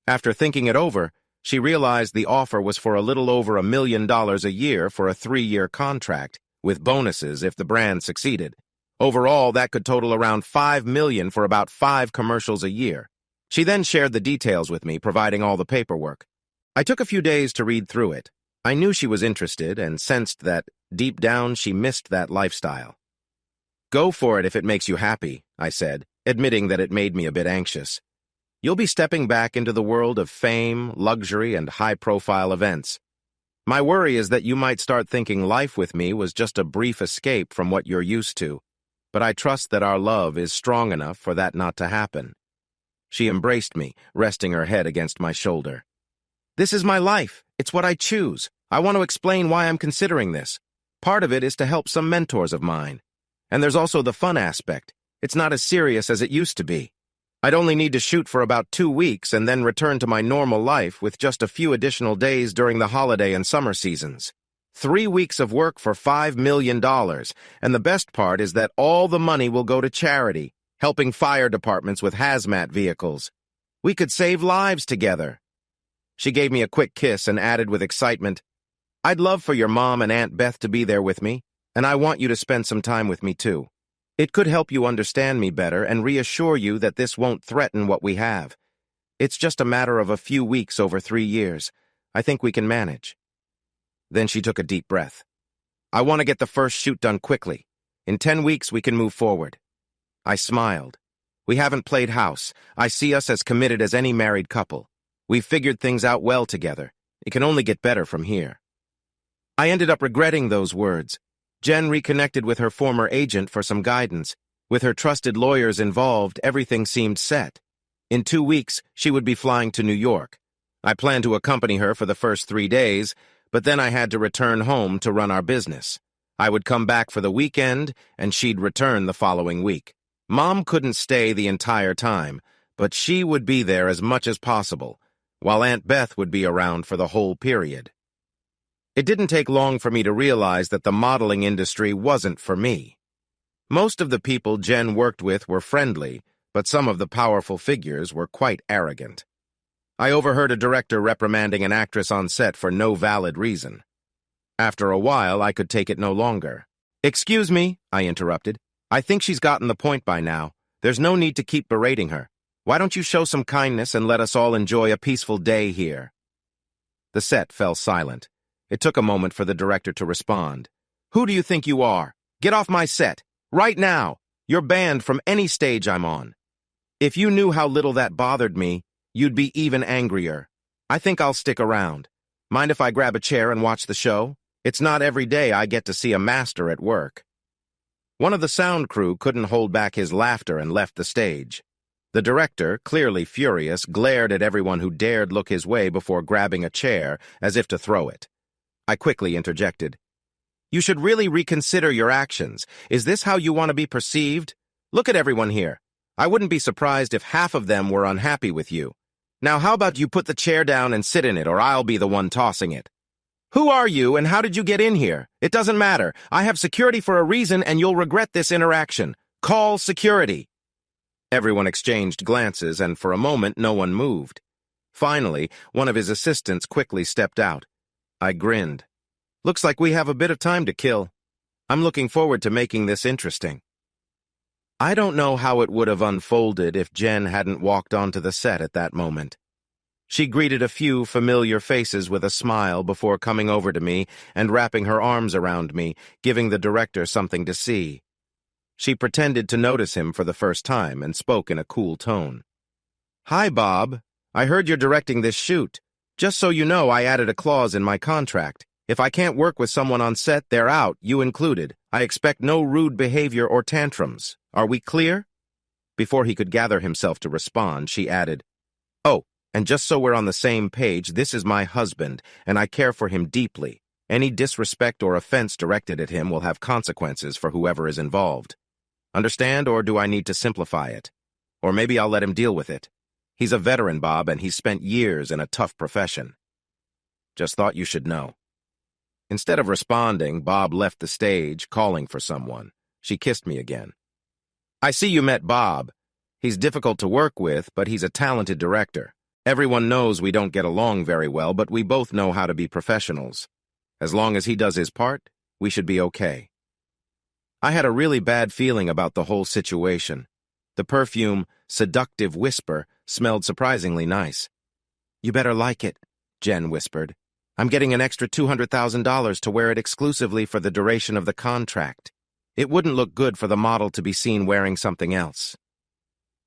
After thinking it over, she realized the offer was for a little over $1 million a year for a 3-year contract, with bonuses if the brand succeeded. Overall, that could total around $5 million for about 5 commercials a year. She then shared the details with me, providing all the paperwork. I took a few days to read through it. I knew she was interested and sensed that, deep down, she missed that lifestyle. "Go for it if it makes you happy," I said, admitting that it made me a bit anxious. "You'll be stepping back into the world of fame, luxury, and high-profile events. My worry is that you might start thinking life with me was just a brief escape from what you're used to, but I trust that our love is strong enough for that not to happen." She embraced me, resting her head against my shoulder. "This is my life. It's what I choose. I want to explain why I'm considering this. Part of it is to help some mentors of mine. And there's also the fun aspect. It's not as serious as it used to be. I'd only need to shoot for about 2 weeks and then return to my normal life with just a few additional days during the holiday and summer seasons. 3 weeks of work for $5 million, and the best part is that all the money will go to charity, helping fire departments with hazmat vehicles. We could save lives together." She gave me a quick kiss and added with excitement, "I'd love for your mom and Aunt Beth to be there with me, and I want you to spend some time with me too. It could help you understand me better and reassure you that this won't threaten what we have. It's just a matter of a few weeks over 3 years. I think we can manage." Then she took a deep breath. "I want to get the first shoot done quickly. In 10 weeks, we can move forward." I smiled. "We haven't played house. I see us as committed as any married couple. We've figured things out well together. It can only get better from here." I ended up regretting those words. Jen reconnected with her former agent for some guidance. With her trusted lawyers involved, everything seemed set. In 2 weeks, she would be flying to New York. I planned to accompany her for the first 3 days, but then I had to return home to run our business. I would come back for the weekend, and she'd return the following week. Mom couldn't stay the entire time, but she would be there as much as possible, while Aunt Beth would be around for the whole period. It didn't take long for me to realize that the modeling industry wasn't for me. Most of the people Jen worked with were friendly, but some of the powerful figures were quite arrogant. I overheard a director reprimanding an actress on set for no valid reason. After a while, I could take it no longer. "Excuse me," I interrupted. "I think she's gotten the point by now. There's no need to keep berating her. Why don't you show some kindness and let us all enjoy a peaceful day here?" The set fell silent. It took a moment for the director to respond. "Who do you think you are? Get off my set. Right now. You're banned from any stage I'm on. If you knew how little that bothered me, you'd be even angrier. I think I'll stick around. Mind if I grab a chair and watch the show? It's not every day I get to see a master at work." One of the sound crew couldn't hold back his laughter and left the stage. The director, clearly furious, glared at everyone who dared look his way before grabbing a chair, as if to throw it. I quickly interjected. "You should really reconsider your actions. Is this how you want to be perceived? Look at everyone here. I wouldn't be surprised if half of them were unhappy with you. Now how about you put the chair down and sit in it, or I'll be the one tossing it." "Who are you and how did you get in here? It doesn't matter. I have security for a reason and you'll regret this interaction. Call security." Everyone exchanged glances and for a moment no one moved. Finally, one of his assistants quickly stepped out. I grinned. "Looks like we have a bit of time to kill. I'm looking forward to making this interesting." I don't know how it would have unfolded if Jen hadn't walked onto the set at that moment. She greeted a few familiar faces with a smile before coming over to me and wrapping her arms around me, giving the director something to see. She pretended to notice him for the first time and spoke in a cool tone. "Hi, Bob. I heard you're directing this shoot. Just so you know, I added a clause in my contract. If I can't work with someone on set, they're out, you included. I expect no rude behavior or tantrums. Are we clear?" Before he could gather himself to respond, she added, "Oh, and just so we're on the same page, this is my husband, and I care for him deeply. Any disrespect or offense directed at him will have consequences for whoever is involved. Understand, or do I need to simplify it? Or maybe I'll let him deal with it. He's a veteran, Bob, and he's spent years in a tough profession. Just thought you should know." Instead of responding, Bob left the stage, calling for someone. She kissed me again. I see you met Bob. He's difficult to work with, but he's a talented director. Everyone knows we don't get along very well, but we both know how to be professionals. As long as he does his part, we should be okay. I had a really bad feeling about the whole situation. The perfume, Seductive Whisper, smelled surprisingly nice. "You better like it," Jen whispered. "I'm getting an extra $200,000 to wear it exclusively for the duration of the contract. It wouldn't look good for the model to be seen wearing something else."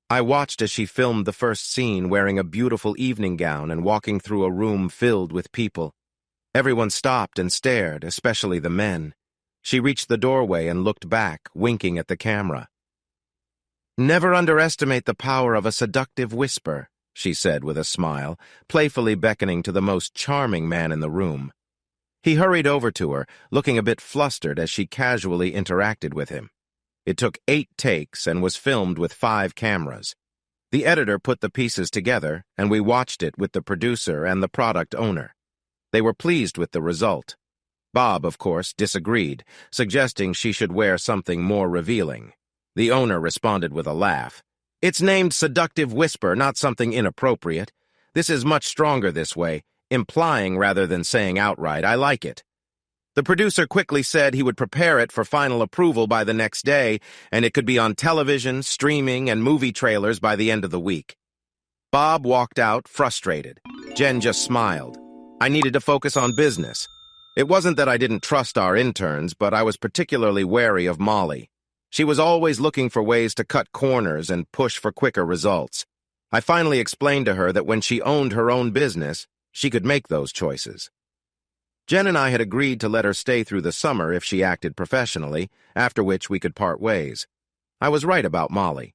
I watched as she filmed the first scene wearing a beautiful evening gown and walking through a room filled with people. Everyone stopped and stared, especially the men. She reached the doorway and looked back, winking at the camera. "Never underestimate the power of a seductive whisper," she said with a smile, playfully beckoning to the most charming man in the room. He hurried over to her, looking a bit flustered as she casually interacted with him. It took 8 takes and was filmed with 5 cameras. The editor put the pieces together, and we watched it with the producer and the product owner. They were pleased with the result. Bob, of course, disagreed, suggesting she should wear something more revealing. The owner responded with a laugh. "It's named Seductive Whisper, not something inappropriate. This is much stronger this way, implying rather than saying outright. I like it." The producer quickly said he would prepare it for final approval by the next day, and it could be on television, streaming, and movie trailers by the end of the week. Bob walked out, frustrated. Jen just smiled. I needed to focus on business. It wasn't that I didn't trust our interns, but I was particularly wary of Molly. She was always looking for ways to cut corners and push for quicker results. I finally explained to her that when she owned her own business, she could make those choices. Jen and I had agreed to let her stay through the summer if she acted professionally, after which we could part ways. I was right about Molly.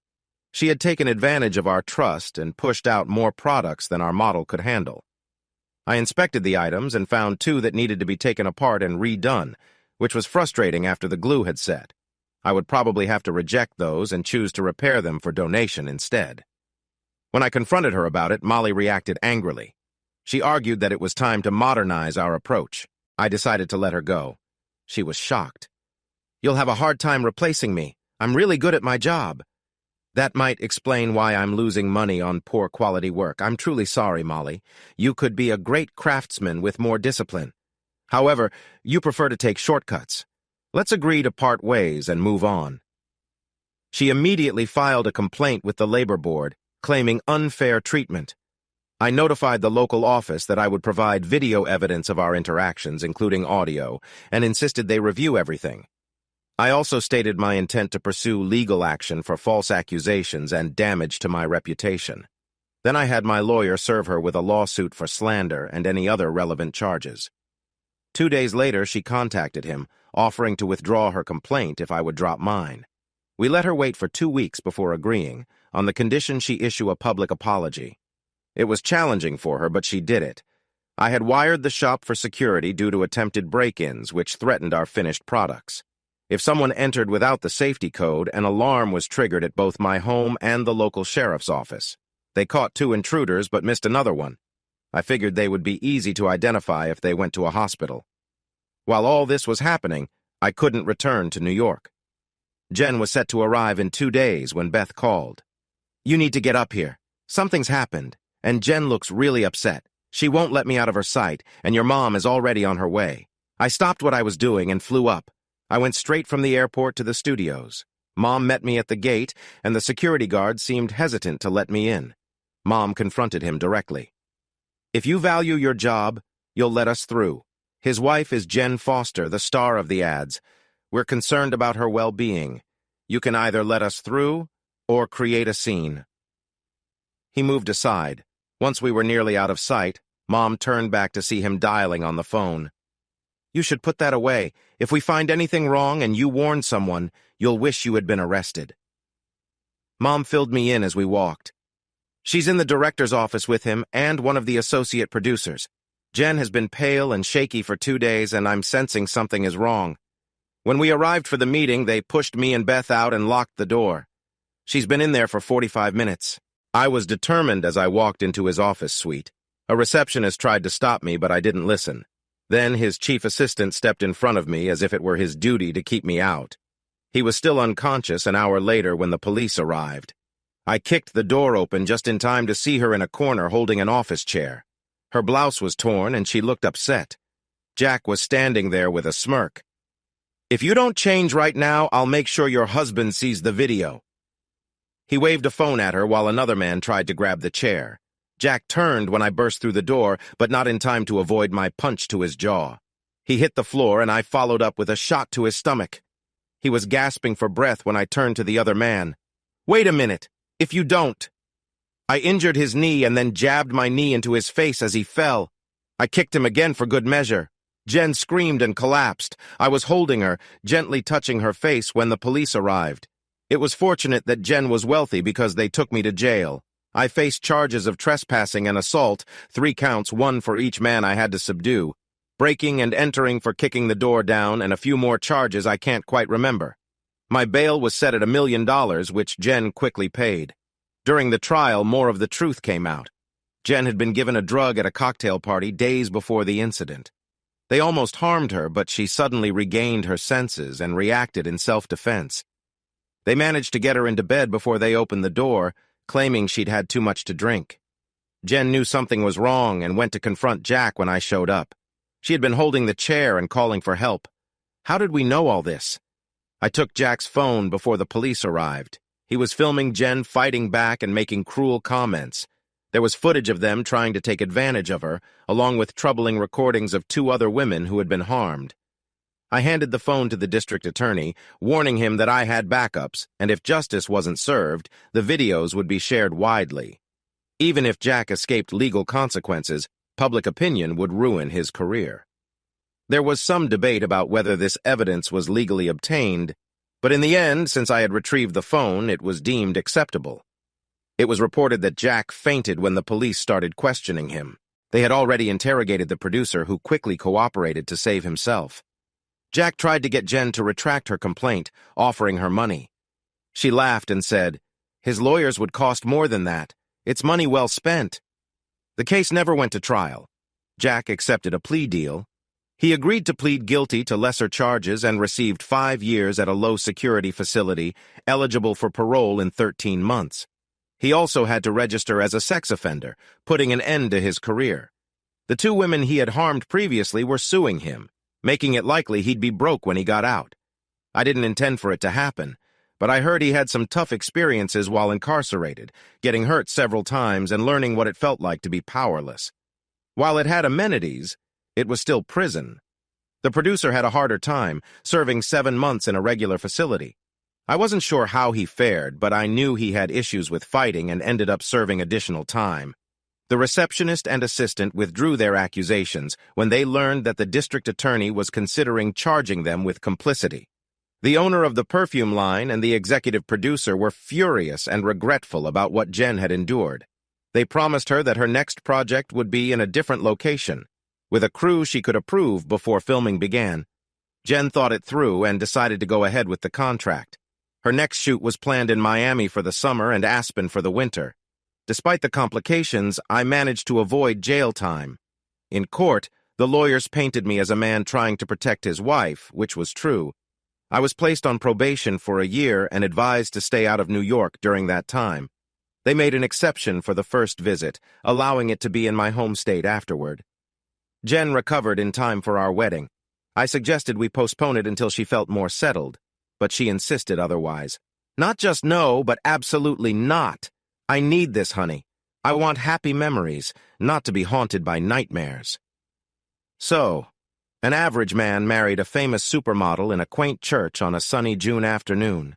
She had taken advantage of our trust and pushed out more products than our model could handle. I inspected the items and found 2 that needed to be taken apart and redone, which was frustrating after the glue had set. I would probably have to reject those and choose to repair them for donation instead. When I confronted her about it, Molly reacted angrily. She argued that it was time to modernize our approach. I decided to let her go. She was shocked. "You'll have a hard time replacing me. I'm really good at my job." "That might explain why I'm losing money on poor quality work. I'm truly sorry, Molly. You could be a great craftsman with more discipline. However, you prefer to take shortcuts. Let's agree to part ways and move on." She immediately filed a complaint with the labor board, claiming unfair treatment. I notified the local office that I would provide video evidence of our interactions, including audio, and insisted they review everything. I also stated my intent to pursue legal action for false accusations and damage to my reputation. Then I had my lawyer serve her with a lawsuit for slander and any other relevant charges. 2 days later, she contacted him, offering to withdraw her complaint if I would drop mine. We let her wait for 2 weeks before agreeing, on the condition she issue a public apology. It was challenging for her, but she did it. I had wired the shop for security due to attempted break-ins, which threatened our finished products. If someone entered without the safety code, an alarm was triggered at both my home and the local sheriff's office. They caught 2 intruders but missed another one. I figured they would be easy to identify if they went to a hospital. While all this was happening, I couldn't return to New York. Jen was set to arrive in 2 days when Beth called. "You need to get up here. Something's happened, and Jen looks really upset. She won't let me out of her sight, and your mom is already on her way." I stopped what I was doing and flew up. I went straight from the airport to the studios. Mom met me at the gate, and the security guard seemed hesitant to let me in. Mom confronted him directly. "If you value your job, you'll let us through. His wife is Jen Foster, the star of the ads. We're concerned about her well-being. You can either let us through or create a scene." He moved aside. Once we were nearly out of sight, Mom turned back to see him dialing on the phone. "You should put that away. If we find anything wrong and you warn someone, you'll wish you had been arrested." Mom filled me in as we walked. "She's in the director's office with him and one of the associate producers. Jen has been pale and shaky for 2 days, and I'm sensing something is wrong. When we arrived for the meeting, they pushed me and Beth out and locked the door. She's been in there for 45 minutes. I was determined as I walked into his office suite. A receptionist tried to stop me, but I didn't listen. Then his chief assistant stepped in front of me as if it were his duty to keep me out. He was still unconscious an hour later when the police arrived. I kicked the door open just in time to see her in a corner holding an office chair. Her blouse was torn and she looked upset. Jack was standing there with a smirk. "If you don't change right now, I'll make sure your husband sees the video." He waved a phone at her while another man tried to grab the chair. Jack turned when I burst through the door, but not in time to avoid my punch to his jaw. He hit the floor and I followed up with a shot to his stomach. He was gasping for breath when I turned to the other man. "Wait a minute. If you don't." I injured his knee and then jabbed my knee into his face as he fell. I kicked him again for good measure. Jen screamed and collapsed. I was holding her, gently touching her face when the police arrived. It was fortunate that Jen was wealthy because they took me to jail. I faced charges of trespassing and assault, 3 counts, 1 for each man I had to subdue, breaking and entering for kicking the door down, and a few more charges I can't quite remember. My bail was set at $1 million, which Jen quickly paid. During the trial, more of the truth came out. Jen had been given a drug at a cocktail party days before the incident. They almost harmed her, but she suddenly regained her senses and reacted in self-defense. They managed to get her into bed before they opened the door, claiming she'd had too much to drink. Jen knew something was wrong and went to confront Jack when I showed up. She had been holding the chair and calling for help. How did we know all this? I took Jack's phone before the police arrived. He was filming Jen fighting back and making cruel comments. There was footage of them trying to take advantage of her, along with troubling recordings of 2 other women who had been harmed. I handed the phone to the district attorney, warning him that I had backups, and if justice wasn't served, the videos would be shared widely. Even if Jack escaped legal consequences, public opinion would ruin his career. There was some debate about whether this evidence was legally obtained, but in the end, since I had retrieved the phone, it was deemed acceptable. It was reported that Jack fainted when the police started questioning him. They had already interrogated the producer, who quickly cooperated to save himself. Jack tried to get Jen to retract her complaint, offering her money. She laughed and said, "His lawyers would cost more than that. It's money well spent." The case never went to trial. Jack accepted a plea deal. He agreed to plead guilty to lesser charges and received 5 years at a low-security facility, eligible for parole in 13 months. He also had to register as a sex offender, putting an end to his career. The 2 women he had harmed previously were suing him, making it likely he'd be broke when he got out. I didn't intend for it to happen, but I heard he had some tough experiences while incarcerated, getting hurt several times and learning what it felt like to be powerless. While it had amenities, it was still prison. The producer had a harder time, serving 7 months in a regular facility. I wasn't sure how he fared, but I knew he had issues with fighting and ended up serving additional time. The receptionist and assistant withdrew their accusations when they learned that the district attorney was considering charging them with complicity. The owner of the perfume line and the executive producer were furious and regretful about what Jen had endured. They promised her that her next project would be in a different location, with a crew she could approve before filming began. Jen thought it through and decided to go ahead with the contract. Her next shoot was planned in Miami for the summer and Aspen for the winter. Despite the complications, I managed to avoid jail time. In court, the lawyers painted me as a man trying to protect his wife, which was true. I was placed on probation for a year and advised to stay out of New York during that time. They made an exception for the first visit, allowing it to be in my home state afterward. Jen recovered in time for our wedding. I suggested we postpone it until she felt more settled, but she insisted otherwise. Not just no, but absolutely not. I need this, honey. I want happy memories, not to be haunted by nightmares. So, an average man married a famous supermodel in a quaint church on a sunny June afternoon.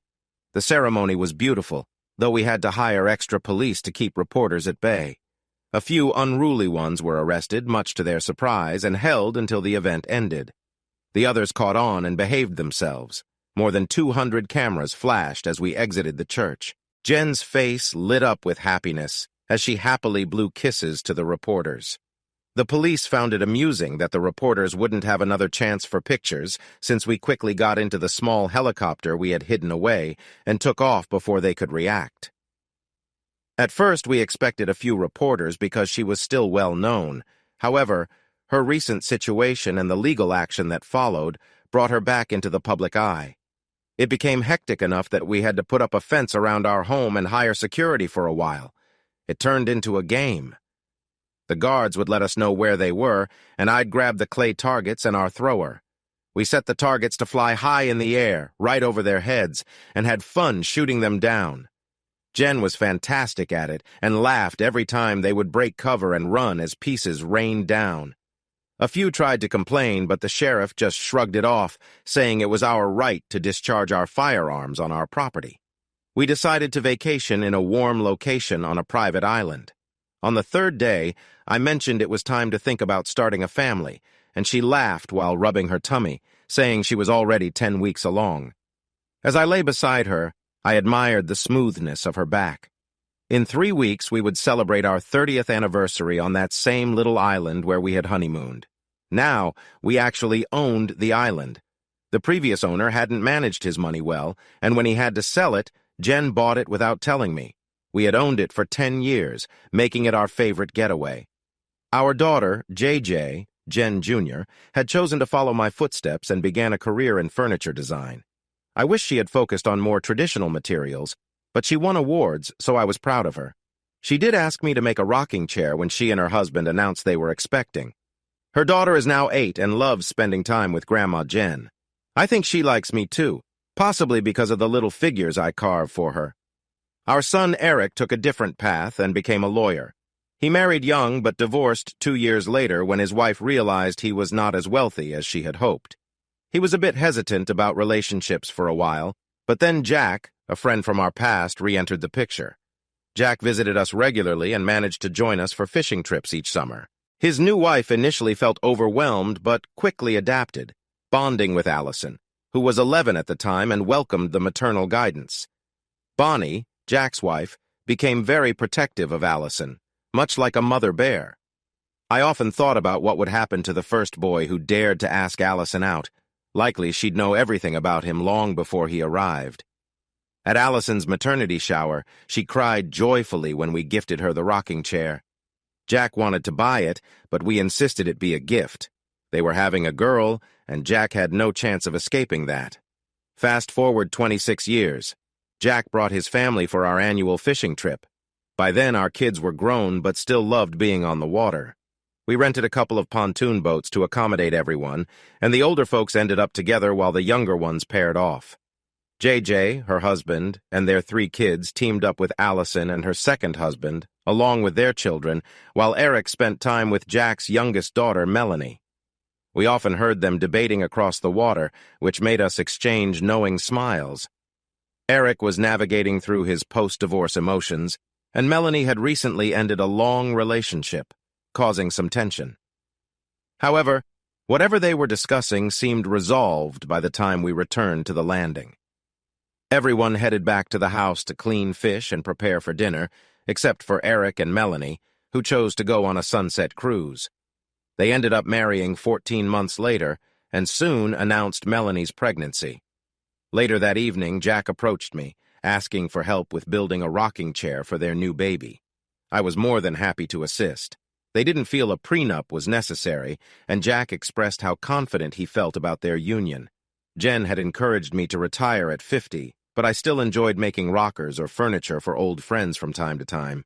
The ceremony was beautiful, though we had to hire extra police to keep reporters at bay. A few unruly ones were arrested, much to their surprise, and held until the event ended. The others caught on and behaved themselves. More than 200 cameras flashed as we exited the church. Jen's face lit up with happiness as she happily blew kisses to the reporters. The police found it amusing that the reporters wouldn't have another chance for pictures, since we quickly got into the small helicopter we had hidden away and took off before they could react. At first, we expected a few reporters because she was still well known. However, her recent situation and the legal action that followed brought her back into the public eye. It became hectic enough that we had to put up a fence around our home and hire security for a while. It turned into a game. The guards would let us know where they were, and I'd grab the clay targets and our thrower. We set the targets to fly high in the air, right over their heads, and had fun shooting them down. Jen was fantastic at it and laughed every time they would break cover and run as pieces rained down. A few tried to complain, but the sheriff just shrugged it off, saying it was our right to discharge our firearms on our property. We decided to vacation in a warm location on a private island. On the third day, I mentioned it was time to think about starting a family, and she laughed while rubbing her tummy, saying she was already 10 weeks along. As I lay beside her, I admired the smoothness of her back. In 3 weeks, we would celebrate our 30th anniversary on that same little island where we had honeymooned. Now, we actually owned the island. The previous owner hadn't managed his money well, and when he had to sell it, Jen bought it without telling me. We had owned it for 10 years, making it our favorite getaway. Our daughter, JJ, Jen Jr., had chosen to follow my footsteps and began a career in furniture design. I wish she had focused on more traditional materials, but she won awards, so I was proud of her. She did ask me to make a rocking chair when she and her husband announced they were expecting. Her daughter is now 8 and loves spending time with Grandma Jen. I think she likes me too, possibly because of the little figures I carve for her. Our son Eric took a different path and became a lawyer. He married young but divorced 2 years later when his wife realized he was not as wealthy as she had hoped. He was a bit hesitant about relationships for a while, but then Jack, a friend from our past, re-entered the picture. Jack visited us regularly and managed to join us for fishing trips each summer. His new wife initially felt overwhelmed but quickly adapted, bonding with Allison, who was 11 at the time and welcomed the maternal guidance. Bonnie, Jack's wife, became very protective of Allison, much like a mother bear. I often thought about what would happen to the first boy who dared to ask Allison out. Likely she'd know everything about him long before he arrived. At Allison's maternity shower, she cried joyfully when we gifted her the rocking chair. Jack wanted to buy it, but we insisted it be a gift. They were having a girl, and Jack had no chance of escaping that. Fast forward 26 years. Jack brought his family for our annual fishing trip. By then, our kids were grown but still loved being on the water. We rented a couple of pontoon boats to accommodate everyone, and the older folks ended up together while the younger ones paired off. JJ, her husband, and their 3 kids teamed up with Allison and her second husband, along with their children, while Eric spent time with Jack's youngest daughter, Melanie. We often heard them debating across the water, which made us exchange knowing smiles. Eric was navigating through his post-divorce emotions, and Melanie had recently ended a long relationship, causing some tension. However, whatever they were discussing seemed resolved by the time we returned to the landing. Everyone headed back to the house to clean fish and prepare for dinner, except for Eric and Melanie, who chose to go on a sunset cruise. They ended up marrying 14 months later and soon announced Melanie's pregnancy. Later that evening, Jack approached me, asking for help with building a rocking chair for their new baby. I was more than happy to assist. They didn't feel a prenup was necessary, and Jack expressed how confident he felt about their union. Jen had encouraged me to retire at 50, but I still enjoyed making rockers or furniture for old friends from time to time.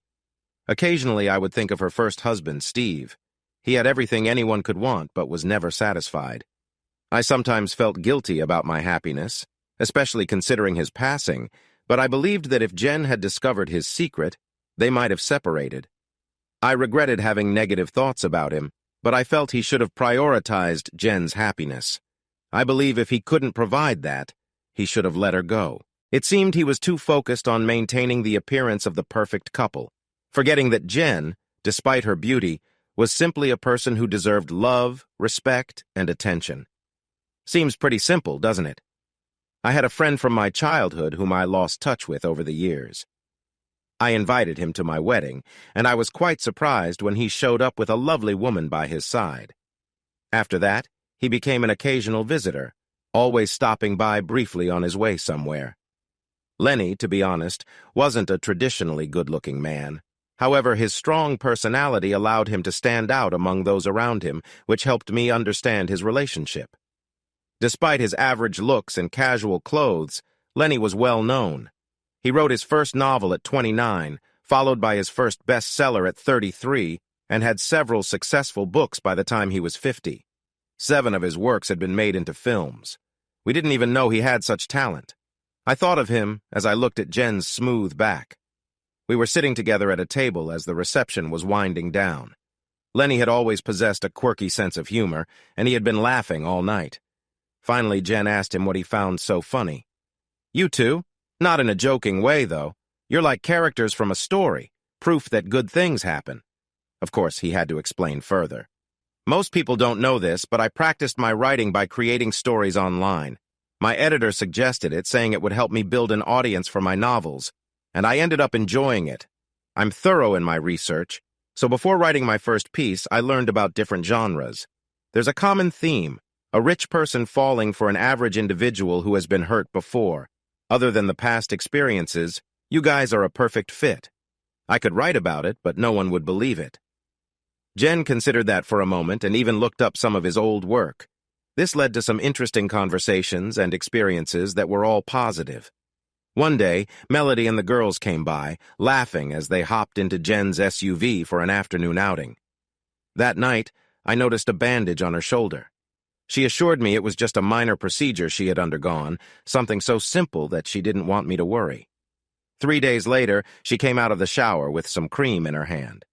Occasionally, I would think of her first husband, Steve. He had everything anyone could want, but was never satisfied. I sometimes felt guilty about my happiness, especially considering his passing, but I believed that if Jen had discovered his secret, they might have separated. I regretted having negative thoughts about him, but I felt he should have prioritized Jen's happiness. I believe if he couldn't provide that, he should have let her go. It seemed he was too focused on maintaining the appearance of the perfect couple, forgetting that Jen, despite her beauty, was simply a person who deserved love, respect, and attention. Seems pretty simple, doesn't it? I had a friend from my childhood whom I lost touch with over the years. I invited him to my wedding, and I was quite surprised when he showed up with a lovely woman by his side. After that, he became an occasional visitor, always stopping by briefly on his way somewhere. Lenny, to be honest, wasn't a traditionally good-looking man. However, his strong personality allowed him to stand out among those around him, which helped me understand his relationship. Despite his average looks and casual clothes, Lenny was well known. He wrote his first novel at 29, followed by his first bestseller at 33, and had several successful books by the time he was 50. 7 of his works had been made into films. We didn't even know he had such talent. I thought of him as I looked at Jen's smooth back. We were sitting together at a table as the reception was winding down. Lenny had always possessed a quirky sense of humor, and he had been laughing all night. Finally, Jen asked him what he found so funny. "You two? Not in a joking way, though. You're like characters from a story, proof that good things happen." Of course, he had to explain further. "Most people don't know this, but I practiced my writing by creating stories online. My editor suggested it, saying it would help me build an audience for my novels, and I ended up enjoying it. I'm thorough in my research, so before writing my first piece, I learned about different genres. There's a common theme, a rich person falling for an average individual who has been hurt before. Other than the past experiences, you guys are a perfect fit. I could write about it, but no one would believe it." Jen considered that for a moment and even looked up some of his old work. This led to some interesting conversations and experiences that were all positive. One day, Melody and the girls came by, laughing as they hopped into Jen's SUV for an afternoon outing. That night, I noticed a bandage on her shoulder. She assured me it was just a minor procedure she had undergone, something so simple that she didn't want me to worry. 3 days later, she came out of the shower with some cream in her hand.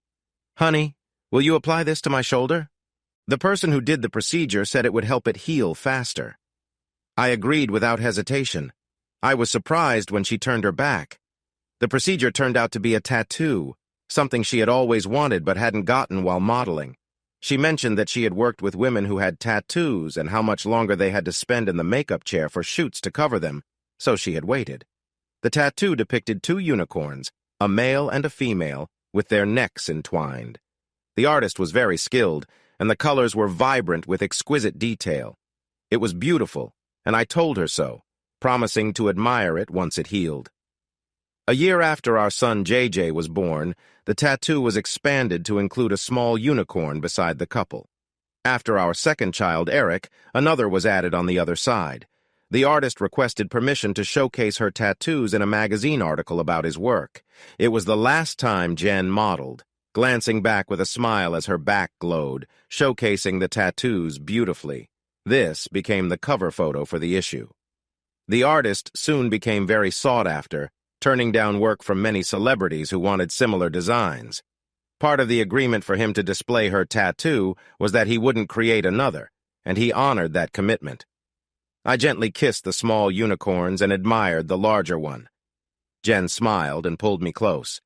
"Honey, will you apply this to my shoulder?" The person who did the procedure said it would help it heal faster. I agreed without hesitation. I was surprised when she turned her back. The procedure turned out to be a tattoo, something she had always wanted but hadn't gotten while modeling. She mentioned that she had worked with women who had tattoos and how much longer they had to spend in the makeup chair for shoots to cover them, so she had waited. The tattoo depicted 2 unicorns, a male and a female, with their necks entwined. The artist was very skilled, and the colors were vibrant with exquisite detail. It was beautiful, and I told her so, promising to admire it once it healed. A year after our son JJ was born, the tattoo was expanded to include a small unicorn beside the couple. After our second child, Eric, another was added on the other side. The artist requested permission to showcase her tattoos in a magazine article about his work. It was the last time Jen modeled, glancing back with a smile as her back glowed, showcasing the tattoos beautifully. This became the cover photo for the issue. The artist soon became very sought after, turning down work from many celebrities who wanted similar designs. Part of the agreement for him to display her tattoo was that he wouldn't create another, and he honored that commitment. I gently kissed the small unicorns and admired the larger one. Jen smiled and pulled me close.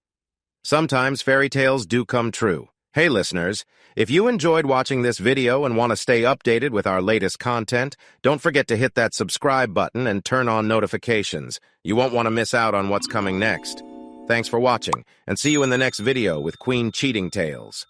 Sometimes fairy tales do come true. Hey listeners, if you enjoyed watching this video and want to stay updated with our latest content, don't forget to hit that subscribe button and turn on notifications. You won't want to miss out on what's coming next. Thanks for watching, and see you in the next video with Queen Cheating Tales.